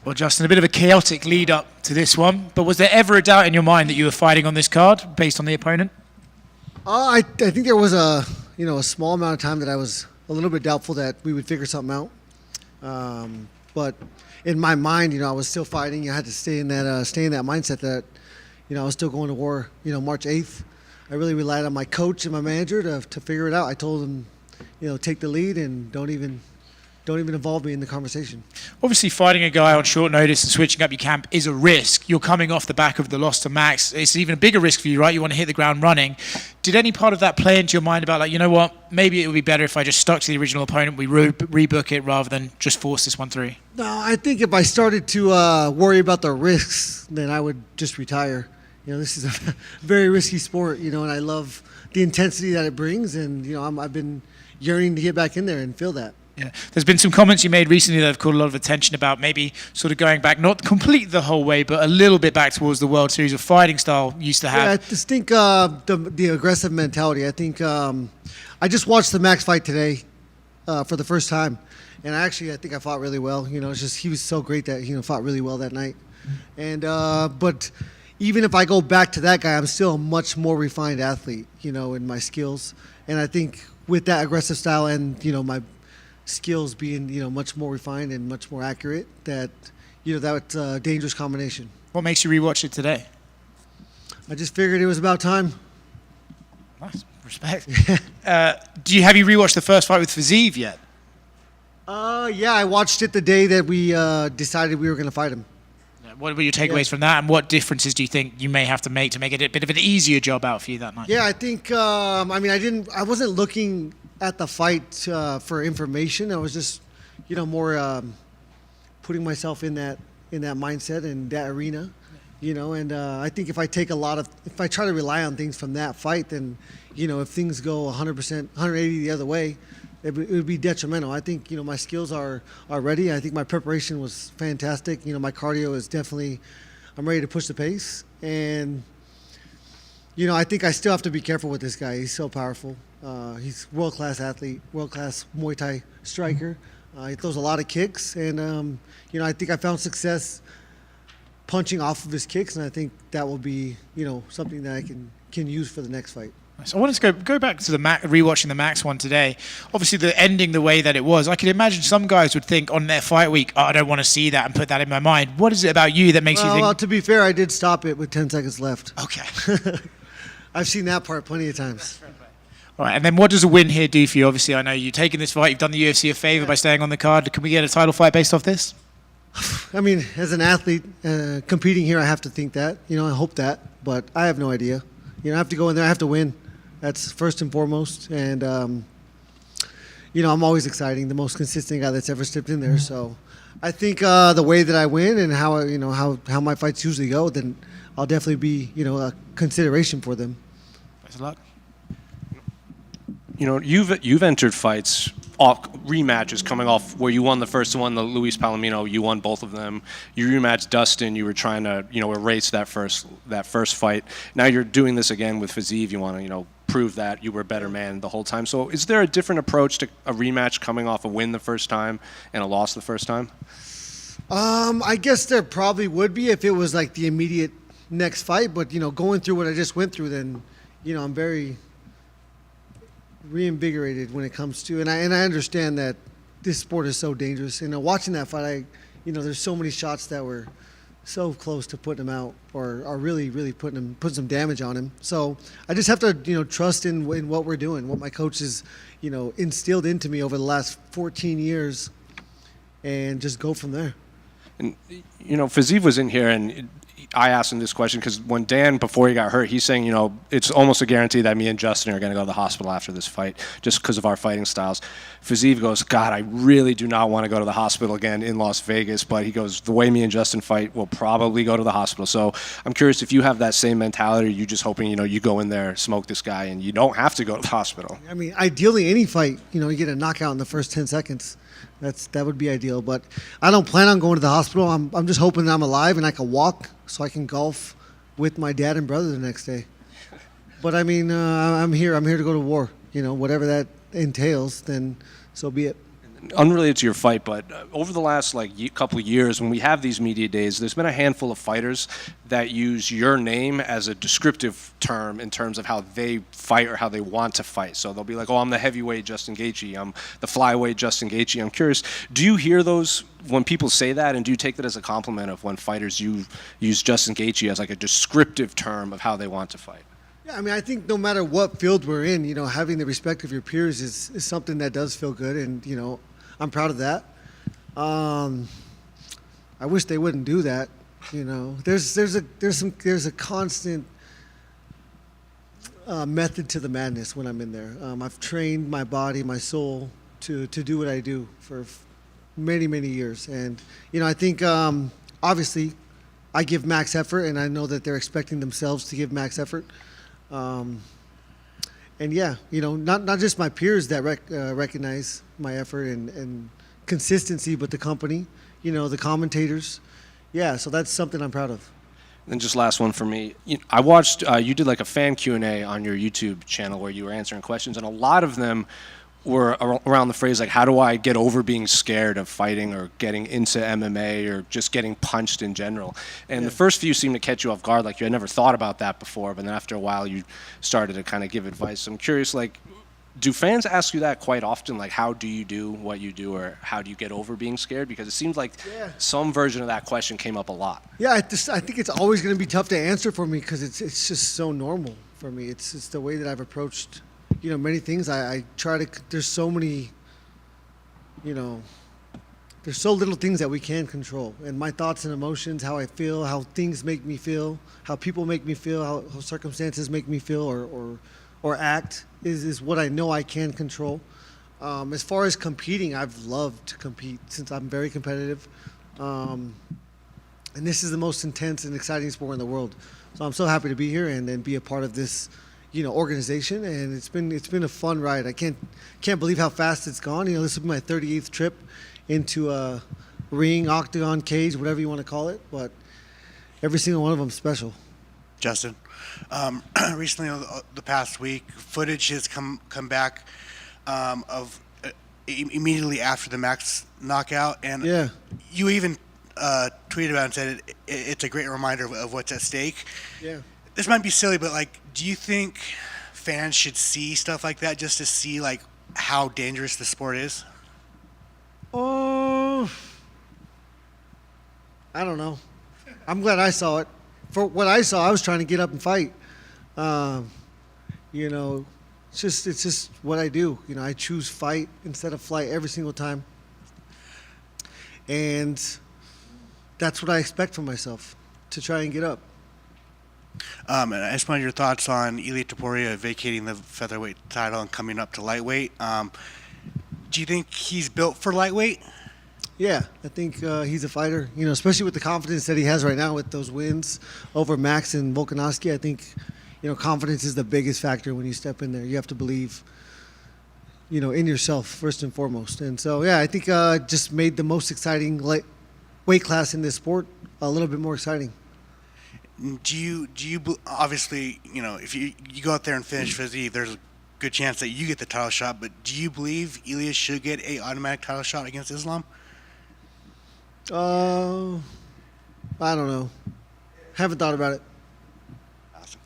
S5: Well, Justin, a bit of a chaotic lead up to this one, but was there ever a doubt in your mind that you were fighting on this card based on the opponent?
S7: I think there was a small amount of time that I was a little bit doubtful that we would figure something out. But in my mind, I was still fighting. I had to stay in that mindset that, I was still going to war. March 8th. I really relied on my coach and my manager to figure it out. I told them, take the lead and don't even involve me in the conversation.
S5: Obviously, fighting a guy on short notice and switching up your camp is a risk. You're coming off the back of the loss to Max. It's even a bigger risk for you, right? You want to hit the ground running. Did any part of that play into your mind about, maybe it would be better if I just stuck to the original opponent, we rebook it rather than just force this one through?
S7: No, I think if I started to worry about the risks, then I would just retire. This is a very risky sport, and I love the intensity that it brings, and I've been yearning to get back in there and feel that.
S5: Yeah, there's been some comments you made recently that have caught a lot of attention about maybe sort of going back, not complete the whole way, but a little bit back towards the World Series of fighting style you used to have.
S7: Yeah, I just think the aggressive mentality. I think I just watched the Max fight today for the first time, and I think I fought really well. It's just he was so great that fought really well that night, and but. Even if I go back to that guy, I'm still a much more refined athlete, in my skills. And I think with that aggressive style and, my skills being, much more refined and much more accurate, that's a dangerous combination.
S5: What makes you rewatch it today?
S7: I just figured it was about time.
S5: Nice. Respect. Have you rewatched the first fight with Fiziev yet?
S7: Yeah, I watched it the day that we decided we were going to fight him.
S5: What were your takeaways from that, and what differences do you think you may have to make it a bit of an easier job out for you that night?
S7: Yeah, I think I wasn't looking at the fight for information. I was just more putting myself in that mindset and that arena, and I think if I try to rely on things from that fight, then if things go 100%, 180 the other way, it would be detrimental. I think, my skills are ready. I think my preparation was fantastic. My cardio is definitely, I'm ready to push the pace. And, I think I still have to be careful with this guy. He's so powerful. He's a world-class athlete, world-class Muay Thai striker. He throws a lot of kicks. And, I think I found success punching off of his kicks. And I think that will be, something that I can use for the next fight.
S5: So I wanted to go back to the rewatching the Max one today. Obviously, the ending the way that it was, I could imagine some guys would think on their fight week, I don't want to see that and put that in my mind. What is it about you that makes you think?
S7: Well, to be fair, I did stop it with 10 seconds left.
S5: Okay.
S7: I've seen that part plenty of times.
S5: All right, and then what does a win here do for you? Obviously, I know you've taken this fight, you've done the UFC a favor by staying on the card. Can we get a title fight based off this?
S7: I mean, as an athlete competing here, I have to think that. I hope that, but I have no idea. I have to go in there, I have to win. That's first and foremost, and I'm always exciting, the most consistent guy that's ever stepped in there. So, I think the way that I win and how my fights usually go, then I'll definitely be a consideration for them.
S5: Best of luck.
S3: You've entered fights, rematches coming off where you won the first one, the Luis Palomino, you won both of them. You rematched Dustin, you were trying to erase that first fight. Now you're doing this again with Fiziev. You want to prove that you were a better man the whole time. So is there a different approach to a rematch coming off a win the first time and a loss the first time?
S7: I guess there probably would be if it was like the immediate next fight, but going through what I just went through, then I'm very reinvigorated when it comes to, and I understand that this sport is so dangerous. Watching that fight, there's so many shots that were so close to putting him out, or are really putting some damage on him. So I just have to trust in what we're doing, what my coach has instilled into me over the last 14 years, and just go from there.
S3: And Fiziev was in here, and I asked him this question because when Dan, before he got hurt, he's saying, it's almost a guarantee that me and Justin are going to go to the hospital after this fight just because of our fighting styles. Fiziev goes, God, I really do not want to go to the hospital again in Las Vegas, but he goes, the way me and Justin fight, we'll probably go to the hospital. So I'm curious if you have that same mentality, or you just hoping, you go in there, smoke this guy, and you don't have to go to the hospital.
S7: I mean, ideally, any fight, you get a knockout in the first 10 seconds. That would be ideal, but I don't plan on going to the hospital. I'm just hoping that I'm alive and I can walk so I can golf with my dad and brother the next day. But I mean, I'm here to go to war. Whatever that entails, then so be it.
S3: unrelated to your fight, but over the last couple of years, when we have these media days, there's been a handful of fighters that use your name as a descriptive term in terms of how they fight or how they want to fight. So they'll be like, "Oh, I'm the heavyweight Justin Gaethje. I'm the flyweight Justin Gaethje." I'm curious, do you hear those when people say that, and do you take that as a compliment of when fighters use Justin Gaethje as like a descriptive term of how they want to fight?
S7: Yeah, I mean, I think no matter what field we're in, having the respect of your peers is something that does feel good, and I'm proud of that. I wish they wouldn't do that. There's a constant method to the madness when I'm in there. I've trained my body, my soul to do what I do for many, many years, and I think obviously I give max effort, and I know that they're expecting themselves to give max effort. And yeah, not just my peers that recognize my effort and consistency, but the company, the commentators. Yeah, so that's something I'm proud of.
S3: And just last one for me. I watched, you did like a fan Q&A on your YouTube channel where you were answering questions, and a lot of them were around the phrase like, how do I get over being scared of fighting or getting into MMA or just getting punched in general? And the first few seemed to catch you off guard, like you had never thought about that before, but then after a while you started to kind of give advice. So I'm curious, do fans ask you that quite often? Like, how do you do what you do, or how do you get over being scared? Because it seems like some version of that question came up a lot.
S7: Yeah, I think it's always going to be tough to answer for me because it's just so normal for me. It's the way that I've approached many things. I try to, there's so many, there's so little things that we can control. And my thoughts and emotions, how I feel, how things make me feel, how people make me feel, how circumstances make me feel or act is what I know I can control. As far as competing, I've loved to compete since I'm very competitive. And this is the most intense and exciting sport in the world. So I'm so happy to be here and be a part of this organization, and it's been a fun ride. I can't believe how fast it's gone. This will be my 38th trip into a ring, octagon, cage, whatever you want to call it, but every single one of them is special.
S4: Justin, recently, the past week, footage has come back of immediately after the Max knockout, and you even tweeted about it and said it's a great reminder of what's at stake.
S7: Yeah.
S4: This might be silly, but do you think fans should see stuff like that just to see how dangerous the sport is?
S7: Oh, I don't know. I'm glad I saw it. For what I saw, I was trying to get up and fight. It's just what I do. I choose fight instead of flight every single time, and that's what I expect from myself, to try and get up.
S4: And I just wanted your thoughts on Ilia Topuria vacating the featherweight title and coming up to lightweight. Do you think he's built for lightweight?
S7: Yeah, I think he's a fighter, especially with the confidence that he has right now with those wins over Max and Volkanovski. I think, confidence is the biggest factor when you step in there. You have to believe, in yourself first and foremost. And so, yeah, I think just made the most exciting weight class in this sport a little bit more exciting.
S4: Do you obviously, if you go out there and finish Fiziev, there's a good chance that you get the title shot, but do you believe Ilia should get a automatic title shot against Islam?
S7: I don't know. Haven't thought about it.
S4: Awesome.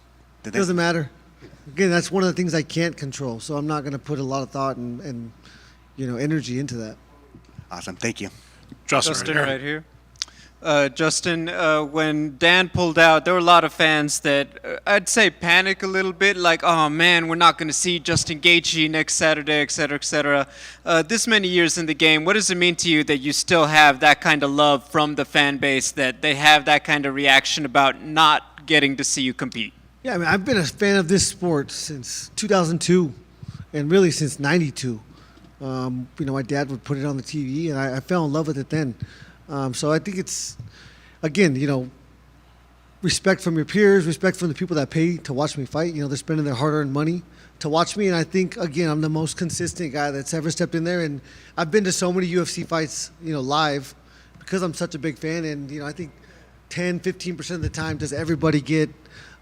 S7: Doesn't matter. Again, that's one of the things I can't control, so I'm not going to put a lot of thought and energy into that.
S4: Awesome. Thank you.
S11: Justin right here. Justin, when Dan pulled out, there were a lot of fans that I'd say panic a little bit, like, oh man, we're not going to see Justin Gaethje next Saturday, et cetera, et cetera. This many years in the game, what does it mean to you that you still have that kind of love from the fan base, that they have that kind of reaction about not getting to see you compete?
S7: Yeah, I mean, I've been a fan of this sport since 2002 and really since 92. My dad would put it on the TV, and I fell in love with it then. So I think it's, again, respect from your peers, respect from the people that pay to watch me fight. They're spending their hard-earned money to watch me, and I think, again, I'm the most consistent guy that's ever stepped in there. And I've been to so many UFC fights, live, because I'm such a big fan. And, I think 10, 15% of the time does everybody get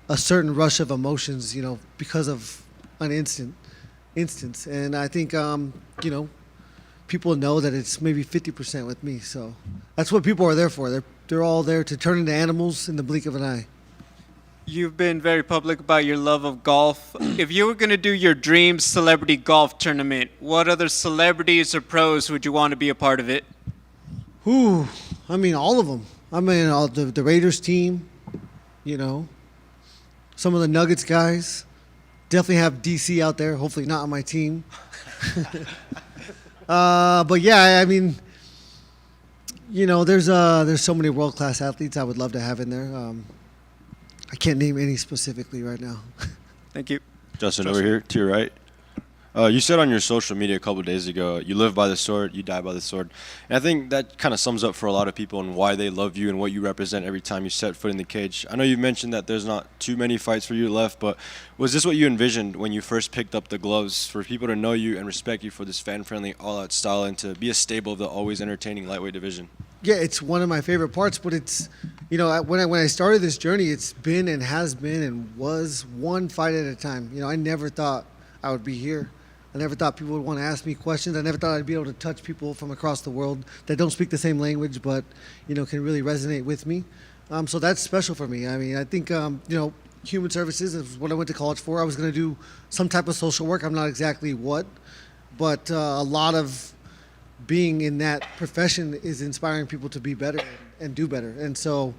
S7: a certain rush of emotions, because of an instance. And I think, people know that it's maybe 50% with me. So that's what people are there for. They're all there to turn into animals in the blink of an eye.
S11: You've been very public about your love of golf. If you were going to do your dream celebrity golf tournament, what other celebrities or pros would you want to be a part of it?
S7: Ooh, I mean, all of them. I mean, the Raiders team, you know, some of the Nuggets guys. Definitely have DC out there. Hopefully not on my team. But yeah, I mean, you know, there's so many world-class athletes I would love to have in there. I can't name any specifically right now.
S11: Thank you.
S20: Justin, over here to your right. You said on your social media a couple of days ago, you live by the sword, you die by the sword. And I think that kind of sums up for a lot of people and why they love you and what you represent every time you set foot in the cage. I know you've mentioned that there's not too many fights for you left, but was this what you envisioned when you first picked up the gloves, for people to know you and respect you for this fan-friendly, all-out style and to be a staple of the always entertaining lightweight division?
S7: Yeah, it's one of my favorite parts, but it's, you know, when I started this journey, it's been and has been and was one fight at a time. You know, I never thought I would be here. I never thought people would want to ask me questions. I never thought I'd be able to touch people from across the world that don't speak the same language, but, you know, can really resonate with me. So that's special for me. I mean, I think, you know, human services is what I went to college for. I was going to do some type of social work. I'm not exactly what, but a lot of being in that profession is inspiring people to be better and do better. And so,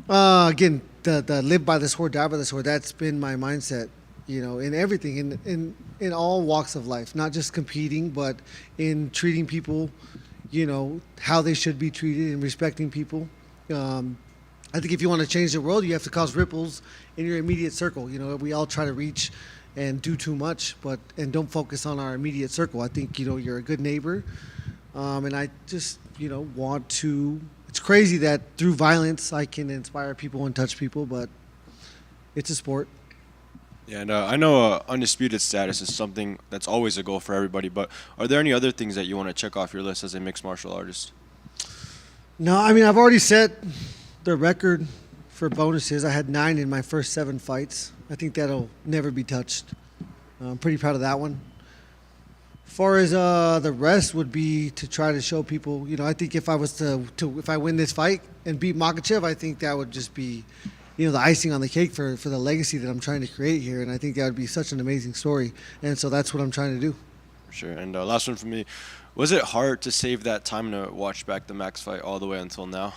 S7: again, the live by the sword, die by the sword, that's been my mindset, you know, in everything, in all walks of life, not just competing, but in treating people, you know, how they should be treated and respecting people. I think if you want to change the world, you have to cause ripples in your immediate circle. You know, we all try to reach and do too much, and don't focus on our immediate circle. I think, you know, you're a good neighbor, and I just, you know, want to. It's crazy that through violence I can inspire people and touch people, but it's a sport.
S20: Yeah, and I know undisputed status is something that's always a goal for everybody, but are there any other things that you want to check off your list as a mixed martial artist?
S7: No, I mean, I've already set the record for bonuses. I had 9 in my first 7 fights. I think that'll never be touched. I'm pretty proud of that one. As far as the rest would be to try to show people, you know, I think if I was if I win this fight and beat Makhachev, I think that would just be, you know, the icing on the cake for the legacy that I'm trying to create here. And I think that would be such an amazing story. And so that's what I'm trying to do.
S20: For sure. And last one for me. Was it hard to save that time to watch back the Max fight all the way until now?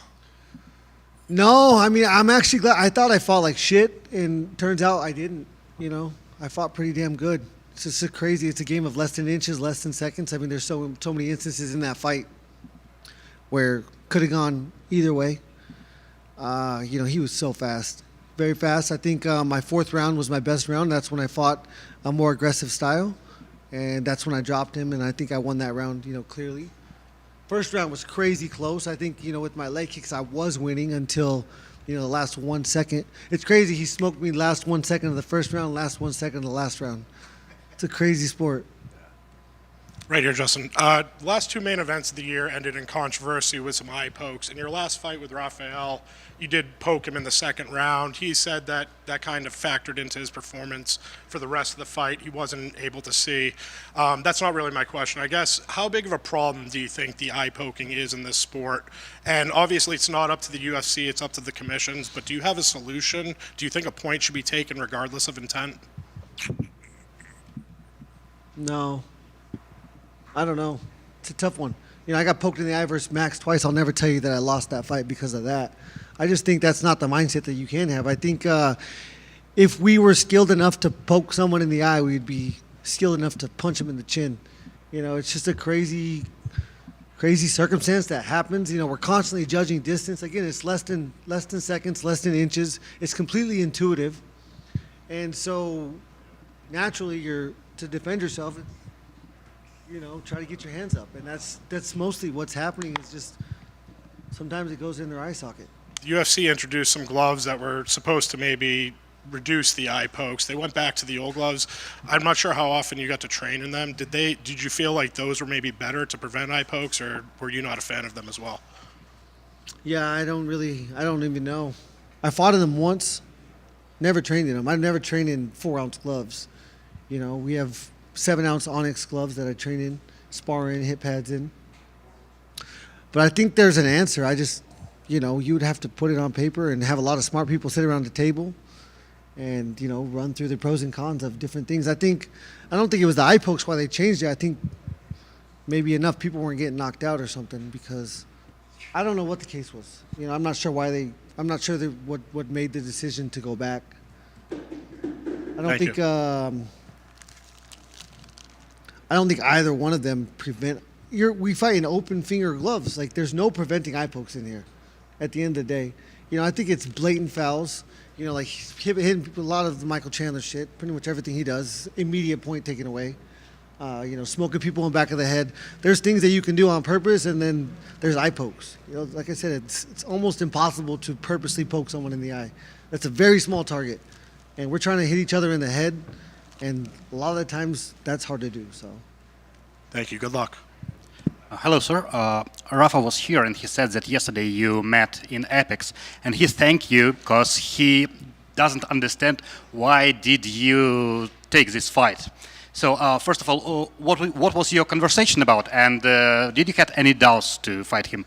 S7: No, I mean, I'm actually glad. I thought I fought like shit, and turns out I didn't, you know. I fought pretty damn good. It's just so crazy. It's a game of less than inches, less than seconds. I mean, there's so many instances in that fight where could have gone either way. You know, he was so fast, very fast. I think my 4th round was my best round. That's when I fought a more aggressive style, and that's when I dropped him, and I think I won that round, you know, clearly. First round was crazy close. I think, you know, with my leg kicks, I was winning until, you know, the last 1 second. It's crazy. He smoked me last 1 second of the first round, last 1 second of the last round. It's a crazy sport.
S8: Right here, Justin. Last 2 main events of the year ended in controversy with some eye pokes. In your last fight with Rafael, you did poke him in the 2nd round. He said that that kind of factored into his performance for the rest of the fight. He wasn't able to see. That's not really my question. I guess, how big of a problem do you think the eye poking is in this sport? And obviously it's not up to the UFC, it's up to the commissions, but do you have a solution? Do you think a point should be taken regardless of intent?
S7: No. I don't know. It's a tough one. You know, I got poked in the eye versus Max twice. I'll never tell you that I lost that fight because of that. I just think that's not the mindset that you can have. I think if we were skilled enough to poke someone in the eye, we'd be skilled enough to punch him in the chin. You know, it's just a crazy circumstance that happens. You know, we're constantly judging distance. Again, it's less than seconds, less than inches. It's completely intuitive. And so naturally to defend yourself, you know, try to get your hands up. And that's mostly what's happening, is just sometimes it goes in their eye socket.
S8: The UFC introduced some gloves that were supposed to maybe reduce the eye pokes. They went back to the old gloves. I'm not sure how often you got to train in them. Did you feel like those were maybe better to prevent eye pokes, or were you not a fan of them as well?
S7: Yeah, I don't even know. I fought in them once, never trained in them. I've never trained in 4-ounce gloves. You know, we have 7-ounce Onyx gloves that I train in. sparring, hit pads in. But I think there's an answer. I just, you would have to put it on paper and have a lot of smart people sit around the table and, run through the pros and cons of different things. I don't think it was the eye pokes why they changed it. I think maybe enough people weren't getting knocked out or something, because I don't know what the case was. I'm not sure what made the decision to go back. I don't think either one of them prevent. We fight in open finger gloves. Like, there's no preventing eye pokes in here. At the end of the day, I think it's blatant fouls. Like hitting people, a lot of the Michael Chandler shit. Pretty much everything he does, immediate point taken away. Smoking people in the back of the head. There's things that you can do on purpose, and then there's eye pokes. Like I said, it's almost impossible to purposely poke someone in the eye. That's a very small target, and we're trying to hit each other in the head, and a lot of the times that's hard to do. So,
S8: thank you. Good luck.
S13: Hello, sir. Rafa was here, and he said that yesterday you met in Apex, and he thanked you because he doesn't understand why did you take this fight. So, first of all, what was your conversation about, and did you have any doubts to fight him?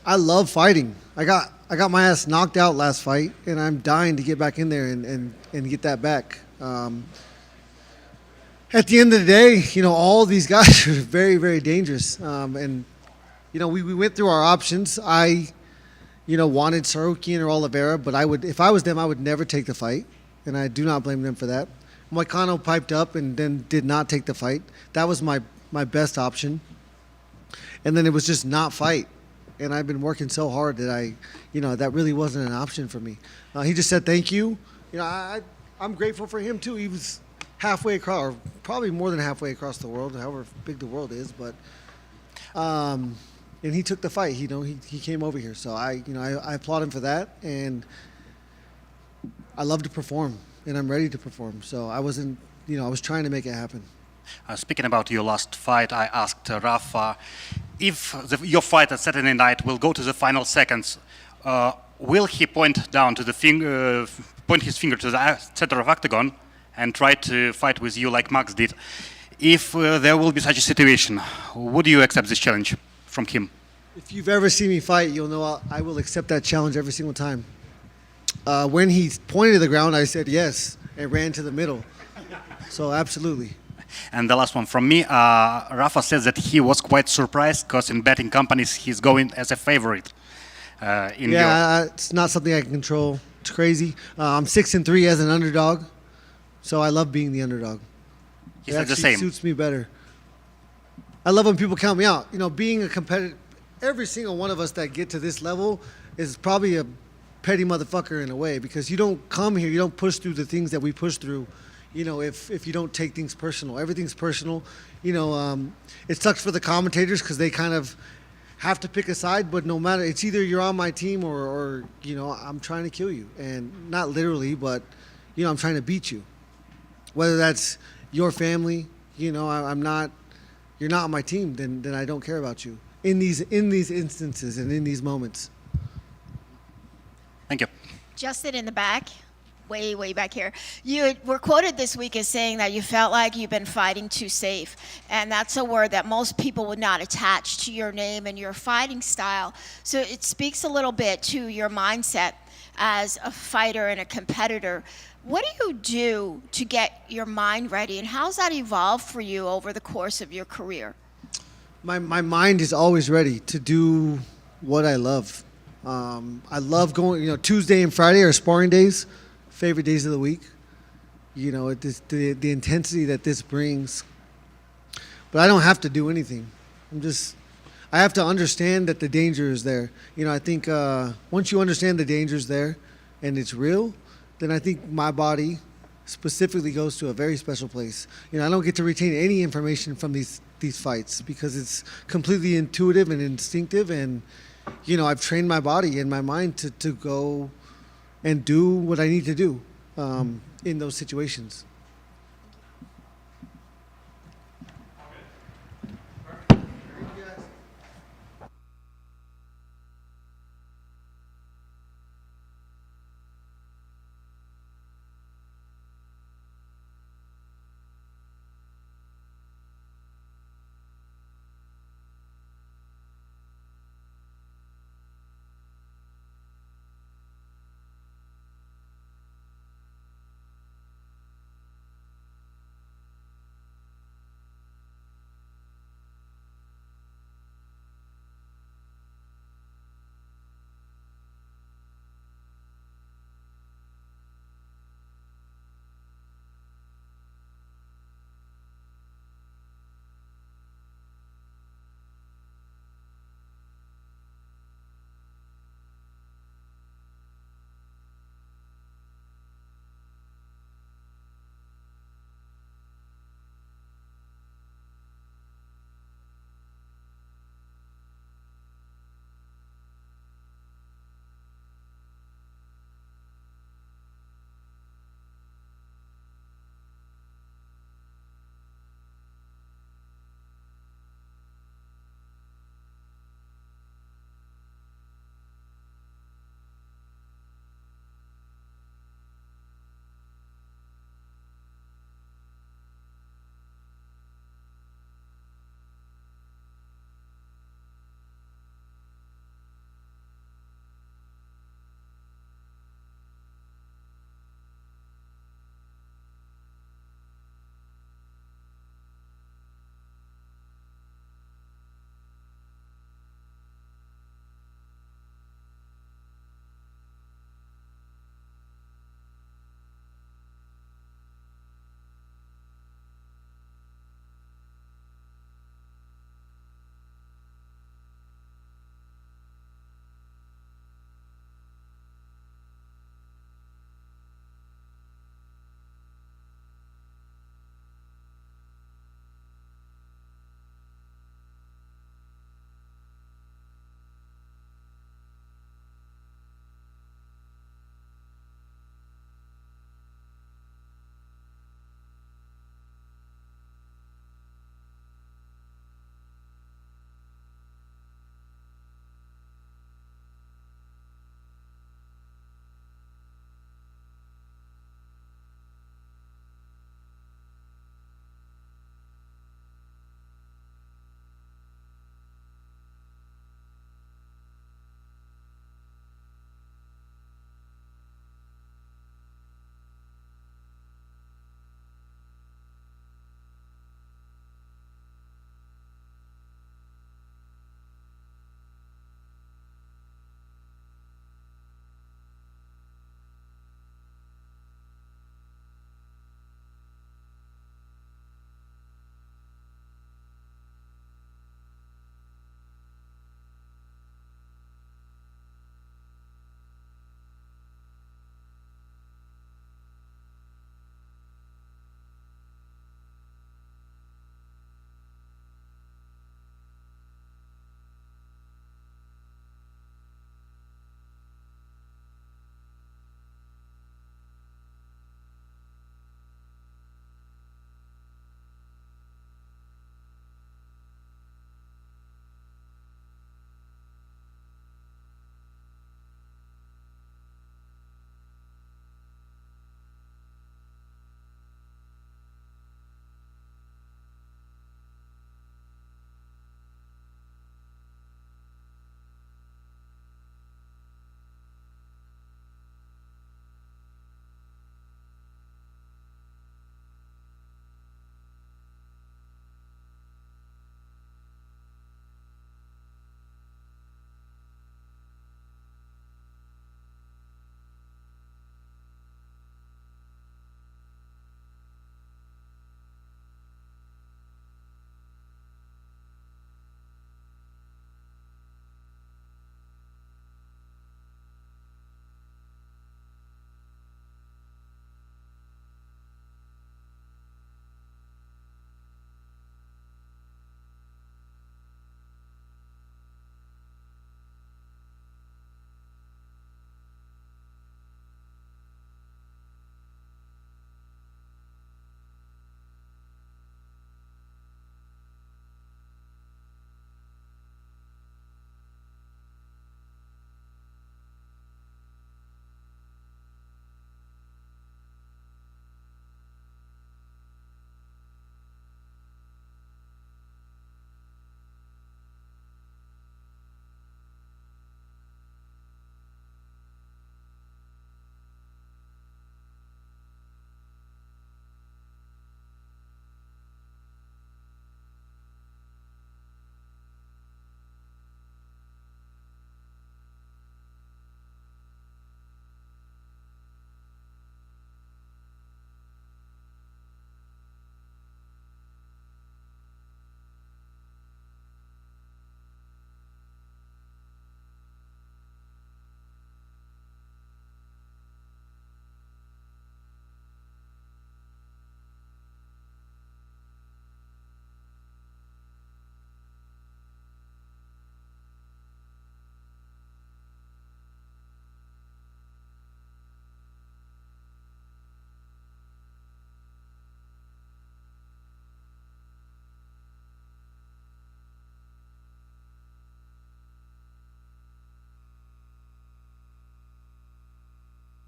S7: I love fighting. I got my ass knocked out last fight, and I'm dying to get back in there and get that back. At the end of the day, all these guys are very, very dangerous. And we went through our options. I, wanted Sarukian or Oliveira, but if I was them, I would never take the fight, and I do not blame them for that. Moicano piped up and then did not take the fight. That was my best option. And then it was just not fight. And I've been working so hard that that really wasn't an option for me. He just said thank you. I'm grateful for him too. He was halfway across, or probably more than halfway across the world, however big the world is. But and he took the fight. He came over here. So I applaud him for that. And I love to perform, and I'm ready to perform. So I wasn't, I was trying to make it happen.
S13: Speaking about your last fight, I asked Rafa if your fight at Saturday night will go to the final seconds. Will he point his finger to the center of octagon and try to fight with you like Max did? If there will be such a situation, would you accept this challenge from him?
S7: If you've ever seen me fight, you'll know I will accept that challenge every single time. When he pointed to the ground, I said yes and ran to the middle. So absolutely.
S13: And the last one from me, Rafa says that he was quite surprised because in betting companies he's going as a favorite.
S7: It's not something I can control. It's crazy. I'm 6-3 as an underdog, so I love being the underdog.
S13: He said the same.
S7: It suits me better. I love when people count me out. Being a competitor, every single one of us that get to this level is probably a petty motherfucker in a way, because you don't come here, you don't push through the things that we push through, if you don't take things personal. Everything's personal. It sucks for the commentators because they kind of have to pick a side, but no matter, it's either you're on my team or I'm trying to kill you. And not literally, but, I'm trying to beat you. Whether that's your family, I'm not, you're not on my team, then I don't care about you in these instances and in these moments.
S13: Thank you.
S10: Justin in the back, way back here. You were quoted this week as saying that you felt like you've been fighting too safe. And that's a word that most people would not attach to your name and your fighting style. So it speaks a little bit to your mindset as a fighter and a competitor. What do you do to get your mind ready, and how's that evolved for you over the course of your career?
S7: My mind is always ready to do what I love. I love going, Tuesday and Friday are sparring days, favorite days of the week. The intensity that this brings. But I don't have to do anything. I have to understand that the danger is there. I think once you understand the danger is there and it's real, then I think my body specifically goes to a very special place. I don't get to retain any information from these fights because it's completely intuitive and instinctive, and I've trained my body and my mind to go and do what I need to do in those situations.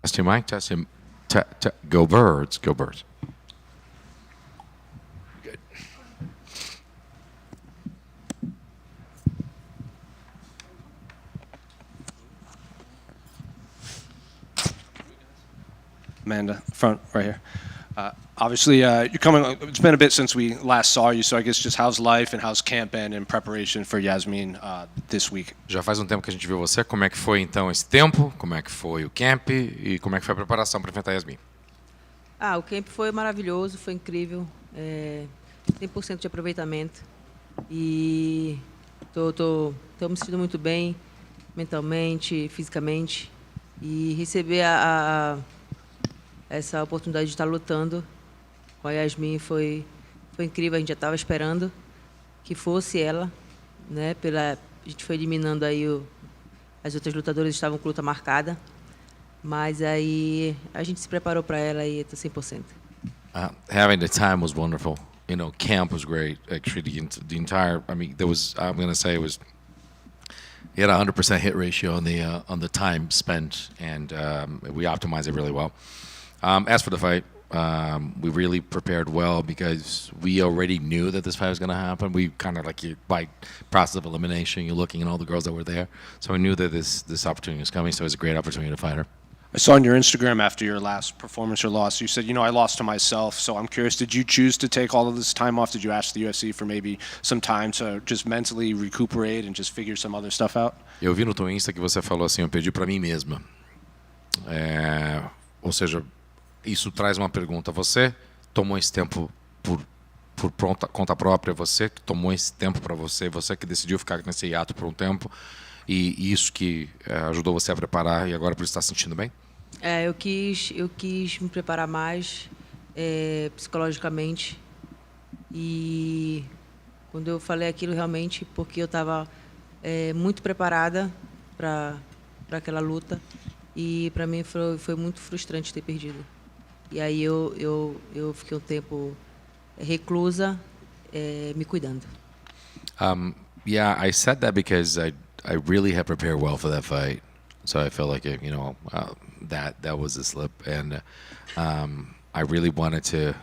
S1: Test your mic. Test him. Go birds. Go birds. Good.
S3: Amanda, front right here. Obviously, you're coming. It's been a bit since we last saw you, so I guess just how's life and how's camp been in preparation for Yasmin this week?
S1: Já faz um tempo que a gente viu você. Como é que foi então esse tempo? Como é que foi o camp e como é que foi a preparação para enfrentar Yasmin?
S9: O camp foi maravilhoso, foi incrível, 100% de aproveitamento e tô me sentindo muito bem mentalmente, fisicamente e receber essa oportunidade de estar lutando com a Yasmin foi incrível. A gente já estava esperando que fosse ela, né? A gente foi eliminando aí as outras lutadoras, estavam com luta marcada, mas aí a gente se preparou para ela e está 100%.
S1: Having the time was wonderful. You know, camp was great. Actually, the entire. I mean, there was. I'm going to say it was. He had a 100% hit ratio on the time spent, and we optimized it really well. As for the fight, we really prepared well because we already knew that this fight was going to happen. We kind of by process of elimination, you're looking at all the girls that were there. So we knew that this opportunity was coming, so it was a great opportunity to fight her.
S3: I saw on your Instagram after your last performance or loss, you said, I lost to myself. So I'm curious, did you choose to take all of this time off? Did you ask the UFC for maybe some time to just mentally recuperate and just figure some other stuff out?
S1: Eu vi no teu Insta que você falou assim, eu pedi para mim mesma. Ou seja, isso traz uma pergunta. Você tomou esse tempo por conta própria? Você que tomou esse tempo para você? Você que decidiu ficar nesse hiato por um tempo? E isso que ajudou você a preparar e agora por isso está se sentindo bem?
S9: Eu quis me preparar mais psicologicamente e quando eu falei aquilo realmente porque eu estava muito preparada para aquela luta e para mim foi muito frustrante ter perdido. E aí eu fiquei um tempo reclusa, me cuidando.
S1: Yeah, I said that because I really had prepared well for that fight, so I felt like that was a slip, and I really wanted to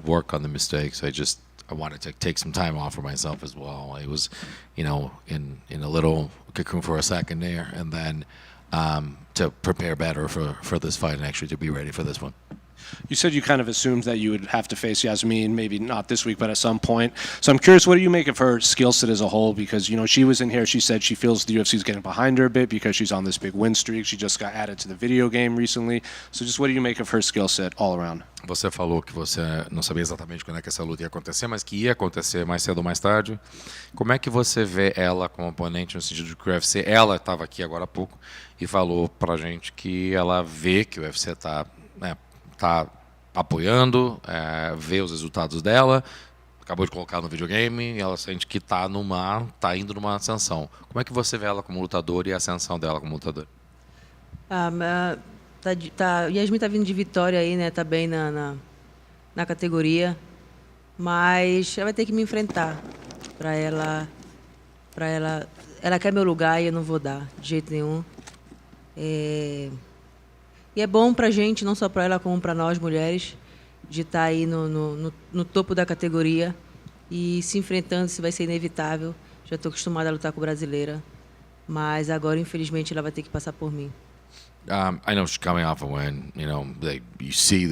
S1: work on the mistakes. I wanted to take some time off for myself as well. I was, in a little cocoon for a second there, and then to prepare better for this fight and actually to be ready for this one.
S3: You said you kind of assumed that you would have to face Yasmin, maybe not this week, but at some point. So I'm curious, what do you make of her skill set as a whole? Because, she was in here, she said she feels the UFC is getting behind her a bit because she's on this big win streak. She just got added to the video game recently. So just what do you make of her skill set all around?
S1: Você falou que você não sabia exatamente quando é que essa luta ia acontecer, mas que ia acontecer mais cedo ou mais tarde. Como é que você vê ela como oponente no sentido de que o UFC, ela estava aqui agora há pouco e falou pra gente que ela vê que o UFC tá apoiando, vê os resultados dela, acabou de colocar no videogame e ela sente que tá indo numa ascensão. Como é que você vê ela como lutadora e a ascensão dela como lutadora?
S9: Yasmin tá vindo de vitória aí, né? Tá bem na categoria, mas ela vai ter que me enfrentar ela quer meu lugar e eu não vou dar de jeito nenhum. E é bom pra gente, não só pra ela, como pra nós, mulheres, de estar aí no topo da categoria e se enfrentando, isso vai ser inevitável. Já estou acostumada a lutar com brasileira, mas agora, infelizmente, ela vai ter que passar por mim.
S1: I know she's coming off a win. You see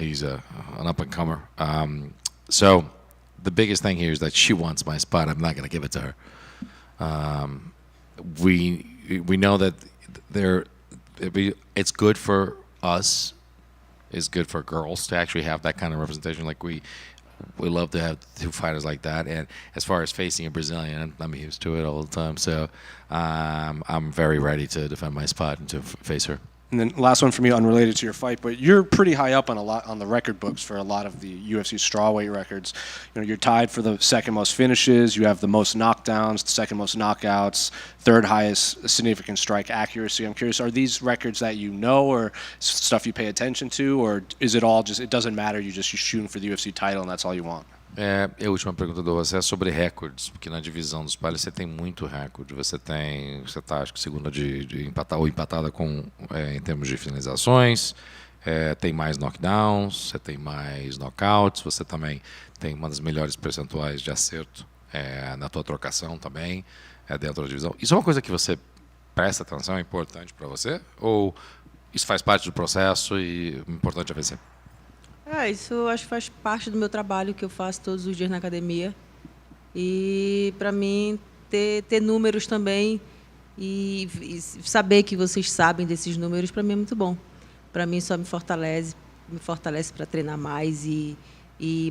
S1: he's an up-and-comer. So the biggest thing here is that she wants my spot. I'm not going to give it to her. We know that it's good for us, it's good for girls to actually have that kind of representation. Like we love to have two fighters like that. And as far as facing a Brazilian, I'm used to it all the time. So I'm very ready to defend my spot and to face her.
S3: And then last one for me, unrelated to your fight, but you're pretty high up on the record books for a lot of the UFC strawweight records. You're tied for the second most finishes. You have the most knockdowns, the second most knockouts, third highest significant strike accuracy. I'm curious, are these records that you know or stuff you pay attention to, or is it all just, it doesn't matter, you're shooting for the UFC title and that's all you want?
S1: E a última pergunta do você é sobre recordes, porque na divisão dos palhos você tem muito recorde. Você está acho que segunda de empatar ou empatada com em termos de finalizações. Tem mais knockdowns, você tem mais knockouts, você também tem uma das melhores percentuais de acerto na tua trocação também dentro da divisão. Isso é uma coisa que você presta atenção, é importante para você? Ou isso faz parte do processo e o importante é vencer?
S9: Isso eu acho que faz parte do meu trabalho que eu faço todos os dias na academia. E para mim ter números também e saber que vocês sabem desses números para mim é muito bom. Para mim só me fortalece para treinar mais e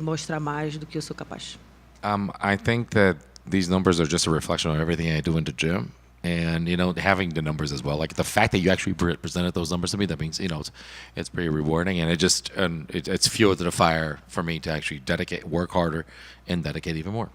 S9: mostrar mais do que eu sou capaz.
S1: I think that these numbers are just a reflection of everything I do in the gym. And, having the numbers as well, like the fact that you actually presented those numbers to me, that means, it's pretty rewarding. And it's fuel to the fire for me to actually work harder and dedicate even more.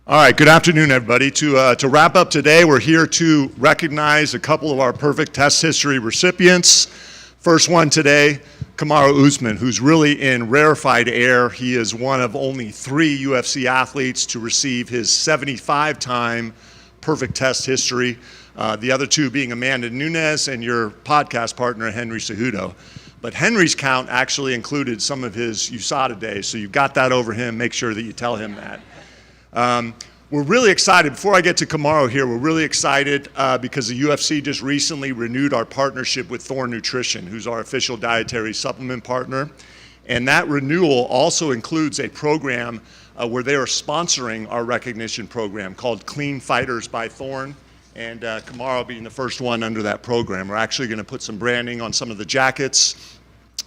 S12: All right, good afternoon, everybody. To wrap up today, we're here to recognize a couple of our perfect test history recipients. First one today, Kamaru Usman, who's really in rarefied air. He is one of only 3 UFC athletes to receive his 75-time perfect test history. The other 2 being Amanda Nunes and your podcast partner, Henry Cejudo. But Henry's count actually included some of his USADA days, so you've got that over him. Make sure that you tell him that. We're really excited. Before I get to Kamaru here, we're really excited because the UFC just recently renewed our partnership with Thorne Nutrition, who's our official dietary supplement partner. And that renewal also includes a program where they are sponsoring our recognition program called Clean Fighters by Thorne. And Kamaru being the first one under that program. We're actually going to put some branding on some of the jackets.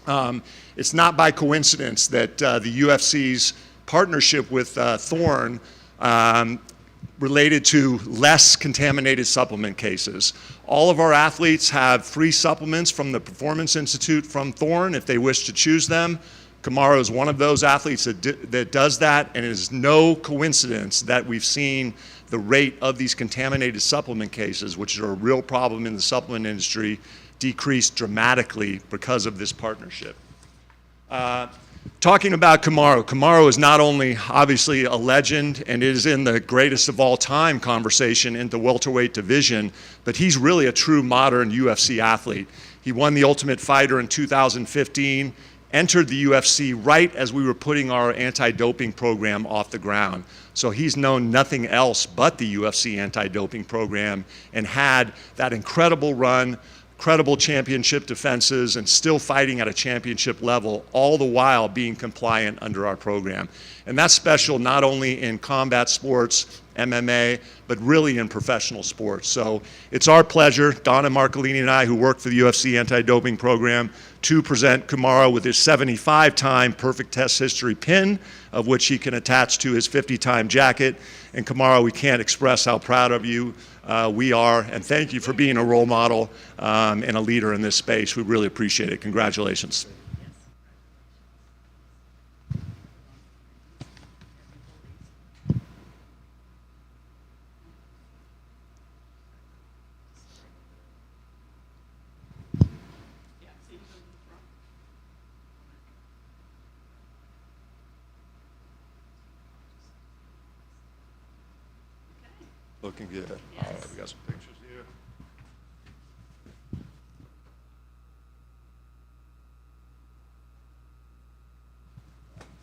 S12: It's not by coincidence that the UFC's partnership with Thorne related to less contaminated supplement cases. All of our athletes have free supplements from the Performance Institute from Thorne if they wish to choose them. Kamaru is one of those athletes that does that, and it is no coincidence that we've seen the rate of these contaminated supplement cases, which are a real problem in the supplement industry, decrease dramatically because of this partnership. Talking about Kamaru, Kamaru is not only obviously a legend and is in the greatest of all time conversation in the welterweight division, but he's really a true modern UFC athlete. He won the Ultimate Fighter in 2015, entered the UFC right as we were putting our anti-doping program off the ground. So he's known nothing else but the UFC anti-doping program and had that incredible run, credible championship defenses, and still fighting at a championship level, all the while being compliant under our program. And that's special not only in combat sports, MMA, but really in professional sports. So it's our pleasure, Donna Marcolini and I, who work for the UFC anti-doping program, to present Kamaru with his 75-time perfect test history pin, of which he can attach to his 50-time jacket. And Kamaru, we can't express how proud of you we are, and thank you for being a role model and a leader in this space. We really appreciate it. Congratulations. Looking good. All right, we got some pictures here.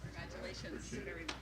S16: Congratulations very much.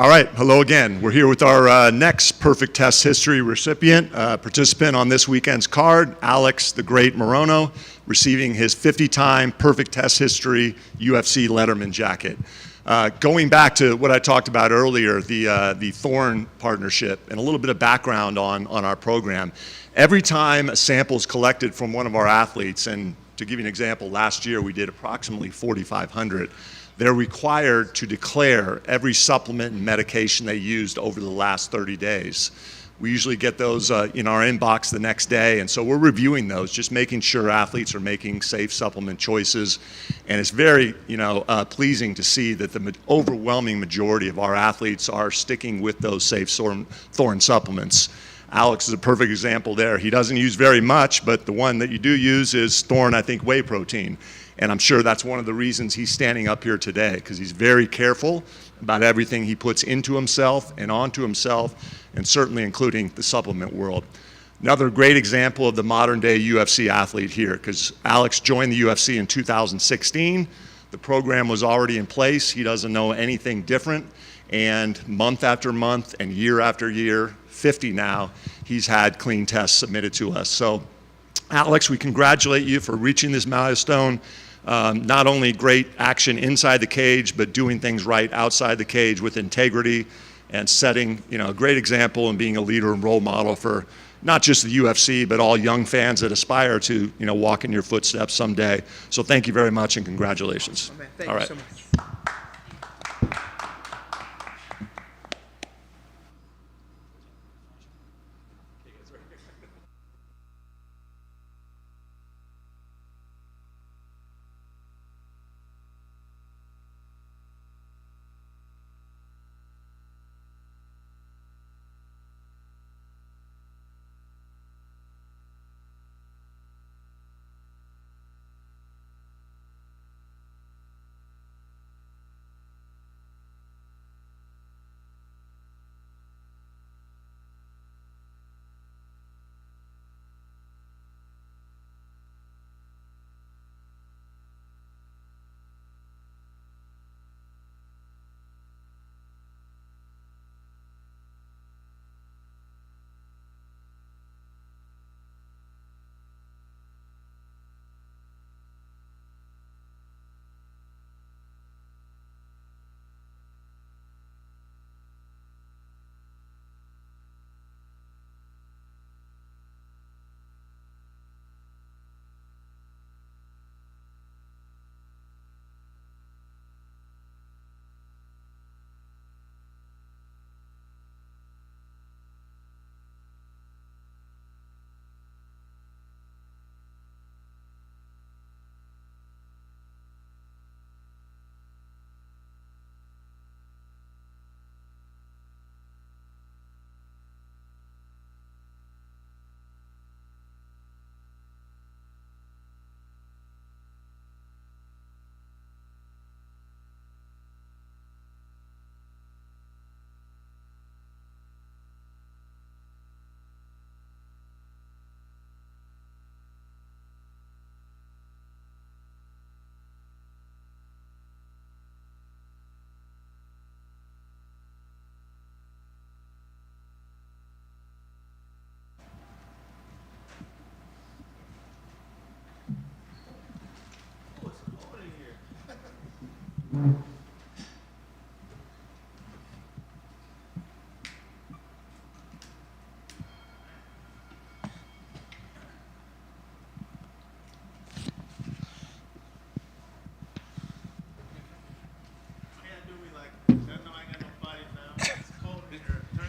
S12: All right, hello again. We're here with our next Perfect Test History recipient, participant on this weekend's card, Alex the Great Morono, receiving his 50-time Perfect Test History UFC Letterman jacket. Going back to what I talked about earlier, the Thorne partnership, and a little bit of background on our program. Every time a sample is collected from one of our athletes, and to give you an example, last year we did approximately 4,500, they're required to declare every supplement and medication they used over the last 30 days. We usually get those in our inbox the next day, and so we're reviewing those, just making sure athletes are making safe supplement choices. And it's very, pleasing to see that the overwhelming majority of our athletes are sticking with those safe Thorne supplements. Alex is a perfect example there. He doesn't use very much, but the one that you do use is Thorne, I think, whey protein. And I'm sure that's one of the reasons he's standing up here today, because he's very careful about everything he puts into himself and onto himself, and certainly including the supplement world. Another great example of the modern day UFC athlete here, because Alex joined the UFC in 2016. The program was already in place. He doesn't know anything different. And month after month and year after year, 50 now, he's had clean tests submitted to us. So Alex, we congratulate you for reaching this milestone. Not only great action inside the cage, but doing things right outside the cage with integrity and setting, a great example and being a leader and role model for not just the UFC, but all young fans that aspire to, walk in your footsteps someday. So thank you very much and congratulations.
S16: Oh, thank
S12: all
S16: you
S12: right.
S16: so much.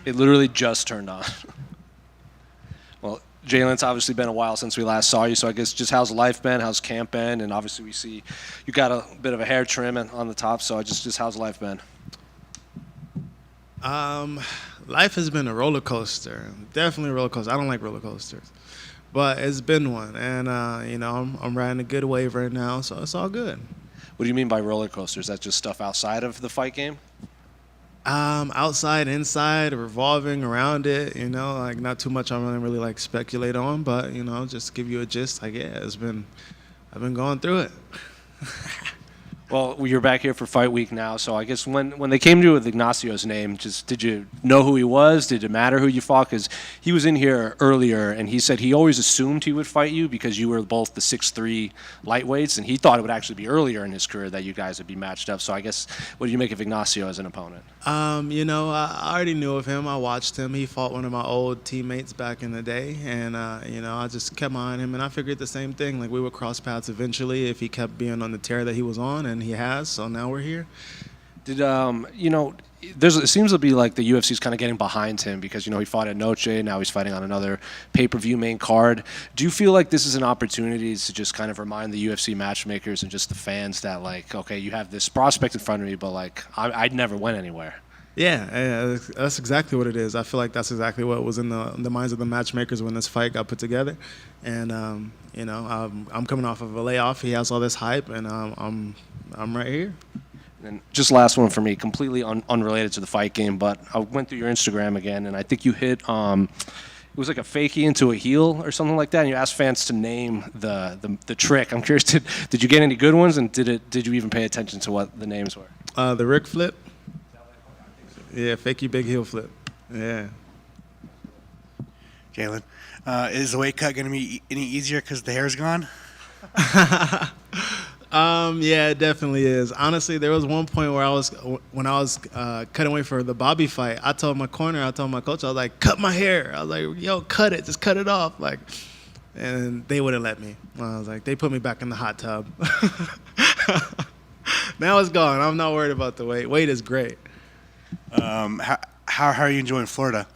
S3: It literally just turned on. Well, Jaylen, it's obviously been a while since we last saw you, so I guess just how's life been? How's camp been? And obviously we see you got a bit of a hair trim on the top, so just how's life been?
S16: Life has been a roller coaster. Definitely a roller coaster. I don't like roller coasters, but it's been one. And, I'm riding a good wave right now, so it's all good.
S3: What do you mean by roller coaster? Is that just stuff outside of the fight game?
S16: Outside, inside, revolving around it, not too much I'm really like speculate on, but, just give you a gist. I've been going through it.
S3: Well, you're back here for Fight Week now, so I guess when they came to you with Ignacio's name, just did you know who he was? Did it matter who you fought? Because he was in here earlier, and he said he always assumed he would fight you because you were both the 6'3" lightweights, and he thought it would actually be earlier in his career that you guys would be matched up. So I guess, what do you make of Ignacio as an opponent?
S16: You know, I already knew of him. I watched him. He fought one of my old teammates back in the day, and you know, I just kept my eye on him, and I figured the same thing. Like, we would cross paths eventually if he kept being on the tear that he was on, and he has. So now we're here.
S3: Did you know? It seems to be like the UFC's kind of getting behind him because, you know, he fought at Noche, now he's fighting on another pay-per-view main card. Do you feel like this is an opportunity to just kind of remind the UFC matchmakers and just the fans that, like, okay, you have this prospect in front of me, but, like, I'd never went anywhere?
S16: Yeah, that's exactly what it is. I feel like that's exactly what was in the minds of the matchmakers when this fight got put together. And, you know, I'm coming off of a layoff. He has all this hype, and I'm right here.
S3: And just last one for me, completely unrelated to the fight game, but I went through your Instagram again, and I think you hit, it was like a fakie into a heel or something like that, and you asked fans to name the trick. I'm curious, did you get any good ones, and did you even pay attention to what the names were?
S16: The Rick flip. Yeah, fakie big heel flip. Yeah.
S4: Jaylen, is the weight cut going to be any easier because the hair's gone?
S16: Yeah, it definitely is. Honestly, there was one point where when I was cutting weight for the Bobby fight, I told my coach, I was like, cut my hair. I was like, yo, cut it, just cut it off. Like, and they wouldn't let me. I was like, they put me back in the hot tub. Now it's gone. I'm not worried about the weight. Weight is great.
S4: How are you enjoying Florida?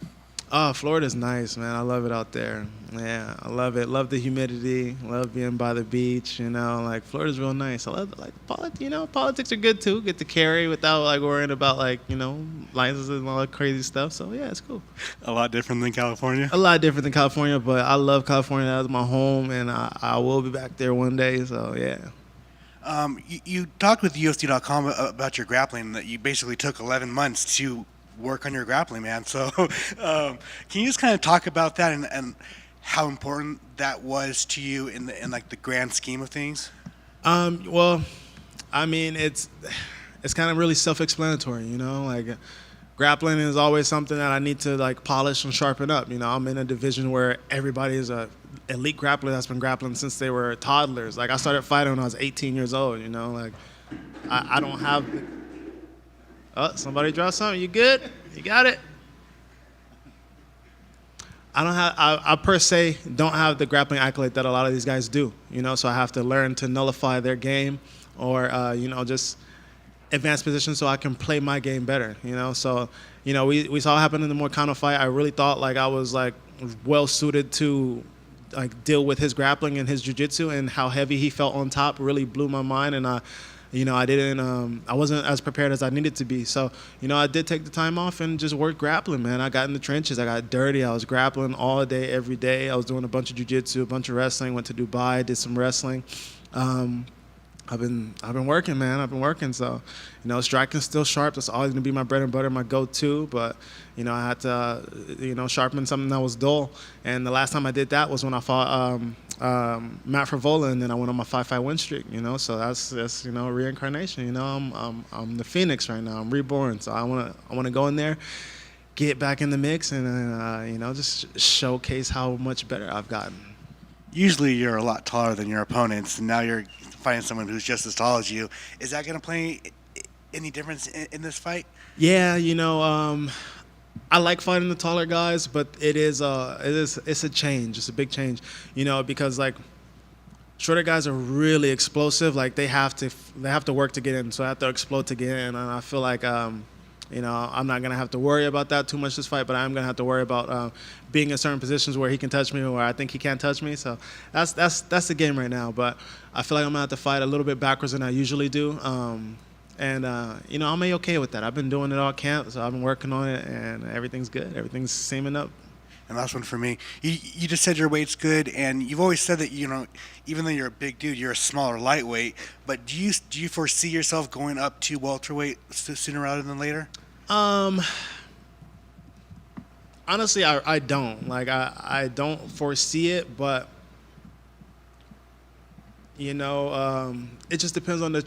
S16: Oh, Florida's nice, man. I love it out there. Yeah, I love it. Love the humidity. Love being by the beach. You know, like, Florida's real nice. I love, like, politics are good too. Get to carry without, like, worrying about, like, you know, licenses and all that crazy stuff. So yeah, it's cool.
S4: A lot different than California.
S16: A lot different than California, but I love California. That was my home, and I will be back there one day. So yeah.
S4: You talked with UFC.com about your grappling, that you basically took 11 months to work on your grappling, man. So can you just kind of talk about that and how important that was to you in like the grand scheme of things?
S16: Well, I mean, it's kind of really self-explanatory, you know, like, grappling is always something that I need to, like, polish and sharpen up. You know, I'm in a division where everybody is a elite grappler that's been grappling since they were toddlers. Like, I started fighting when I was 18 years old, you know, like, I don't have oh, somebody dropped something. You good? You got it? I per se don't have the grappling accolade that a lot of these guys do, you know, so I have to learn to nullify their game or, you know, just advanced position so I can play my game better, you know. So, you know, we saw what happened in the Moicano fight. I really thought, like, I was, like, well suited to, like, deal with his grappling and his jiu-jitsu, and how heavy he felt on top really blew my mind. And I wasn't as prepared as I needed to be. So, you know, I did take the time off and just work grappling, man. I got in the trenches. I got dirty. I was grappling all day, every day. I was doing a bunch of jiu-jitsu, a bunch of wrestling. Went to Dubai, did some wrestling. I've been working, man. I've been working. So, you know, striking's still sharp. That's always gonna be my bread and butter, my go-to. But, you know, I had to, you know, sharpen something that was dull. And the last time I did that was when I fought Matt Frivola, and then I went on my 5-fight win streak. You know, so that's you know, reincarnation. You know, I'm the Phoenix right now. I'm reborn. So I wanna go in there, get back in the mix, and you know, just showcase how much better I've gotten.
S4: Usually you're a lot taller than your opponents, and now you're fighting someone who's just as tall as you. Is that going to play any difference in this fight?
S16: Yeah, you know, I like fighting the taller guys, but it's a change. It's a big change, you know, because, like, shorter guys are really explosive. Like, they have to work to get in, so I have to explode to get in. And I feel like, you know, I'm not gonna have to worry about that too much this fight, but I'm gonna have to worry about being in certain positions where he can touch me or where I think he can't touch me. So that's the game right now. But I feel like I'm gonna have to fight a little bit backwards than I usually do. And you know, I'm okay with that. I've been doing it all camp, so I've been working on it, and everything's good. Everything's seaming up.
S4: And last one for me. You just said your weight's good, and you've always said that, you know, even though you're a big dude, you're a smaller lightweight. But do you foresee yourself going up to welterweight sooner rather than later?
S16: Honestly, I don't. Like, I don't foresee it, but You know, it just depends on the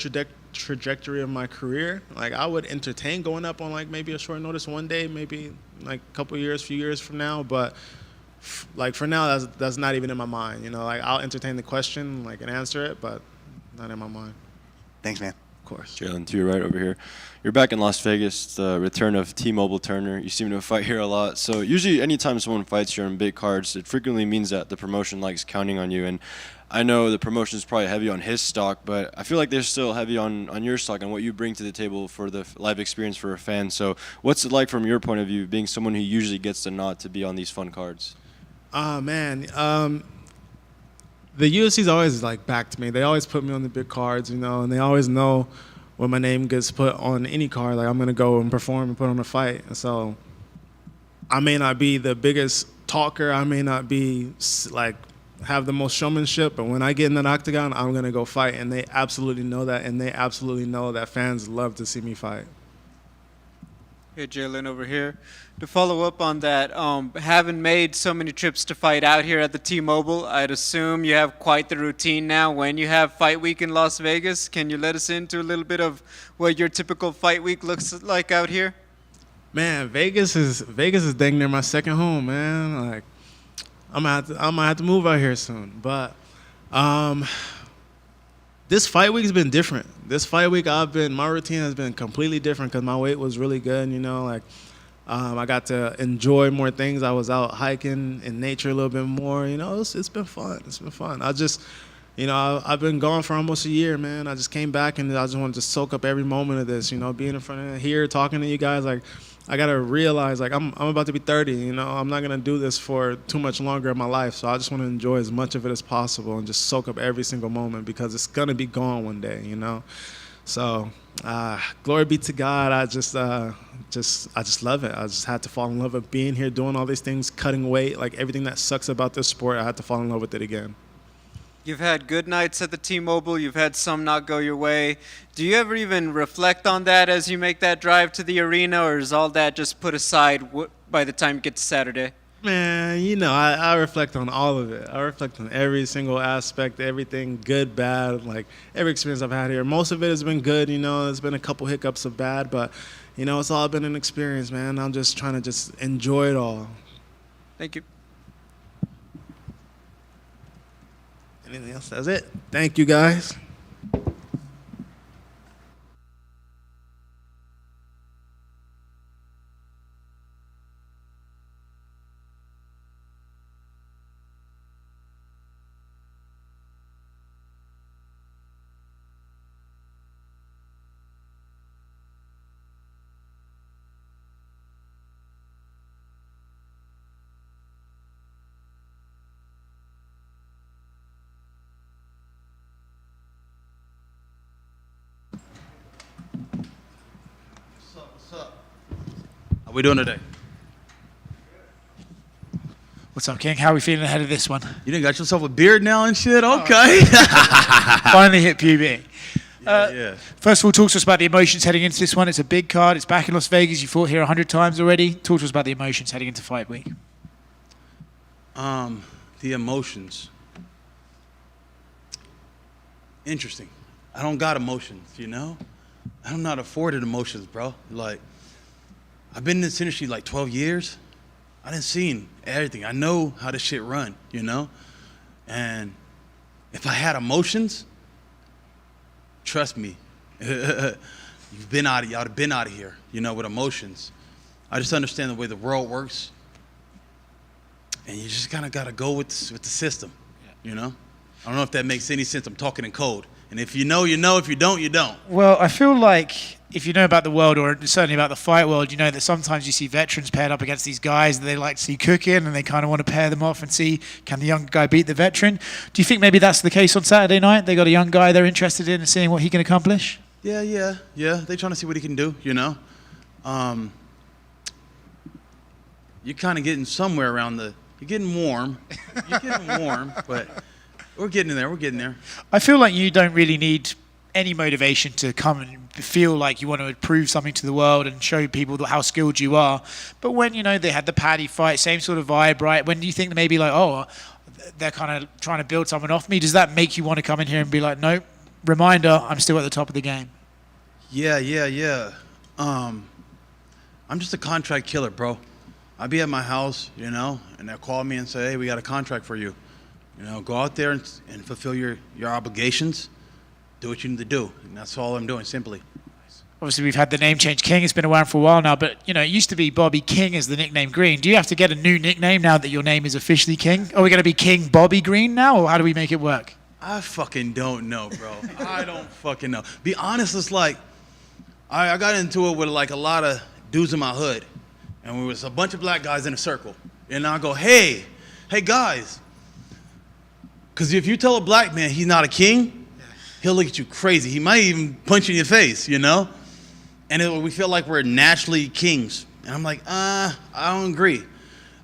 S16: trajectory of my career. Like, I would entertain going up on, like, maybe a short notice one day, maybe, like, a couple years, few years from now. But, like, for now, that's not even in my mind. You know, like, I'll entertain the question, like, and answer it, but not in my mind.
S4: Thanks, man.
S16: Of course.
S20: Jaylen, to your right over here. You're back in Las Vegas, the return of T-Mobile Turner. You seem to fight here a lot. So usually anytime someone fights here on big cards, it frequently means that the promotion likes counting on you. And I know the promotion is probably heavy on his stock, but I feel like they're still heavy on your stock and what you bring to the table for the live experience for a fan. So what's it like from your point of view, being someone who usually gets the nod to be on these fun cards?
S16: Man, the UFC's always, like, backed me. They always put me on the big cards, you know, and they always know when my name gets put on any card, like, I'm going to go and perform and put on a fight. And so I may not be the biggest talker. I may not be, like, have the most showmanship, but when I get in that octagon, I'm going to go fight. And they absolutely know that, and they absolutely know that fans love to see me fight.
S11: Hey, Jaylen over here. To follow up on that, having made so many trips to fight out here at the T-Mobile, I'd assume you have quite the routine now when you have fight week in Las Vegas. Can you let us into a little bit of what your typical fight week looks like out here?
S16: Man, Vegas is dang near my second home, man. Like, I'm gonna have to move out here soon. But this fight week has been different. This fight week my routine has been completely different because my weight was really good, you know, like I got to enjoy more things. I was out hiking in nature a little bit more, you know. It's been fun. It's been fun. I've been gone for almost a year, man. I just came back and I just wanted to soak up every moment of this, you know, being in front of here, talking to you guys. Like, I got to realize, like, I'm about to be 30, you know. I'm not going to do this for too much longer in my life. So I just want to enjoy as much of it as possible and just soak up every single moment because it's going to be gone one day, you know. So glory be to God. I just love it. I just had to fall in love with being here, doing all these things, cutting weight, like everything that sucks about this sport. I had to fall in love with it again.
S11: You've had good nights at the T-Mobile. You've had some not go your way. Do you ever even reflect on that as you make that drive to the arena, or is all that just put aside by the time you get to Saturday?
S16: Man, you know, I reflect on all of it. I reflect on every single aspect, everything, good, bad, like every experience I've had here. Most of it has been good, you know. There's been a couple hiccups of bad, but, you know, it's all been an experience, man. I'm just trying to just enjoy it all.
S11: Thank you.
S16: Anything else? That's it. Thank you, guys.
S15: How we doing today?
S5: What's up, King? How are we feeling ahead of this one?
S15: You done got yourself a beard now and shit? Okay.
S5: Finally hit puberty.
S15: Yeah.
S5: First of all, talk to us about the emotions heading into this one. It's a big card. It's back in Las Vegas. You fought here 100 times already. Talk to us about the emotions heading into fight week.
S15: The emotions. Interesting. I don't got emotions, you know? I'm not afforded emotions, bro. Like, I've been in this industry like 12 years. I done seen everything. I know how this shit run, you know? And if I had emotions, trust me, y'all have been out of here, you know, with emotions. I just understand the way the world works. And you just kind of got to go with the system, you know? I don't know if that makes any sense. I'm talking in code. And if you know, you know. If you don't, you don't.
S5: Well, I feel like if you know about the world, or certainly about the fight world, you know that sometimes you see veterans paired up against these guys that they like to see cooking, and they kind of want to pair them off and see, can the young guy beat the veteran? Do you think maybe that's the case on Saturday night? They got a young guy they're interested in and seeing what he can accomplish?
S15: Yeah. They trying to see what he can do, you know? You're kind of getting somewhere around you're getting warm. But we're getting there.
S5: I feel like you don't really need any motivation to come and feel like you want to prove something to the world and show people how skilled you are. But when, you know, they had the Paddy fight, same sort of vibe, right? When do you think maybe like, oh, they're kind of trying to build someone off me. Does that make you want to come in here and be like, nope, reminder, I'm still at the top of the game?
S15: Yeah. I'm just a contract killer, bro. I'd be at my house, you know, and they'll call me and say, hey, we got a contract for you. You know, go out there and fulfill your obligations. Do what you need to do. And that's all I'm doing, simply.
S5: Obviously, we've had the name change. King has been around for a while now, but, you know, it used to be Bobby King as the nickname Green. Do you have to get a new nickname now that your name is officially King? Are we going to be King Bobby Green now, or how do we make it work?
S15: I fucking don't know, bro. I don't fucking know. Be honest, it's like, I got into it with like a lot of dudes in my hood, and we was a bunch of black guys in a circle. And I go, hey guys, because if you tell a black man he's not a king, he'll look at you crazy. He might even punch you in your face, you know? And we feel like we're naturally kings. And I'm like, I don't agree.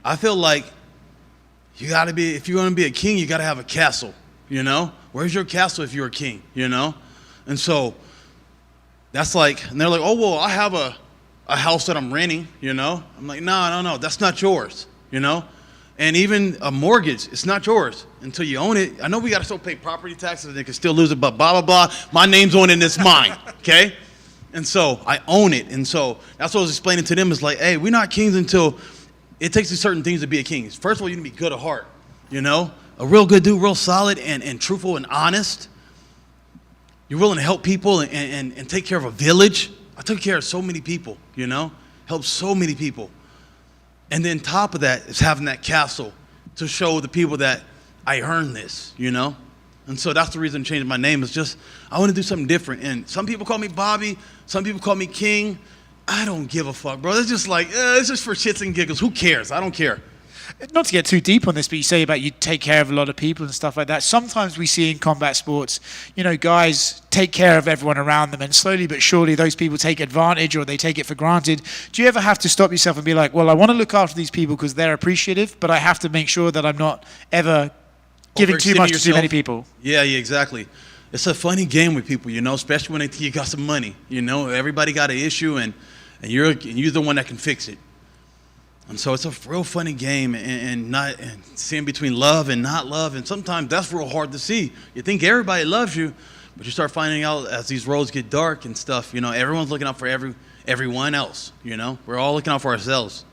S15: I feel like if you're gonna be a king, you gotta have a castle, you know? Where's your castle if you're a king, you know? And so that's like, and they're like, oh, well, I have a house that I'm renting, you know? I'm like, no, that's not yours, you know? And even a mortgage, it's not yours until you own it. I know we got to still pay property taxes and they can still lose it, but blah, blah, blah. My name's on it and it's mine, okay? And so I own it. And so that's what I was explaining to them is like, hey, we're not kings until it takes certain things to be a king. First of all, you need to be good at heart, you know? A real good dude, real solid and truthful and honest. You're willing to help people and take care of a village. I took care of so many people, you know? Helped so many people. And then top of that is having that castle to show the people that I earned this, you know? And so that's the reason I'm changing my name. Is just, I want to do something different. And some people call me Bobby. Some people call me King. I don't give a fuck, bro. It's just like, it's just for shits and giggles. Who cares? I don't care.
S5: Not to get too deep on this, but you say about you take care of a lot of people and stuff like that. Sometimes we see in combat sports, you know, guys take care of everyone around them, and slowly but surely those people take advantage or they take it for granted. Do you ever have to stop yourself and be like, well, I want to look after these people because they're appreciative, but I have to make sure that I'm not ever giving too much to too many people?
S15: Yeah, exactly. It's a funny game with people, you know, especially when they think you got some money. You know, everybody got an issue, and you're the one that can fix it. And so it's a real funny game, and seeing between love and not love, and sometimes that's real hard to see. You think everybody loves you, but you start finding out as these roads get dark and stuff, you know, everyone's looking out for everyone else, you know? We're all looking out for ourselves.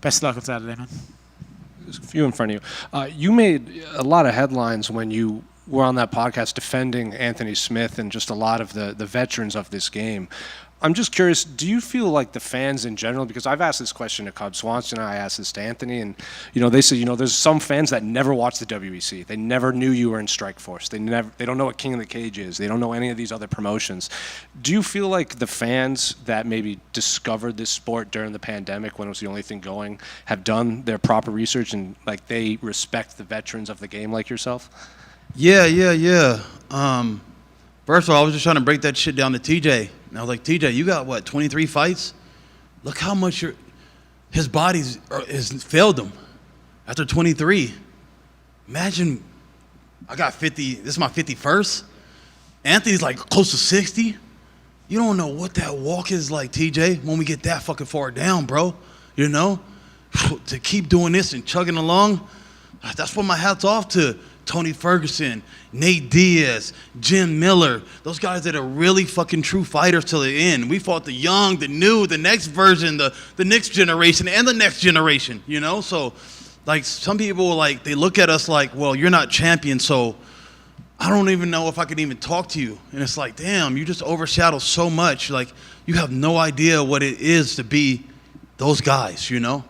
S5: Best of luck on Saturday, man.
S3: There's a few in front of you. You made a lot of headlines when you were on that podcast defending Anthony Smith and just a lot of the veterans of this game. I'm just curious, do you feel like the fans in general, because I've asked this question to Cub Swanson, I asked this to Anthony, and you know, they say, you know, there's some fans that never watched the WEC. They never knew you were in Strikeforce. They don't know what King of the Cage is. They don't know any of these other promotions. Do you feel like the fans that maybe discovered this sport during the pandemic when it was the only thing going have done their proper research and like they respect the veterans of the game like yourself?
S15: Yeah. First of all, I was just trying to break that shit down to TJ. And I was like, TJ, you got what, 23 fights? Look how much his body has failed him after 23. Imagine, I got 50, this is my 51st. Anthony's like close to 60. You don't know what that walk is like, TJ, when we get that fucking far down, bro. You know? To keep doing this and chugging along, that's what my hat's off to. Tony Ferguson, Nate Diaz, Jim Miller, those guys that are really fucking true fighters till the end. We fought the young, the new, the next version, the next generation, and the next generation, you know? So, like, some people, like, they look at us like, well, you're not champion, so I don't even know if I could even talk to you. And it's like, damn, you just overshadow so much. Like, you have no idea what it is to be those guys, you know?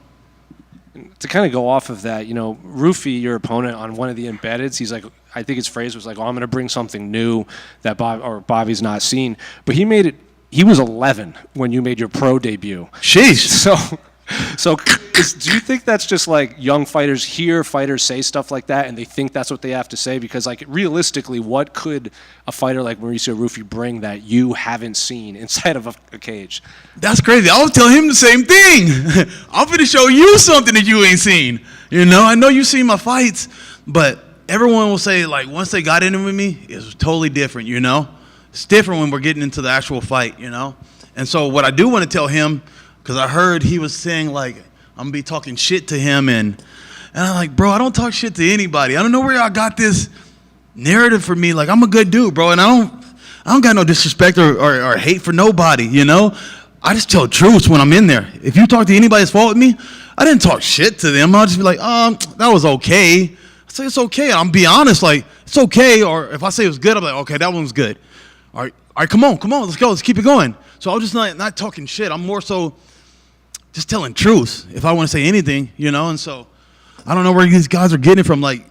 S3: To kind of go off of that, you know, Ruffy, your opponent on one of the embeddeds, he's like, I think his phrase was like, oh, I'm going to bring something new that Bobby's not seen. But he was 11 when you made your pro debut.
S15: Sheesh.
S3: So do you think that's just like young fighters hear fighters say stuff like that and they think that's what they have to say? Because like realistically, what could a fighter like Mauricio Ruffy bring that you haven't seen inside of a cage?
S15: That's crazy. I was telling him the same thing. I'm going to show you something that you ain't seen. You know, I know you seen my fights, but everyone will say like once they got in it with me, it was totally different, you know? It's different when we're getting into the actual fight, you know? And so what I do want to tell him, because I heard he was saying like, I'm going to be talking shit to him and And I'm like, bro, I don't talk shit to anybody. I don't know where y'all got this narrative for me. Like, I'm a good dude, bro, and I don't got no disrespect or hate for nobody, you know? I just tell truths when I'm in there. If you talk to anybody that's fault with me, I didn't talk shit to them. I'll just be like, that was okay. I say it's okay. I'm be honest, like, it's okay. Or if I say it was good, I'm like, okay, that one was good. All right, come on, let's go, let's keep it going. So I'm just not talking shit. I'm more so just telling truth if I want to say anything, you know? And so I don't know where these guys are getting it from. Like,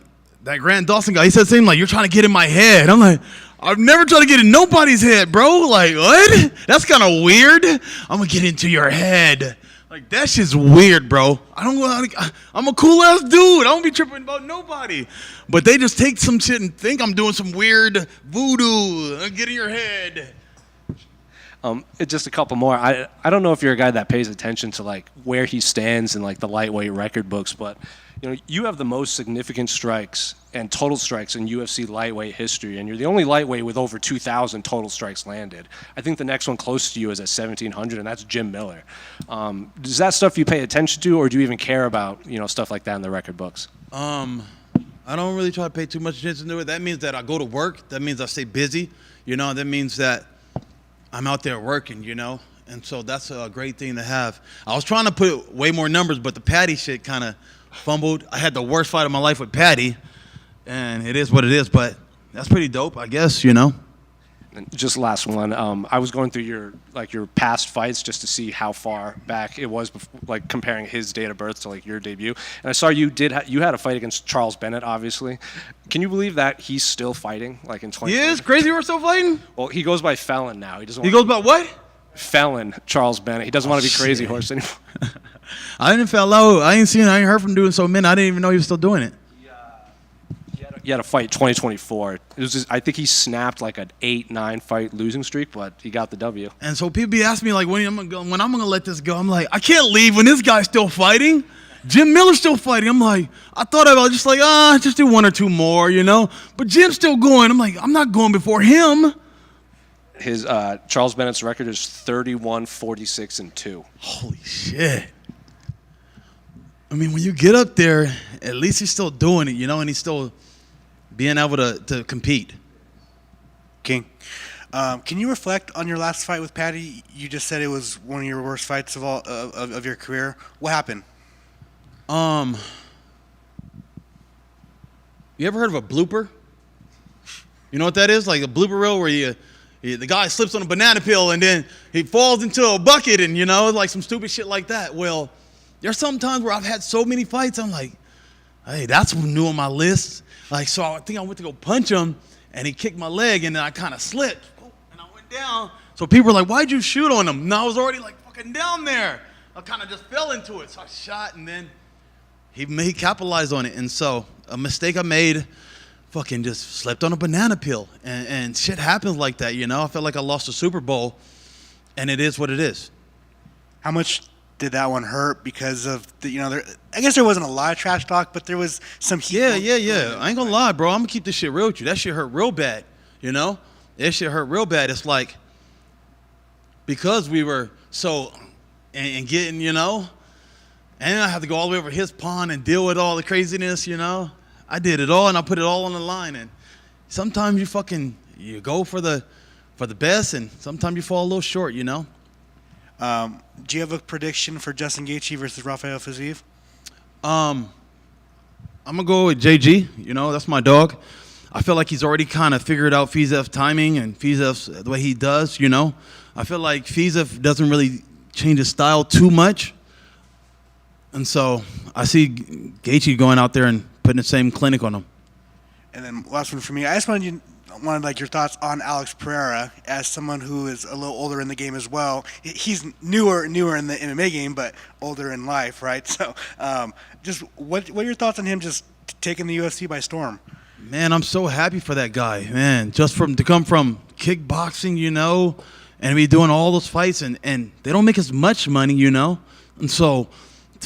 S15: that Grant Dawson guy, he said something like, you're trying to get in my head. I'm like, I've never tried to get in nobody's head, bro. Like, what? That's kind of weird. I'm going to get into your head. Like, that shit's weird, bro. I'm a cool-ass dude. I don't be tripping about nobody. But they just take some shit and think I'm doing some weird voodoo. Get in your head.
S3: Just a couple more. I don't know if you're a guy that pays attention to, like, where he stands in, like, the lightweight record books, but you know, you have the most significant strikes and total strikes in UFC lightweight history, and you're the only lightweight with over 2,000 total strikes landed. I think the next one close to you is at 1,700, and that's Jim Miller. Is that stuff you pay attention to, or do you even care about, you know, stuff like that in the record books?
S15: I don't really try to pay too much attention to it. That means that I go to work. That means I stay busy. You know, that means that I'm out there working, you know, and so that's a great thing to have. I was trying to put way more numbers, but the Patty shit kind of fumbled. I had the worst fight of my life with Patty, and it is what it is, but that's pretty dope, I guess, you know.
S3: And just last one. I was going through your past fights just to see how far back it was, like comparing his date of birth to like your debut. And I saw you you had a fight against Charles Bennett, obviously. Can you believe that he's still fighting, like in 2020?
S15: He is? Crazy we're still fighting?
S3: Well, he goes by Felon now.
S15: He goes by what?
S3: Felon, Charles Bennett. He doesn't want to be Crazy Horse anymore.
S15: I didn't fell out. I ain't heard from doing so many. I didn't even know he was still doing it.
S3: He had a fight 2024. It was just, I think he snapped like an 8-9 fight losing streak, but he got the W.
S15: And so people be asking me like, when I'm gonna let this go? I'm like, I can't leave when this guy's still fighting. Jim Miller's still fighting. I'm like, I thought I was just like, just do one or two more, you know. But Jim's still going. I'm like, I'm not going before him.
S3: His Charles Bennett's record is 31-46-2.
S15: Holy shit. I mean, when you get up there, at least he's still doing it, you know, and he's still being able to compete.
S4: King, can you reflect on your last fight with Patty? You just said it was one of your worst fights of all of your career. What happened?
S15: You ever heard of a blooper? You know what that is? Like a blooper reel where the guy slips on a banana peel and then he falls into a bucket and, you know, like some stupid shit like that. Well, there's some times where I've had so many fights, I'm like, hey, that's new on my list. Like, so I think I went to go punch him, and he kicked my leg, and then I kind of slipped, and I went down. So people were like, why'd you shoot on him? And I was already, like, fucking down there. I kind of just fell into it. So I shot, and then he capitalized on it. And so a mistake I made, fucking just slept on a banana peel. And shit happens like that, you know? I felt like I lost a Super Bowl, and it is what it is.
S4: How much did that one hurt because of the, you know, I guess there wasn't a lot of trash talk, but there was some heat.
S15: Yeah. I ain't gonna lie, bro. I'm gonna keep this shit real with you. That shit hurt real bad, you know? That shit hurt real bad. It's like, because we were so, and getting, you know, and I had to go all the way over his pond and deal with all the craziness, you know? I did it all, and I put it all on the line, and sometimes you go for the best, and sometimes you fall a little short, you know?
S4: Do you have a prediction for Justin Gaethje versus Rafael Fiziev?
S15: I'm gonna go with JG. You know, that's my dog. I feel like he's already kind of figured out Fiziev's timing and Fiziev's the way he does. You know, I feel like Fiziev doesn't really change his style too much, and so I see Gaethje going out there and putting the same clinic on him.
S4: And then last one for me, I just wanted like your thoughts on Alex Pereira as someone who is a little older in the game as well. He's newer in the MMA game, but older in life, right? So, just what are your thoughts on him just taking the UFC by storm?
S15: Man, I'm so happy for that guy, man. Just to come from kickboxing, you know, and be doing all those fights, and they don't make as much money, you know, and so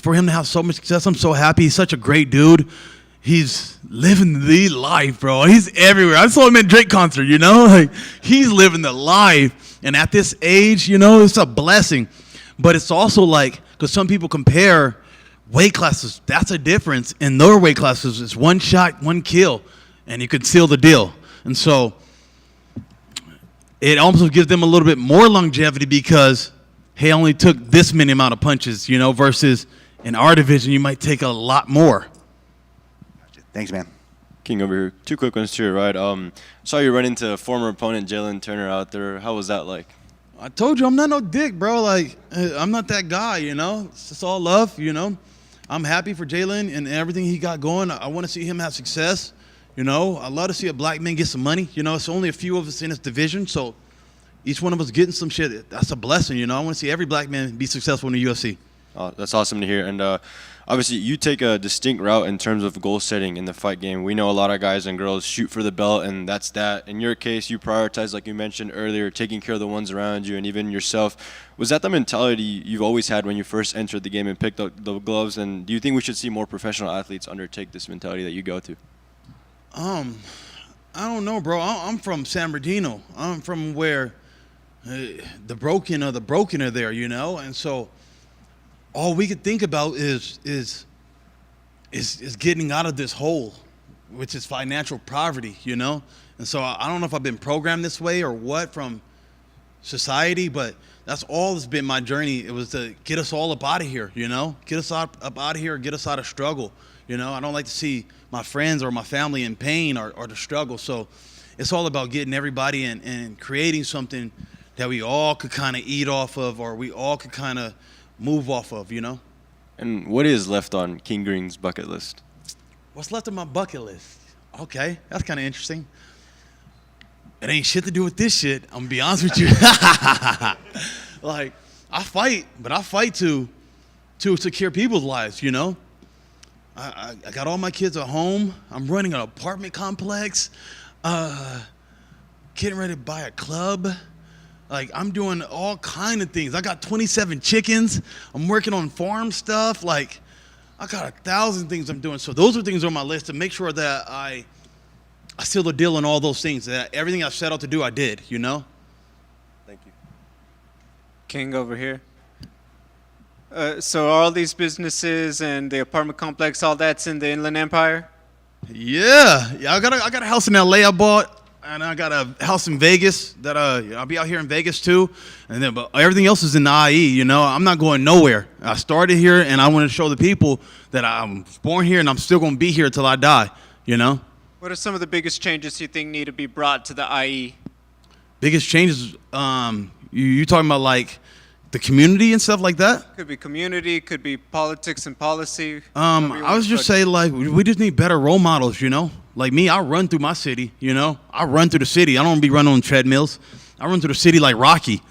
S15: for him to have so much success, I'm so happy. He's such a great dude. He's living the life, bro. He's everywhere. I saw him at Drake concert, you know? Like, he's living the life. And at this age, you know, it's a blessing. But it's also like, because some people compare weight classes, that's a difference. In lower weight classes, it's one shot, one kill, and you could seal the deal. And so it almost gives them a little bit more longevity because, hey, I only took this many amount of punches, you know, versus in our division, you might take a lot more.
S4: Thanks, man.
S20: King over here. 2 quick ones to your right. Saw you run into former opponent Jaylen Turner out there. How was that like?
S15: I told you I'm not no dick, bro. Like, I'm not that guy, you know. It's just all love, you know. I'm happy for Jaylen and everything he got going. I want to see him have success, you know. I love to see a black man get some money. You know, it's only a few of us in this division, so each one of us getting some shit, that's a blessing, you know. I want to see every black man be successful in the UFC.
S20: Oh, that's awesome to hear. And obviously, you take a distinct route in terms of goal setting in the fight game. We know a lot of guys and girls shoot for the belt, and that's that. In your case, you prioritize, like you mentioned earlier, taking care of the ones around you and even yourself. Was that the mentality you've always had when you first entered the game and picked up the gloves? And do you think we should see more professional athletes undertake this mentality that you go to?
S15: I don't know, bro. I'm from San Bernardino. I'm from where the broken are there, you know, and so all we could think about is getting out of this hole, which is financial poverty, you know? And so I don't know if I've been programmed this way or what from society, but that's all that's been my journey. It was to get us all up out of here, you know? Get us up out of here, get us out of struggle, you know? I don't like to see my friends or my family in pain or the struggle. So it's all about getting everybody and creating something that we all could kind of eat off of or we all could kind of move off of, you know?
S20: And what is left on King Green's bucket list?
S15: What's left on my bucket list? Okay, that's kind of interesting. It ain't shit to do with this shit. I'm gonna be honest with you. Like, I fight, but I fight to secure people's lives, you know? I got all my kids at home. I'm running an apartment complex. Getting ready to buy a club. Like, I'm doing all kind of things. I got 27 chickens. I'm working on farm stuff. Like, I got 1,000 things I'm doing. So those are things on my list to make sure that I seal the deal on all those things. That everything I set out to do, I did, you know?
S20: Thank you.
S11: King over here. So all these businesses and the apartment complex, all that's in the Inland Empire?
S15: Yeah. I got a house in LA I bought. And I got a house in Vegas that I'll be out here in Vegas too, and then but everything else is in the IE. You know, I'm not going nowhere. I started here, and I want to show the people that I'm born here, and I'm still going to be here till I die. You know.
S11: What are some of the biggest changes you think need to be brought to the IE?
S15: Biggest changes? You talking about like the community and stuff like that?
S11: Could be community, could be politics and policy.
S15: I was just saying, like, we just need better role models, you know? Like me, I run through my city, you know? I run through the city. I don't be running on treadmills. I run through the city like Rocky.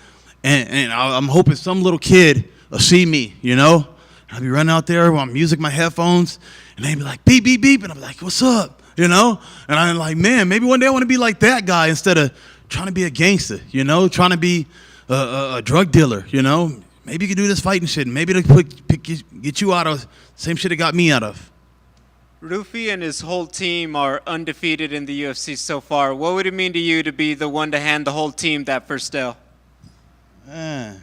S15: And I'm hoping some little kid will see me, you know? I'll be running out there with my music, my headphones, and they be like, beep, beep, beep. And I'm like, what's up? You know? And I'm like, man, maybe one day I want to be like that guy instead of trying to be a gangster, you know? Trying to be a drug dealer, you know? Maybe you could do this fighting shit, and maybe it'll get you out of the same shit it got me out of.
S11: Ruffy and his whole team are undefeated in the UFC so far. What would it mean to you to be the one to hand the whole team that first L?
S15: It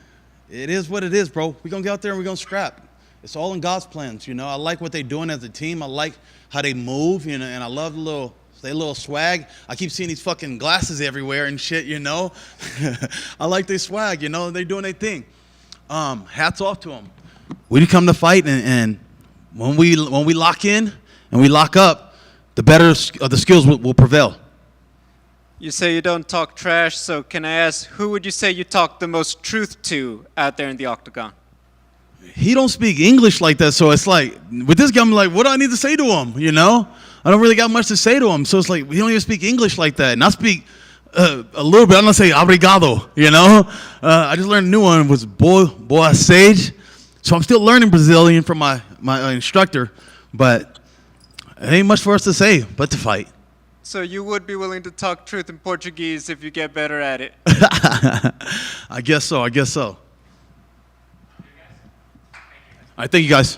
S15: is what it is, bro. We're going to get out there and we're going to scrap. It's all in God's plans, you know? I like what they're doing as a team. I like how they move, you know, and I love the little swag. I keep seeing these fucking glasses everywhere and shit, you know? I like their swag, you know? They're doing their thing. Hats off to them. We come to fight, and when we lock in and we lock up, the better of the skills will prevail.
S11: You say you don't talk trash, so can I ask, who would you say you talk the most truth to out there in the octagon?
S15: He don't speak English like that, so it's like, with this guy, I'm like, what do I need to say to him, you know? I don't really got much to say to him, so it's like, he don't even speak English like that. And I speak a little bit. I'm going to say obrigado, you know? I just learned a new one, was boa sage. So I'm still learning Brazilian from my instructor, but it ain't much for us to say but to fight.
S11: So you would be willing to talk truth in Portuguese if you get better at it?
S15: I guess so. All right, thank you, guys.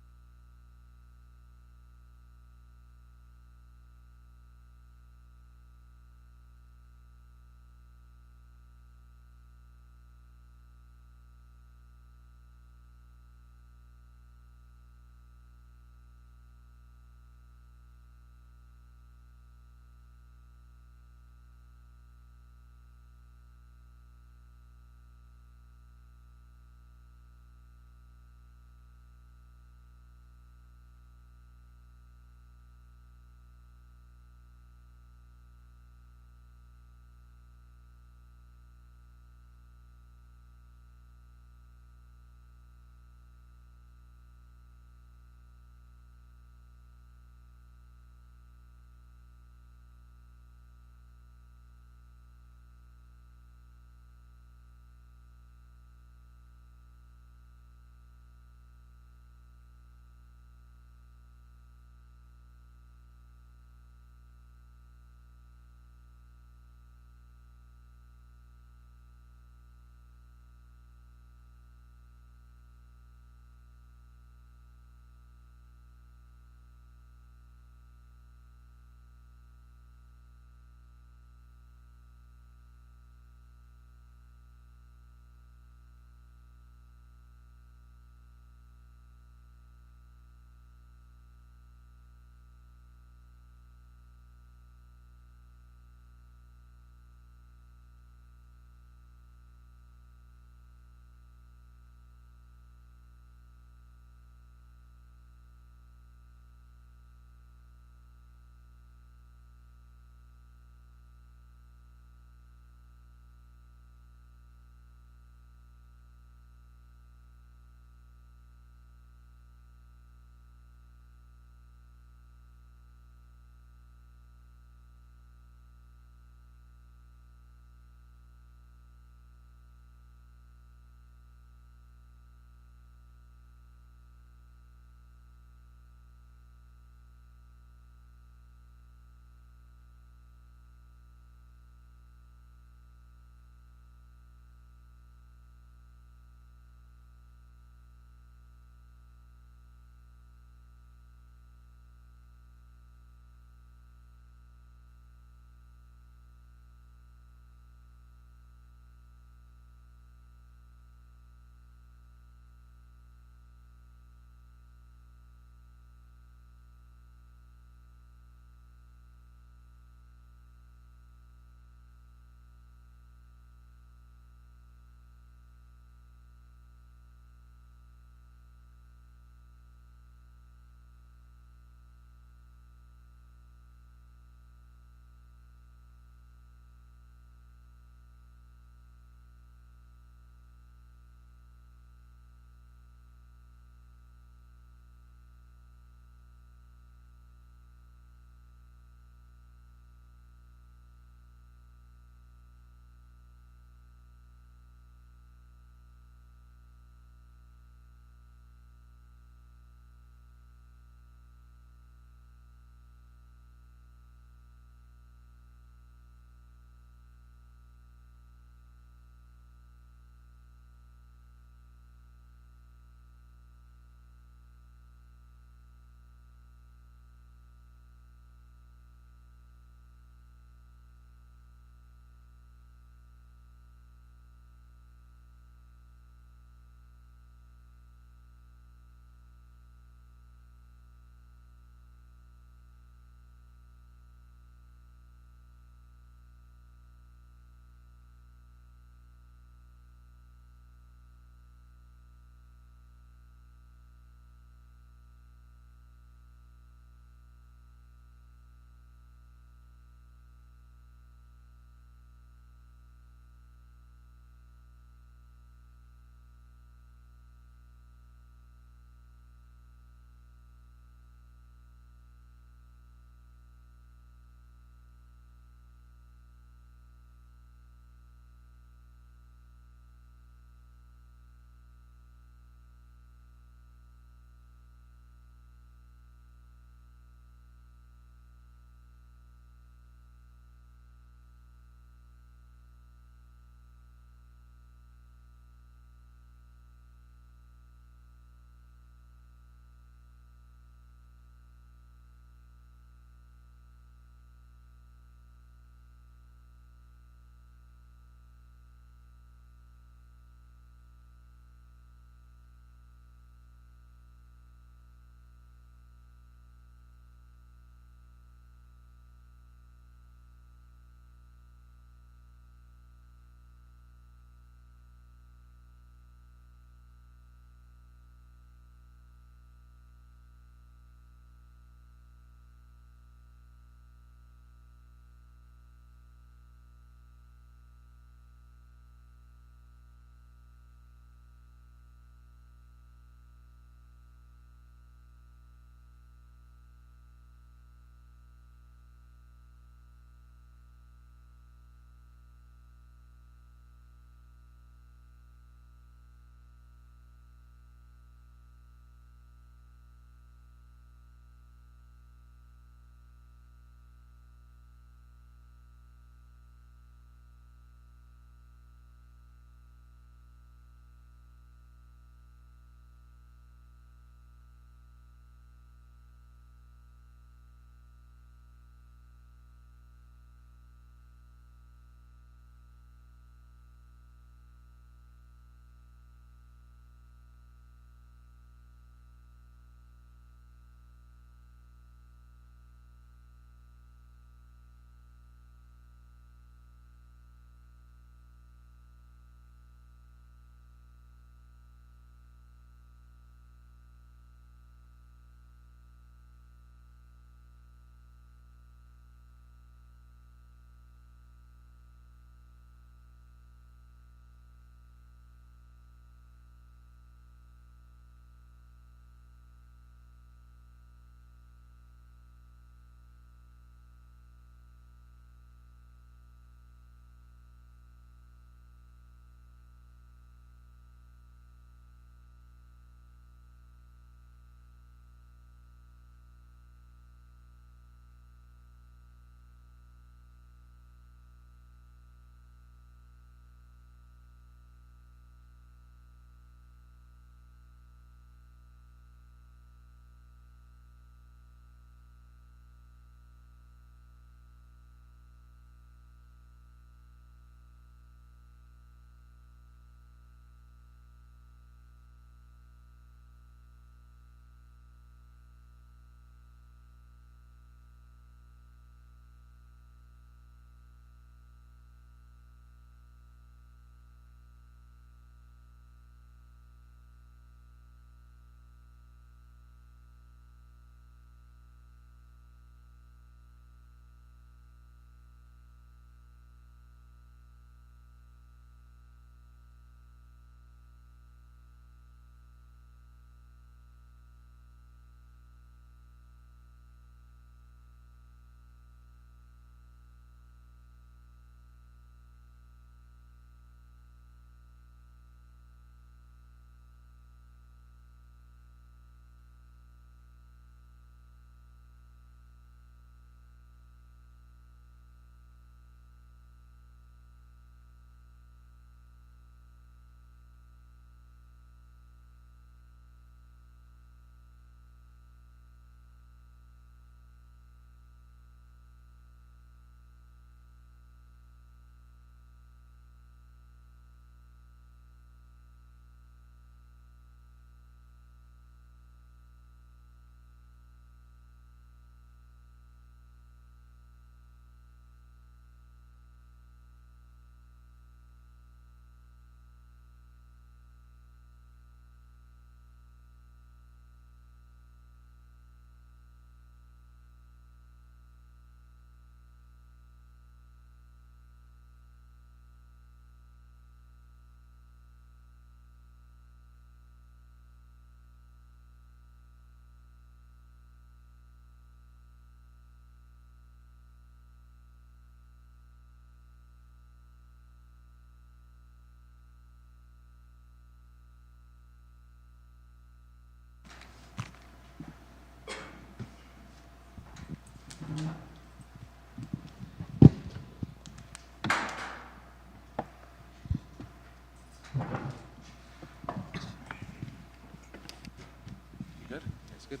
S3: Good.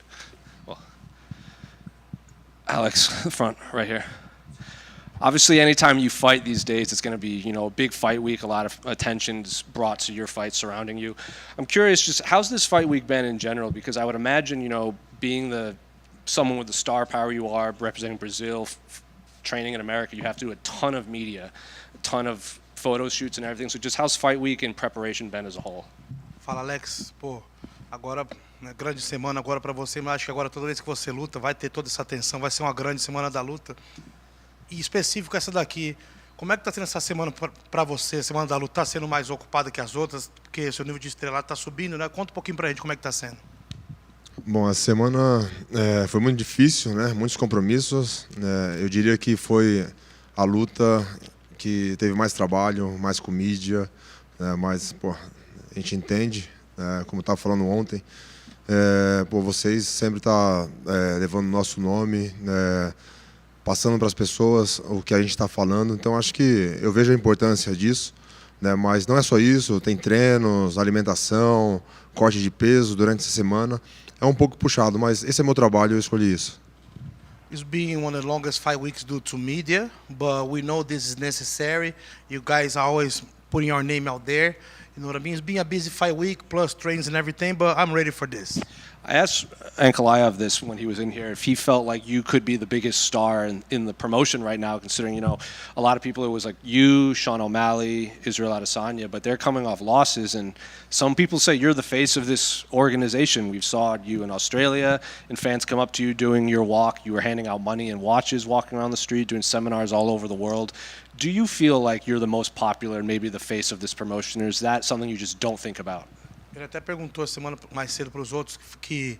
S3: Well, Alex, front right here. Obviously, anytime you fight these days, it's going to be, a big fight week. A lot of attention's brought to your fight surrounding you. I'm curious, just how's this fight week been in general? Because I would imagine, being someone with the star power you are, representing Brazil, training in America, you have to do a ton of media, a ton of photo shoots and everything. So just how's fight week and preparation been as a whole?
S17: Fala, Alex. Pô, agora, grande semana agora para você, mas acho que agora toda vez que você luta, vai ter toda essa atenção, vai ser uma grande semana da luta. E específico essa daqui, como é que está sendo essa semana para você, semana da luta? Está sendo mais ocupada que as outras? Porque seu nível de estrelado está subindo, né? Conta um pouquinho para a gente como é que está sendo.
S19: Bom, a semana foi muito difícil, né? Muitos compromissos. Eu diria que foi a luta que teve mais trabalho, mais com mídia, mais, a gente entende, como eu estava falando ontem, vocês sempre estão levando o nosso nome, passando para as pessoas o que a gente está falando. Então acho que eu vejo a importância disso, né? Mas não é só isso, tem treinos, alimentação, corte de peso durante essa semana. É um pouco puxado, mas esse é meu trabalho, eu escolhi isso.
S17: It's been one of the longest fight weeks due to media, but we know this is necessary. You guys are always putting your name out there. You know what I mean? It's been a busy fight week, plus trains and everything, but I'm ready for this.
S3: I asked Ankalaev this when he was in here, if he felt like you could be the biggest star in the promotion right now, considering, a lot of people, it was like you, Sean O'Malley, Israel Adesanya, but they're coming off losses, and some people say you're the face of this organization. We've saw you in Australia, and fans come up to you doing your walk. You were handing out money and watches, walking around the street, doing seminars all over the world. Do you feel like you're the most popular and maybe the face of this promotion, or is that something you just don't think about?
S17: Ele até perguntou a semana mais cedo para os outros que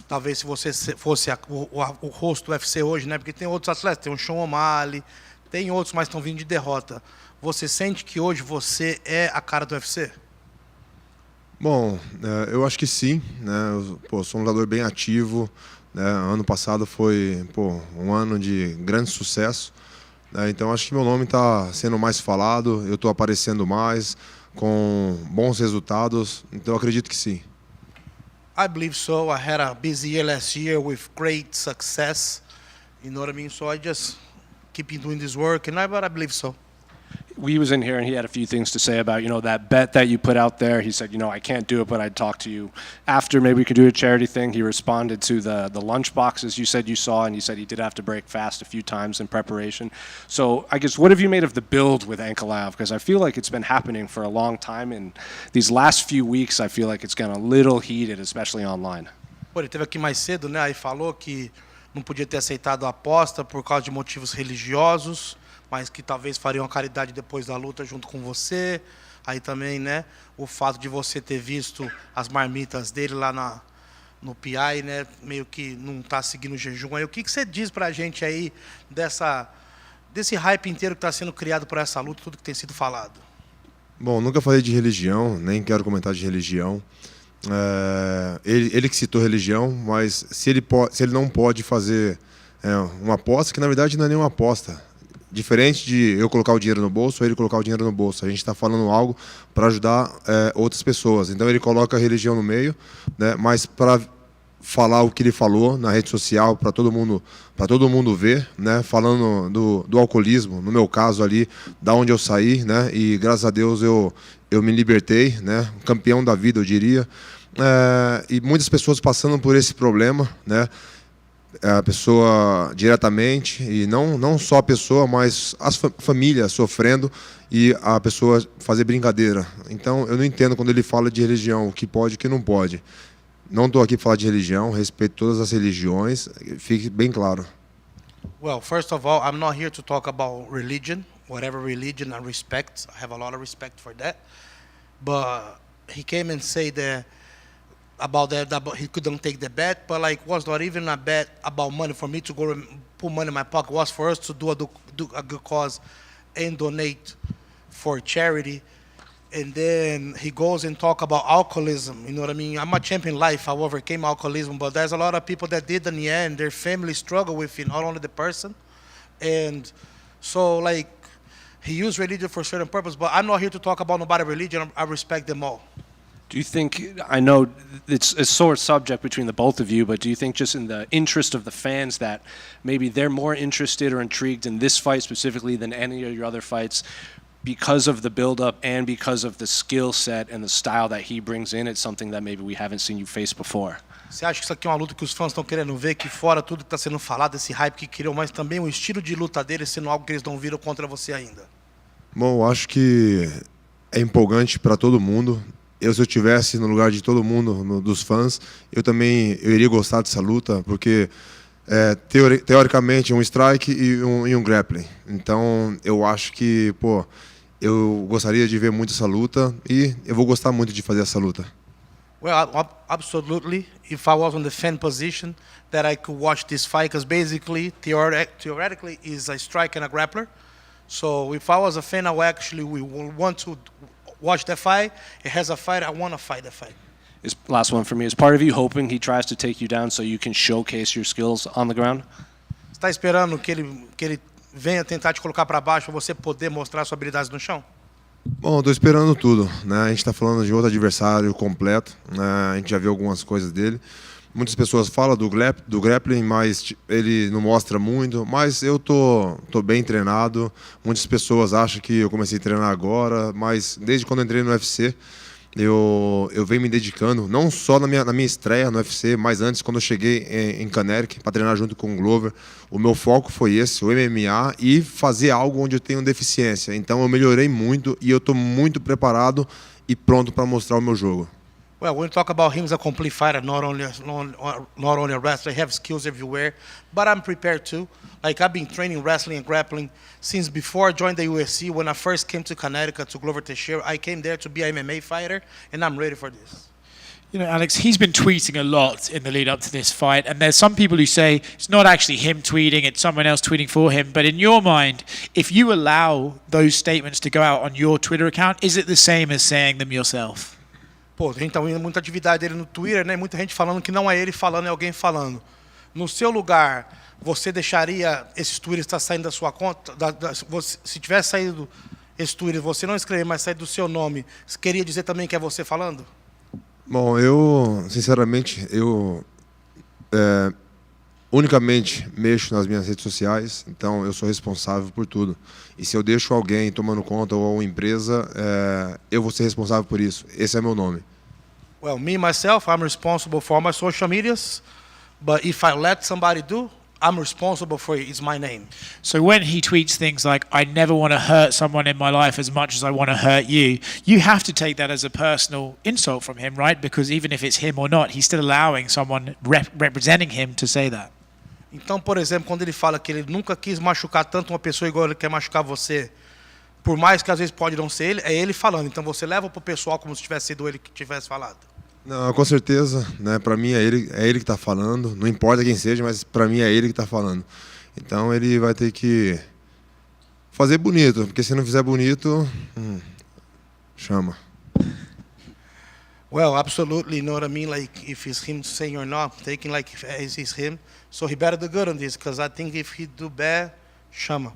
S17: talvez se você fosse o rosto do UFC hoje, né? Porque tem outros atletas, tem o Sean O'Malley, tem outros, mas estão vindo de derrota. Você sente que hoje você é a cara do UFC?
S19: Bom, eu acho que sim, né? Eu sou um lutador bem ativo, né? Ano passado foi um ano de grande sucesso, né? Então acho que meu nome está sendo mais falado, eu estou aparecendo mais, com bons resultados, então eu acredito que sim.
S17: I believe so. I had a busy year last year with great success. You know what I mean? So I just keep doing this work, but I believe so.
S3: He was in here and he had a few things to say about, that bet that you put out there. He said, I can't do it, but I'd talk to you after. Maybe we could do a charity thing. He responded to the lunch boxes you said you saw, and you said he did have to break fast a few times in preparation. So I guess, what have you made of the build with Ankalaev? Because I feel like it's been happening for a long time, and these last few weeks I feel like it's gotten a little heated, especially online.
S17: Pô, ele esteve aqui mais cedo, né? Aí falou que não podia ter aceitado a aposta por causa de motivos religiosos, mas que talvez fariam a caridade depois da luta junto com você. Aí também, né, o fato de você ter visto as marmitas dele lá no PI, né, meio que não está seguindo o jejum. Aí, o que você diz pra gente aí desse hype inteiro que está sendo criado por essa luta, tudo que tem sido falado?
S19: Bom, nunca falei de religião, nem quero comentar de religião. Ele que citou religião, mas se ele não pode fazer uma aposta, que na verdade não é nenhuma aposta. Diferente de eu colocar o dinheiro no bolso ou ele colocar o dinheiro no bolso. A gente está falando algo para ajudar outras pessoas. Então ele coloca a religião no meio, né? Mas para falar o que ele falou na rede social, para todo mundo ver, né? Falando do alcoolismo, no meu caso ali, da onde eu saí, né? E graças a Deus eu me libertei, né? Campeão da vida, eu diria. E muitas pessoas passando por esse problema, né? A pessoa diretamente, e não só a pessoa, mas as famílias sofrendo e a pessoa fazer brincadeira. Então eu não entendo quando ele fala de religião, o que pode e o que não pode. Não estou aqui para falar de religião, respeito todas as religiões, fique bem claro.
S17: Well, first of all, I'm not here to talk about religion. Whatever religion I respect, I have a lot of respect for that. But he came and said that about he couldn't take the bet, but was not even a bet about money for me to go and put money in my pocket. It was for us to do a good cause and donate for charity. And then he goes and talk about alcoholism. You know what I mean? I'm a champion in life. I overcame alcoholism, but there's a lot of people that did in the end. Their family struggle with it, not only the person. And so he used religion for a certain purpose, but I'm not here to talk about nobody's religion. I respect them all.
S3: Do you think, I know it's a sore subject between the both of you, but do you think just in the interest of the fans that maybe they're more interested or intrigued in this fight specifically than any of your other fights because of the build-up and because of the skill set and the style that he brings in? It's something that maybe we haven't seen you face before.
S17: Você acha que isso aqui é uma luta que os fãs estão querendo ver, que fora tudo que está sendo falado, esse hype que criou, mas também o estilo de luta dele sendo algo que eles não viram contra você ainda?
S19: Bom, eu acho que é empolgante para todo mundo. Se eu estivesse no lugar de todo mundo, dos fãs, eu iria gostar dessa luta, porque teoricamente um strike e um grappling. Então eu acho que, eu gostaria de ver muito essa luta e eu vou gostar muito de fazer essa luta.
S17: Well, absolutely. If I was on the fan position, that I could watch this fight, because basically, theoretically, is a strike and a grappler. So if I was a fan, I would actually want to watch that fight. It has a fight. I want to fight that fight.
S3: Last one for me. Is part of you hoping he tries to take you down so you can showcase your skills on the ground?
S17: Está esperando que ele venha tentar te colocar para baixo para você poder mostrar suas habilidades no chão?
S19: Bom, estou esperando tudo, né? A gente está falando de outro adversário completo, né? A gente já viu algumas coisas dele. Muitas pessoas falam do grappling, mas ele não mostra muito. Mas eu tô bem treinado. Muitas pessoas acham que eu comecei a treinar agora, mas desde quando eu entrei no UFC, eu venho me dedicando, não só na minha estreia no UFC, mas antes, quando eu cheguei em Connecticut para treinar junto com o Glover, o meu foco foi esse, o MMA, e fazer algo onde eu tenho deficiência. Então eu melhorei muito e eu estou muito preparado e pronto para mostrar o meu jogo.
S17: Well, when we talk about him as a complete fighter, not only a wrestler, I have skills everywhere, but I'm prepared too. Like, I've been training wrestling and grappling since before I joined the UFC. When I first came to Connecticut to Glover Teixeira, I came there to be an MMA fighter, and I'm ready for this.
S5: You know, Alex, he's been tweeting a lot in the lead up to this fight, and there's some people who say it's not actually him tweeting, it's someone else tweeting for him. But in your mind, if you allow those statements to go out on your Twitter account, is it the same as saying them yourself?
S17: Pô, a gente tá vendo muita atividade dele no Twitter, né? Muita gente falando que não é ele falando, é alguém falando. No seu lugar, você deixaria esses tweets estar saindo da sua conta? Se tivesse saído esse Twitter, você não escrever, mas sair do seu nome, queria dizer também que é você falando?
S19: Bom, eu, sinceramente, unicamente mexo nas minhas redes sociais, então eu sou responsável por tudo. E se eu deixo alguém tomando conta ou uma empresa, eu vou ser responsável por isso. Esse é meu nome.
S17: Well, me myself, I'm responsible for all my social medias, but if I let somebody do, I'm responsible for it. It's my name.
S5: So when he tweets things like, I never want to hurt someone in my life as much as I want to hurt you, you have to take that as a personal insult from him, right? Because even if it's him or not, he's still allowing someone representing him to say that.
S17: Então, por exemplo, quando ele fala que ele nunca quis machucar tanto uma pessoa igual ele quer machucar você, por mais que às vezes pode não ser ele, é ele falando. Então você leva pro pessoal como se tivesse sido ele que tivesse falado.
S19: Não, com certeza, né? Para mim é ele que está falando. Não importa quem seja, mas para mim é ele que está falando. Então ele vai ter que fazer bonito, porque se não fizer bonito, chama.
S17: Well, absolutely, you know what I mean? Like, if it's him saying or not, taking like if it's him. So he better do good on this, because I think if he do bad, chama.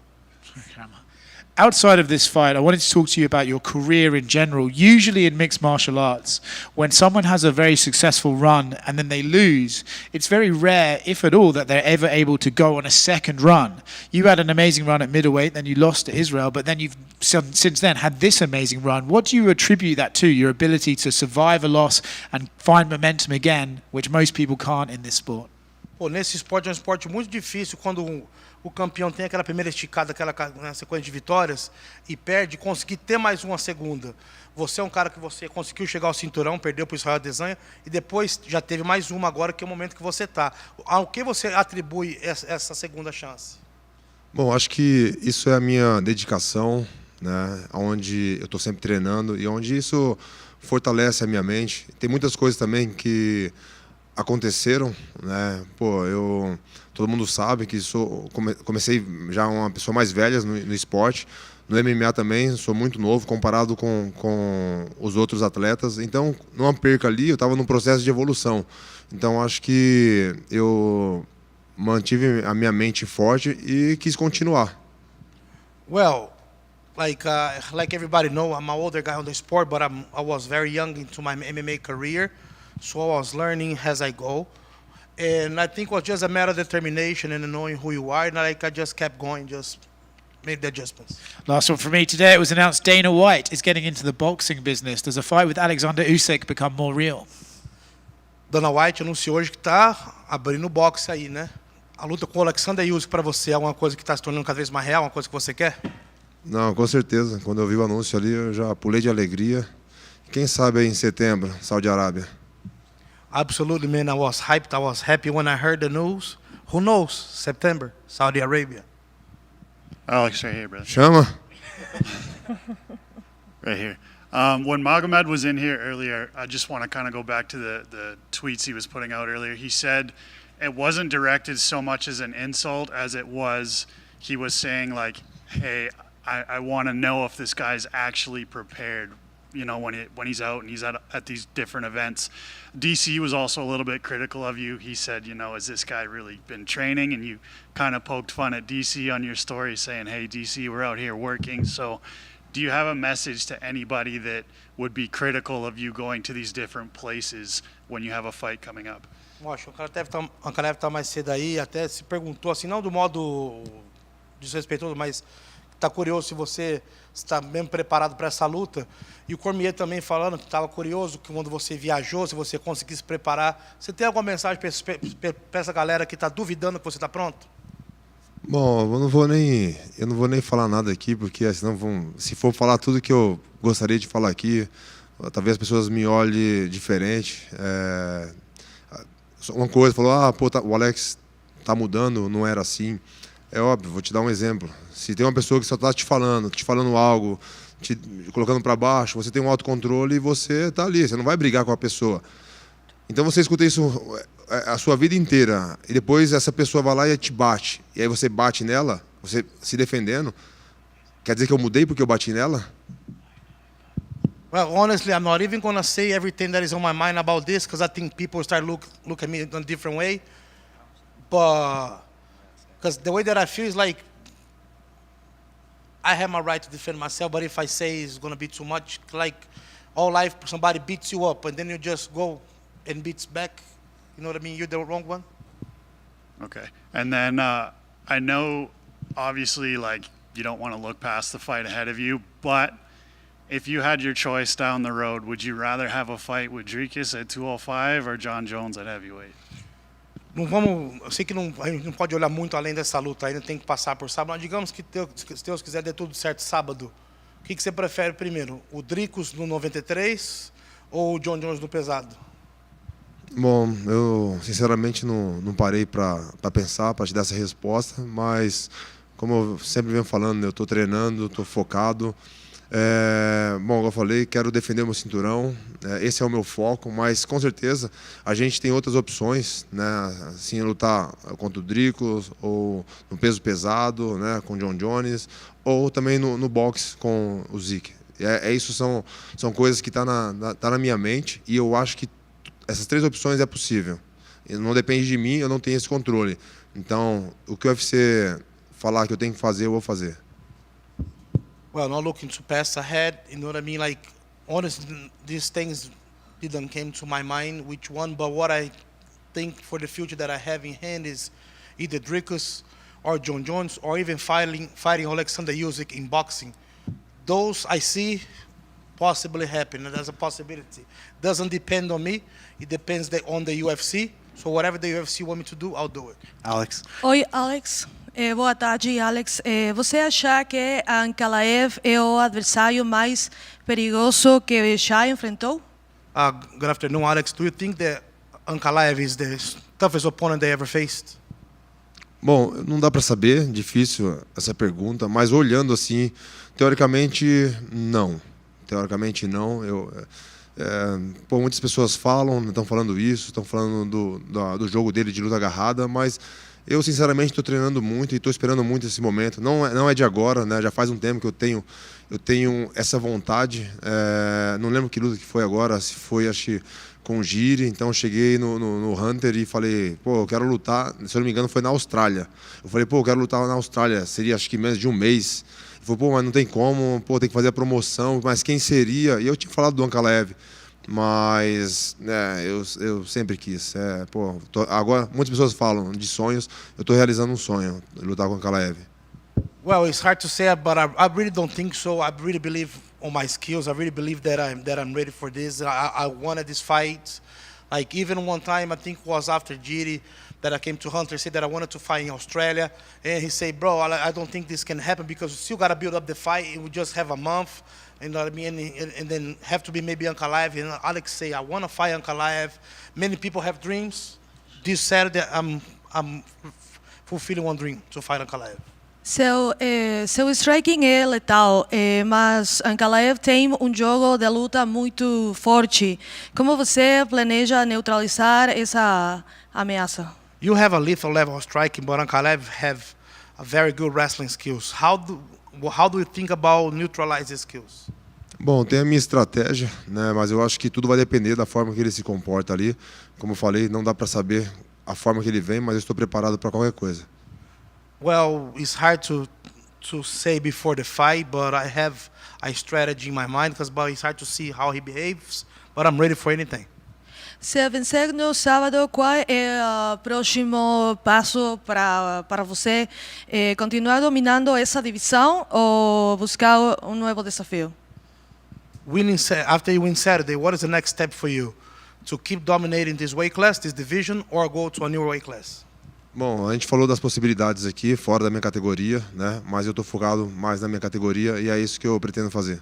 S5: Outside of this fight, I wanted to talk to you about your career in general. Usually in mixed martial arts, when someone has a very successful run and then they lose, it's very rare, if at all, that they're ever able to go on a second run. You had an amazing run at middleweight, then you lost to Israel, but then you've since then had this amazing run. What do you attribute that to, your ability to survive a loss and find momentum again, which most people can't in this sport?
S17: Pô, nesse esporte é um esporte muito difícil quando o campeão tem aquela primeira esticada, aquela sequência de vitórias e perde, conseguir ter mais uma segunda. Você é um cara que você conseguiu chegar ao cinturão, perdeu para o Israel Adesanya e depois já teve mais uma agora, que é o momento que você está. Ao que você atribui essa segunda chance?
S19: Bom, acho que isso é a minha dedicação, né? Onde eu estou sempre treinando e onde isso fortalece a minha mente. Tem muitas coisas também que aconteceram, né? Pô, todo mundo sabe que comecei já uma pessoa mais velha no esporte. No MMA também, sou muito novo comparado com os outros atletas. Então, numa perca ali, eu estava num processo de evolução. Então, acho que eu mantive a minha mente forte e quis continuar.
S17: Well, like everybody know, I'm an older guy on the sport, but I was very young into my MMA career, so I was learning as I go. And I think it was just a matter of determination and knowing who you are, and like I just kept going, just made the adjustments.
S5: Last one for me today. It was announced Dana White is getting into the boxing business. Does a fight with Alexander Usyk become more real?
S17: Dana White anunciou hoje que está abrindo boxe aí, né? A luta com o Alexander Usyk para você é alguma coisa que está se tornando cada vez mais real, uma coisa que você quer?
S19: Não, com certeza. Quando eu vi o anúncio ali, eu já pulei de alegria. Quem sabe aí em setembro, Saudi Arábia.
S17: Absolutely, man. I was hyped. I was happy when I heard the news. Who knows? September, Saudi Arabia.
S18: Alex, right here, brother.
S19: Chama.
S18: Right here. When Magomed was in here earlier, I just want to kind of go back to the tweets he was putting out earlier. He said it wasn't directed so much as an insult as it was, he was saying like, hey, I want to know if this guy's actually prepared, you know, when he's out and he's at these different events. DC was also a little bit critical of you. He said, you know, has this guy really been training? And you kind of poked fun at DC on your story saying, hey, DC, we're out here working. So do you have a message to anybody that would be critical of you going to these different places when you have a fight coming up?
S17: Acho que o Ankalaev tá mais cedo aí, até se perguntou, assim, não do modo desrespeitoso, mas está curioso se você está mesmo preparado para essa luta. E o Cormier também falando que estava curioso que quando você viajou, se você conseguisse se preparar. Você tem alguma mensagem para essa galera que está duvidando que você está pronto?
S19: Bom, eu não vou nem falar nada aqui, porque senão se for falar tudo que eu gostaria de falar aqui, talvez as pessoas me olhem diferente. Uma coisa, falou, pô, o Alex tá mudando, não era assim. É óbvio, vou te dar um exemplo. Se tem uma pessoa que só está te falando algo, te colocando para baixo, você tem um autocontrole e você está ali, você não vai brigar com a pessoa. Então você escuta isso a sua vida inteira e depois essa pessoa vai lá e te bate. E aí você bate nela, você se defendendo. Quer dizer que eu mudei porque eu bati nela?
S17: Well, honestly, I'm not even gonna say everything that is on my mind about this because I think people start look at me in a different way. But because the way that I feel is like I have my right to defend myself, but if I say it's gonna be too much, like all life somebody beats you up and then you just go and beats back, you know what I mean? You're the wrong one.
S18: Okay. And then I know obviously like you don't want to look past the fight ahead of you, but if you had your choice down the road, would you rather have a fight with Rodriguez at 205 or John Jones at heavyweight?
S17: Não vamos, eu sei que a gente não pode olhar muito além dessa luta, ainda tem que passar por sábado. Mas digamos que se Deus quiser dê tudo certo sábado, o que você prefere primeiro? O Dricos no 93 ou o John Jones no pesado?
S19: Bom, eu sinceramente não parei para pensar, para te dar essa resposta, mas como eu sempre venho falando, eu estou treinando, estou focado. Bom, como eu falei, quero defender o meu cinturão, esse é o meu foco, mas com certeza a gente tem outras opções, né? Assim, lutar contra o Dricos, ou no peso pesado, né? Com o John Jones, ou também no boxe com o Zik. Isso são coisas que tá na minha mente e eu acho que essas três opções é possível. Não depende de mim, eu não tenho esse controle. Então, o que o UFC falar que eu tenho que fazer, eu vou fazer.
S17: Well, not looking to pass ahead, you know what I mean? Like, honestly, these things didn't come to my mind, which one, but what I think for the future that I have in hand is either Dricus or John Jones, or even fighting Alexander Usyk in boxing. Those I see possibly happen, and there's a possibility. Doesn't depend on me, it depends on the UFC, so whatever the UFC want me to do, I'll do it.
S21: Alex.
S23: Oi, Alex. Boa tarde, Alex. Você acha que Ankalaev é o adversário mais perigoso que já enfrentou?
S17: Good afternoon, Alex. Do you think that Ankalaev is the toughest opponent they ever faced?
S19: Bom, não dá para saber, difícil essa pergunta, mas olhando assim, teoricamente não. Teoricamente não. Muitas pessoas estão falando isso, estão falando do jogo dele de luta agarrada, mas eu, sinceramente, estou treinando muito e estou esperando muito esse momento. Não é de agora, né? Já faz um tempo que eu tenho essa vontade. Não lembro que luta que foi agora, se foi, acho que com o Giri. Então, eu cheguei no Hunter e falei, pô, eu quero lutar. Se eu não me engano, foi na Austrália. Eu falei, pô, eu quero lutar na Austrália. Seria, acho que, menos de um mês. Ele falou, pô, mas não tem como, pô, tem que fazer a promoção, mas quem seria? E eu tinha falado do Ankalaev, mas eu sempre quis. Agora, muitas pessoas falam de sonhos, eu estou realizando um sonho, lutar com o Ankalaev.
S17: Well, it's hard to say, but I really don't think so. I really believe on my skills. I really believe that I'm ready for this. I wanted this fight. Like even one time, I think it was after GD that I came to Hunter, said that I wanted to fight in Australia, and he said, "Bro, I don't think this can happen because we still gotta build up the fight. We just have a month, you know what I mean, and then have to be maybe Ankalaev." And Alex say, "I want to fight Ankalaev." Many people have dreams. This Saturday, I'm fulfilling one dream to fight Ankalaev.
S23: Seu striking é letal, mas Ankalaev tem jogo de luta muito forte. Como você planeja neutralizar essa ameaça?
S17: You have a lethal level of striking, but Ankalaev have a very good wrestling skills. How do you think about neutralize his skills?
S19: Bom, tem a minha estratégia, né? Mas eu acho que tudo vai depender da forma que ele se comporta ali. Como eu falei, não dá para saber a forma que ele vem, mas eu estou preparado para qualquer coisa.
S17: Well, it's hard to say before the fight, but I have a strategy in my mind because it's hard to see how he behaves, but I'm ready for anything.
S23: Se vencer no sábado, qual é o próximo passo para você? Continuar dominando essa divisão ou buscar novo desafio?
S17: After you win Saturday, what is the next step for you? To keep dominating this weight class, this division, or go to a new weight class?
S19: Bom, a gente falou das possibilidades aqui, fora da minha categoria, né? Mas eu estou focado mais na minha categoria e é isso que eu pretendo fazer.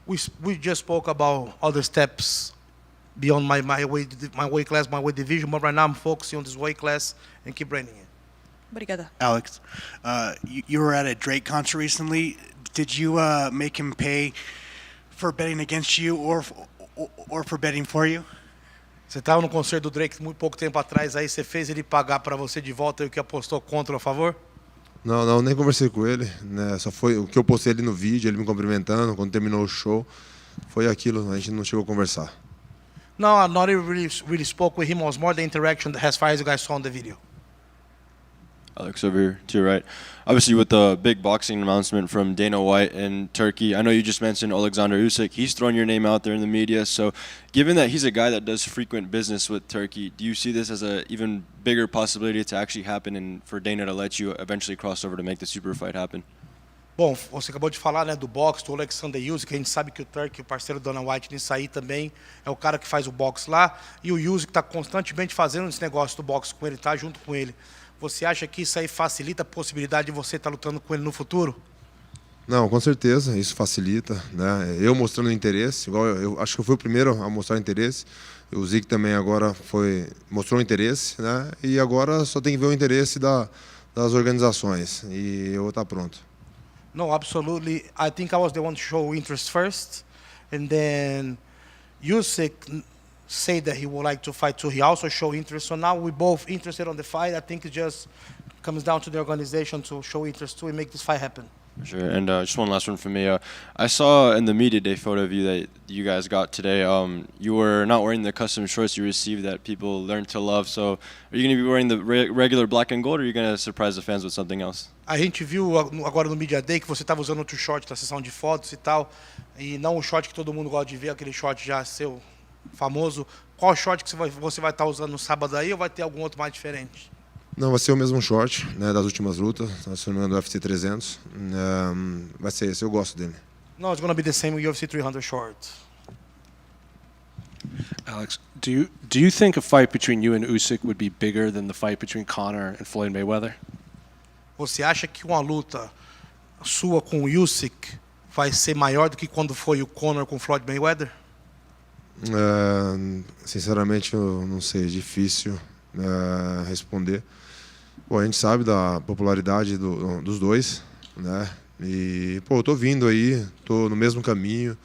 S17: We just spoke about other steps beyond my weight class, my weight division, but right now I'm focusing on this weight class and keep training it.
S23: Obrigada.
S4: Alex, you were at a Drake concert recently. Did you make him pay for betting against you or for betting for you?
S17: Você estava no concerto do Drake muito pouco tempo atrás, aí você fez ele pagar para você de volta e o que apostou contra ou a favor?
S19: Não, nem conversei com ele, né? Só foi o que eu postei ali no vídeo, ele me cumprimentando quando terminou o show. Foi aquilo, a gente não chegou a conversar.
S17: No, I not really spoke with him. It was more the interaction as far as you guys saw in the video.
S20: Alex, over here to your right. Obviously, with the big boxing announcement from Dana White in Turkey, I know you just mentioned Alexander Usyk. He's thrown your name out there in the media. So, given that he's a guy that does frequent business with Turkey, do you see this as an even bigger possibility to actually happen and for Dana to let you eventually cross over to make the super fight happen?
S17: Bom, você acabou de falar, né, do boxe, do Alexander Usyk. A gente sabe que o Turkey, o parceiro do Dana White nisso aí também, é o cara que faz o boxe lá. E o Usyk está constantemente fazendo esse negócio do boxe com ele, tá junto com ele. Você acha que isso aí facilita a possibilidade de você estar lutando com ele no futuro?
S19: Não, com certeza, isso facilita, né? Eu mostrando interesse, igual eu acho que eu fui o primeiro a mostrar interesse. O Zic também agora mostrou interesse, né? E agora só tem que ver o interesse das organizações e eu vou estar pronto.
S17: No, absolutely. I think I was the one to show interest first, and then Usyk said that he would like to fight too. He also showed interest. So now we're both interested on the fight. I think it just comes down to the organization to show interest too and make this fight happen.
S20: Sure. And just one last one from me. I saw in the media day photo of you that you guys got today, you were not wearing the custom shorts you received that people learned to love. So are you going to be wearing the regular black and gold, or are you going to surprise the fans with something else?
S17: A gente viu agora no Media Day que você estava usando outro short da sessão de fotos e tal, e não o short que todo mundo gosta de ver, aquele short já seu famoso. Qual short que você vai estar usando no sábado aí, ou vai ter algum outro mais diferente?
S19: Não, vai ser o mesmo short, né, das últimas lutas, se não me engano, do UFC 300. Vai ser esse, eu gosto dele.
S17: No, it's going to be the same UFC 300 short.
S3: Alex, do you think a fight between you and Usyk would be bigger than the fight between Conor and Floyd Mayweather?
S17: Você acha que uma luta sua com o Usyk vai ser maior do que quando foi o Conor com o Floyd Mayweather?
S19: Sinceramente, eu não sei, é difícil responder. Bom, a gente sabe da popularidade dos dois, né? E, pô, eu tô vindo aí, tô no mesmo caminho,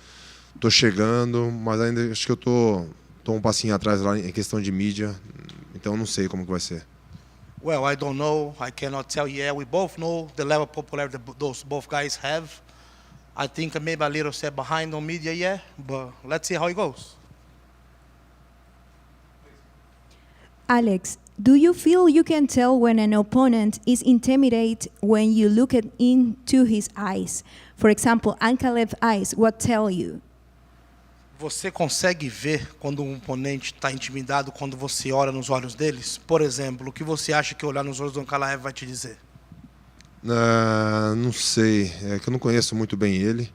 S19: tô chegando, mas ainda acho que eu tô um passinho atrás lá em questão de mídia, então não sei como que vai ser.
S17: Well, I don't know. I cannot tell you. Yeah, we both know the level of popularity that both guys have. I think maybe a little step behind on media, yeah, but let's see how it goes.
S14: Alex, Do you feel you can tell when an opponent is intimidated when you look into his eyes? For example, Ankalaev's eyes, what tell you?
S17: Você consegue ver quando um oponente está intimidado quando você olha nos olhos deles? Por exemplo, o que você acha que olhar nos olhos do Ankalaev vai te dizer?
S19: Não sei, é que eu não conheço muito bem ele,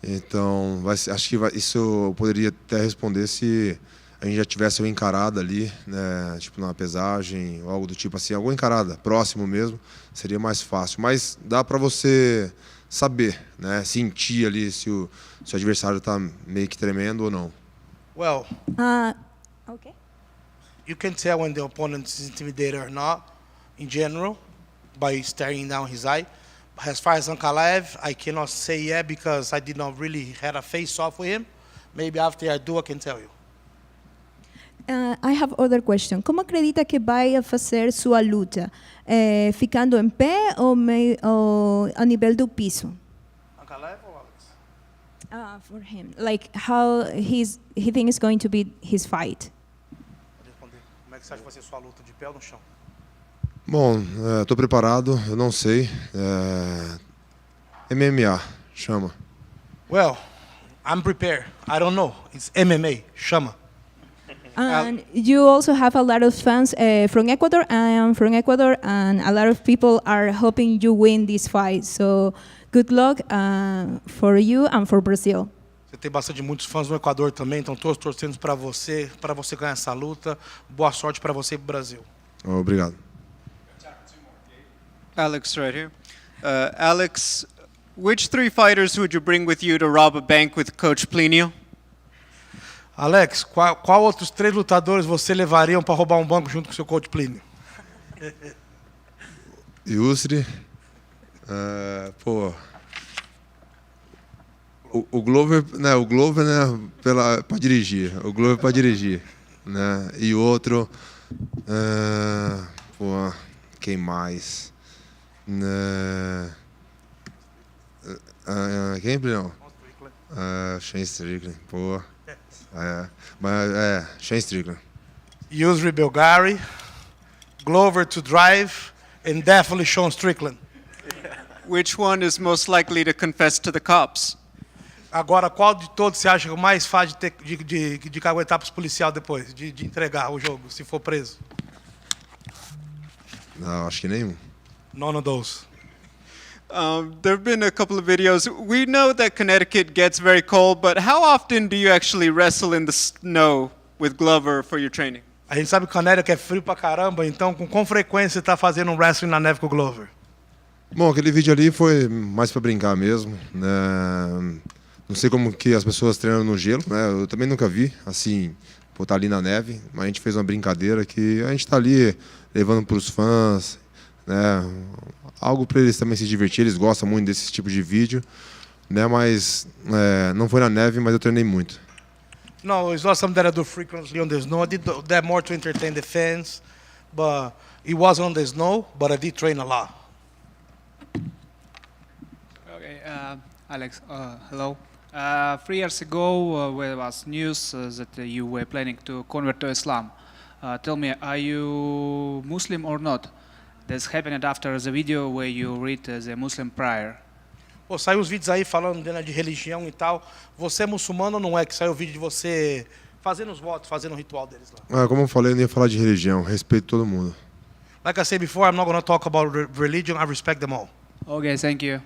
S19: então acho que isso eu poderia até responder se a gente já tivesse uma encarada ali, né, tipo numa pesagem ou algo do tipo assim, alguma encarada, próximo mesmo, seria mais fácil. Mas dá para você saber, né, sentir ali se o adversário está meio que tremendo ou não.
S17: Well,
S14: Okay.
S17: you can tell when the opponent is intimidated or not, in general, by staring down his eye. As far as Ankalaev, I cannot say yet because I did not really had a face-off with him. Maybe after I do, I can tell you.
S14: I have other question. Como acredita que vai fazer sua luta? Ficando em pé ou a nível do piso?
S17: Ankalaev or Alex?
S14: For him, like how he thinks going to be his fight.
S17: Pode responder. Como é que você acha que vai ser sua luta, de pé ou no chão?
S19: Bom, estou preparado, eu não sei. MMA, chama.
S17: Well, I'm prepared. I don't know. It's MMA. Chama.
S14: And you also have a lot of fans from Ecuador. I am from Ecuador, and a lot of people are hoping you win this fight. So, good luck for you and for Brazil.
S17: Você tem bastante muitos fãs no Equador também, então todos torcendo para você ganhar essa luta. Boa sorte para você e para o Brasil.
S19: Obrigado.
S11: Alex, right here. Alex, which 3 fighters would you bring with you to rob a bank with Coach Plinio?
S17: Alex, qual outros 3 lutadores você levariam para roubar um banco junto com o seu coach Plínio?
S19: Yusri, o Glover, né? O Glover, né? Para dirigir, o Glover para dirigir, né? E o outro, quem mais? Quem, Plínio? Shane Strickland, pô. Shane Strickland.
S17: Yusri Belgari, Glover to drive, and definitely Sean Strickland.
S11: Which one is most likely to confess to the cops?
S17: Agora, qual de todos você acha que é o mais fácil de caguetar para os policiais depois, de entregar o jogo, se for preso?
S19: Não, acho que nenhum.
S17: None of those.
S11: There have been a couple of videos. We know that Connecticut gets very cold, but how often do you actually wrestle in the snow with Glover for your training?
S17: A gente sabe que Connecticut é frio pra caramba, então com frequência você está fazendo um wrestling na neve com o Glover?
S19: Bom, aquele vídeo ali foi mais para brincar mesmo, né? Não sei como que as pessoas treinam no gelo, né? Eu também nunca vi, assim, por estar ali na neve, mas a gente fez uma brincadeira que a gente está ali levando para os fãs, né? Algo para eles também se divertir, eles gostam muito desse tipo de vídeo, né? Mas não foi na neve, mas eu treinei muito.
S17: No, it's not something that I do frequently on the snow. I did that more to entertain the fans, but it was on the snow, but I did train a lot.
S21: Okay, Alex, hello. 3 years ago, there was news that you were planning to convert to Islam. Tell me, are you Muslim or not? This happened after the video where you read the Muslim prayer.
S17: Pô, saiu os vídeos aí falando de religião e tal. Você é muçulmano ou não é? Que saiu o vídeo de você fazendo os votos, fazendo o ritual deles lá.
S19: Como eu falei, eu não ia falar de religião, respeito todo mundo.
S17: Like I said before, I'm not going to talk about religion. I respect them all.
S21: Okay, thank you.